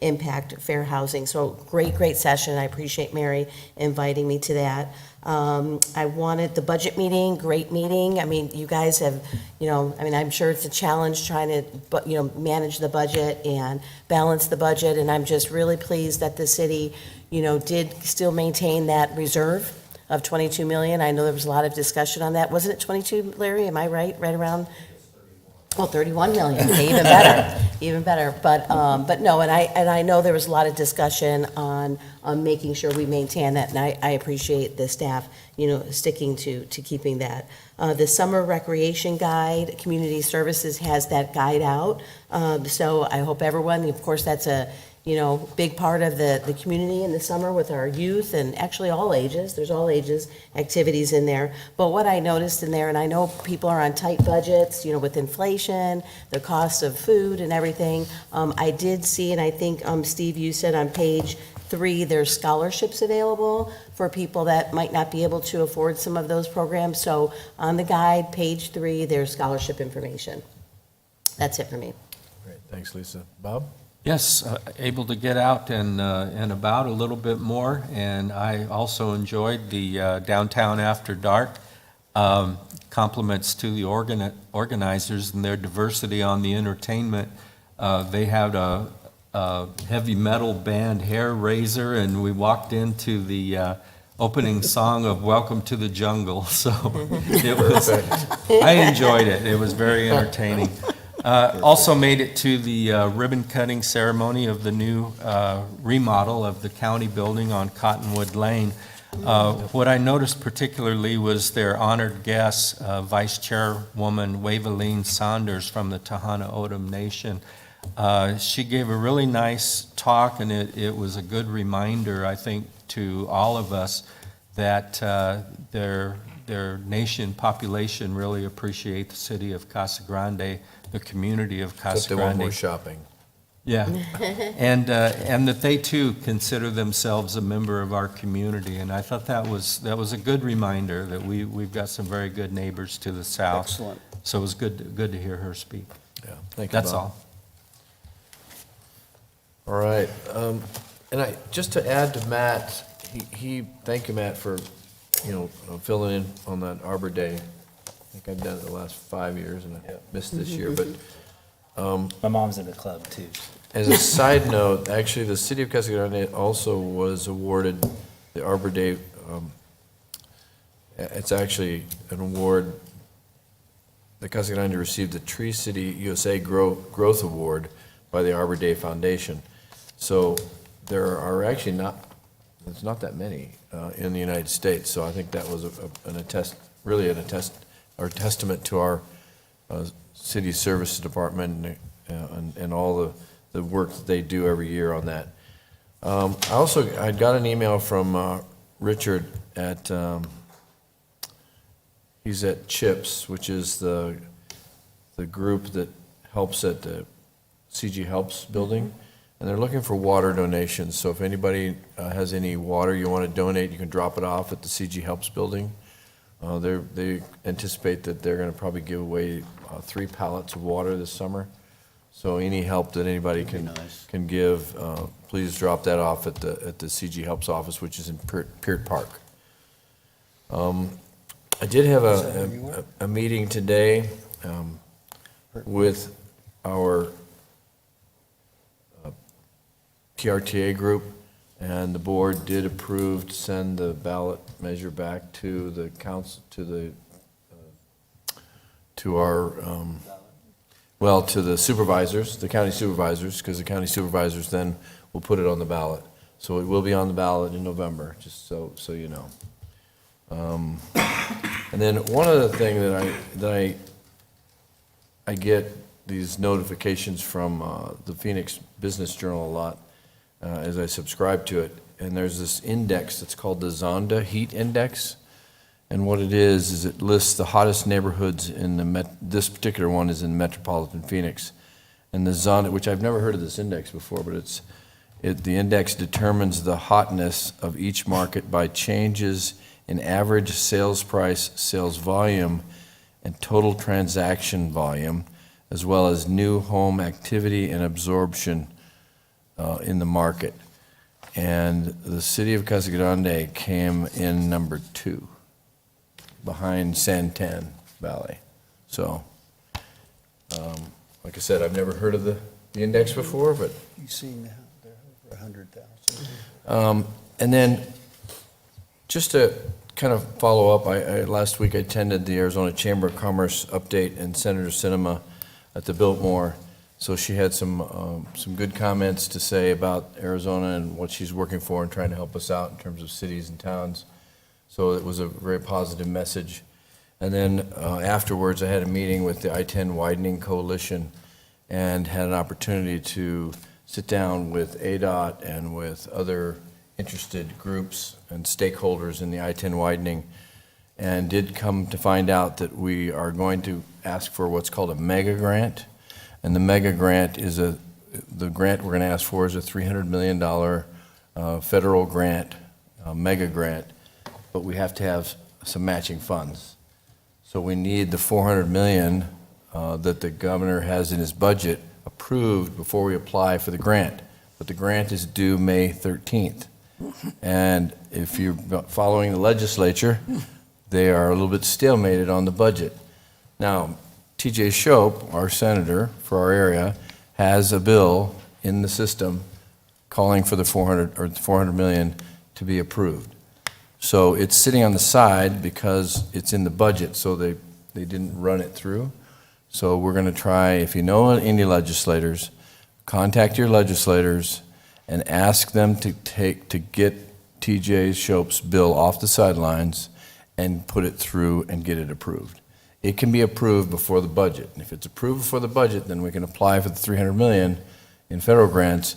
impact fair housing. So great session. I appreciate Mary inviting me to that. I wanted the budget meeting, great meeting. I mean, you guys have, I'm sure it's a challenge trying to, manage the budget and balance the budget. And I'm just really pleased that the city, did still maintain that reserve of 22 million. I know there was a lot of discussion on that. Wasn't it 22, Larry? Am I right? Right around? Well, 31 million, even better, even better. But no, and I know there was a lot of discussion on making sure we maintain that, and I appreciate the staff, sticking to keeping that. The summer recreation guide, Community Services has that guide out. So I hope everyone, of course, that's a big part of the community in the summer with our youth and actually all ages. There's all ages activities in there. But what I noticed in there, and I know people are on tight budgets, with inflation, the cost of food and everything. I did see, and I think, Steve, you said on page 3, there's scholarships available for people that might not be able to afford some of those programs. So on the guide, page 3, there's scholarship information. That's it for me. Great, thanks, Lisa. Bob? Yes, able to get out and about a little bit more, and I also enjoyed the Downtown After Dark. Compliments to the organizers and their diversity on the entertainment. They had a heavy metal band, Hair Raiser, and we walked into the opening song of Welcome to the Jungle, so I enjoyed it. It was very entertaining. Also made it to the ribbon cutting ceremony of the new remodel of the county building on Cottonwood Lane. What I noticed particularly was their honored guest, Vice Chairwoman Waveline Saunders from the Tohono O'odham Nation. She gave a really nice talk, and it was a good reminder, I think, to all of us that their nation population really appreciate the city of Casa Grande, the community of Casa Except they Grande. want more shopping. Yeah, and that they too consider themselves a member of our community, and I thought that was a good reminder that we've got some very good neighbors to the south. Excellent. So it was good to hear her speak. Yeah, thank you, That's Bob. All right, and just to add to Matt, thank you, Matt, for filling in on that Arbor Day. I think I've done it the last 5 years, and I missed this year, but. My mom's in the club too. As a side note, actually, the city of Casa Grande also was awarded the Arbor Day It's actually an award. The Casa Grande received the Tree City USA Growth Award by the Arbor Day Foundation. So there are actually there's not that many in the United States. So I think that was really a testament to our city services department and all the work that they do every year on that. I got an email from Richard at, he's at CHIPS, which is the group that helps at the CG Helps building, and they're looking for water donations. So if anybody has any water you want to donate, you can drop it off at the CG Helps building. They anticipate that they're going to probably give away 3 pallets of water this summer. So any help that anybody can give, please drop that off at the CG Helps office, which is in Peart Park. I did have a meeting today with our PRTA group, and the board did approve to send the ballot measure back to the council, to the supervisors, the county supervisors, because the county supervisors then will put it on the ballot. So it will be on the ballot in November, just so you know. And then one other thing that I get these notifications from the Phoenix Business Journal a lot as I subscribe to it, and there's this index that's called the Zonda Heat Index. And what it is it lists the hottest neighborhoods in this particular one is in metropolitan Phoenix. And the Zonda, which I've never heard of this index before, but the index determines the hotness of each market by changes in average sales price, sales volume, and total transaction volume, as well as new home activity and absorption in the market. And the city of Casa Grande came in number 2. Behind Santan Valley. So, like I said, I've never heard of the index before, but. You've seen that, they're over 100,000. And then, just to kind of follow up, last week I attended the Arizona Chamber of Commerce update and Senator Sinema at the Biltmore. So she had some good comments to say about Arizona and what she's working for and trying to help us out in terms of cities and towns. So it was a very positive message. And then afterwards, I had a meeting with the I-10 Widening Coalition and had an opportunity to sit down with ADOT and with other interested groups and stakeholders in the I-10 widening, and did come to find out that we are going to ask for what's called a mega grant. And the mega grant is the grant we're going to ask for is a $300 million federal grant, mega grant. But we have to have some matching funds. So we need the $400 million that the governor has in his budget approved before we apply for the grant. But the grant is due May 13th. And if you're following the legislature, they are a little bit stalemated on the budget. Now, TJ Shope, our senator for our area, has a bill in the system calling for the $400 million to be approved. So it's sitting on the side because it's in the budget, so they didn't run it through. So we're going to try, if you know any legislators, contact your legislators and ask them to get TJ Shope's bill off the sidelines and put it through and get it approved. It can be approved before the budget. And if it's approved before the budget, then we can apply for the $300 million in federal grants,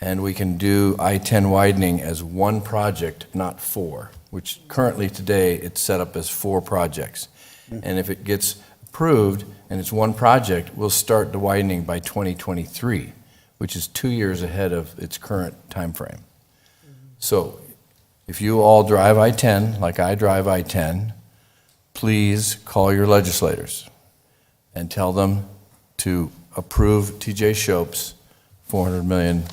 and we can do I-10 widening as one project, not 4, which currently today it's set up as 4 projects. And if it gets approved and it's one project, we'll start the widening by 2023, which is 2 years ahead of its current time frame. So if you all drive I-10, like I drive I-10, please call your legislators and tell them to approve TJ Shope's $400 million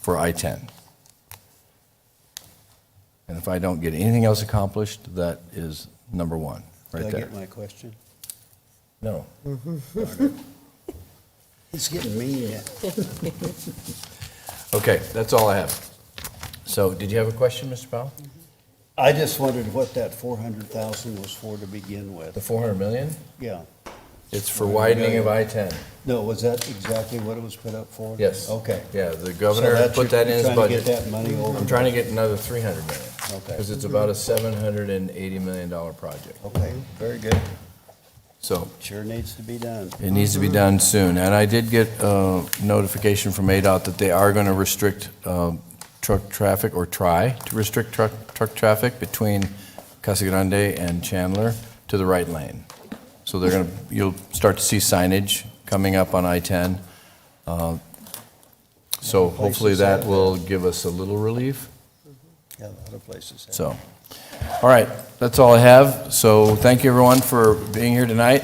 for I-10. And if I don't get anything else accomplished, that is number 1, right there. Did I get my question? No. It's getting mean now. Okay, that's all I have. So, did you have a question, Mr. Powell? I just wondered what that 400,000 was for to begin with. The 400 million? Yeah. It's for widening of I-10. No, was that exactly what it was put up for? Yes. Okay. Yeah, the So governor that's put that in his you're budget. trying to get that money over? I'm trying to get another 300 million. Okay. Because it's about a $780 million project. Okay, very good. So Sure needs to be done. it needs to be done soon. And I did get a notification from ADOT that they are going to restrict truck traffic, or try to restrict truck traffic between Casa Grande and Chandler to the right lane. So they're going to, you'll start to see signage coming up on I-10. So hopefully that will give us a little relief. Yeah, a lot of places have. So, all right, that's all I have. So thank you, everyone, for being here tonight.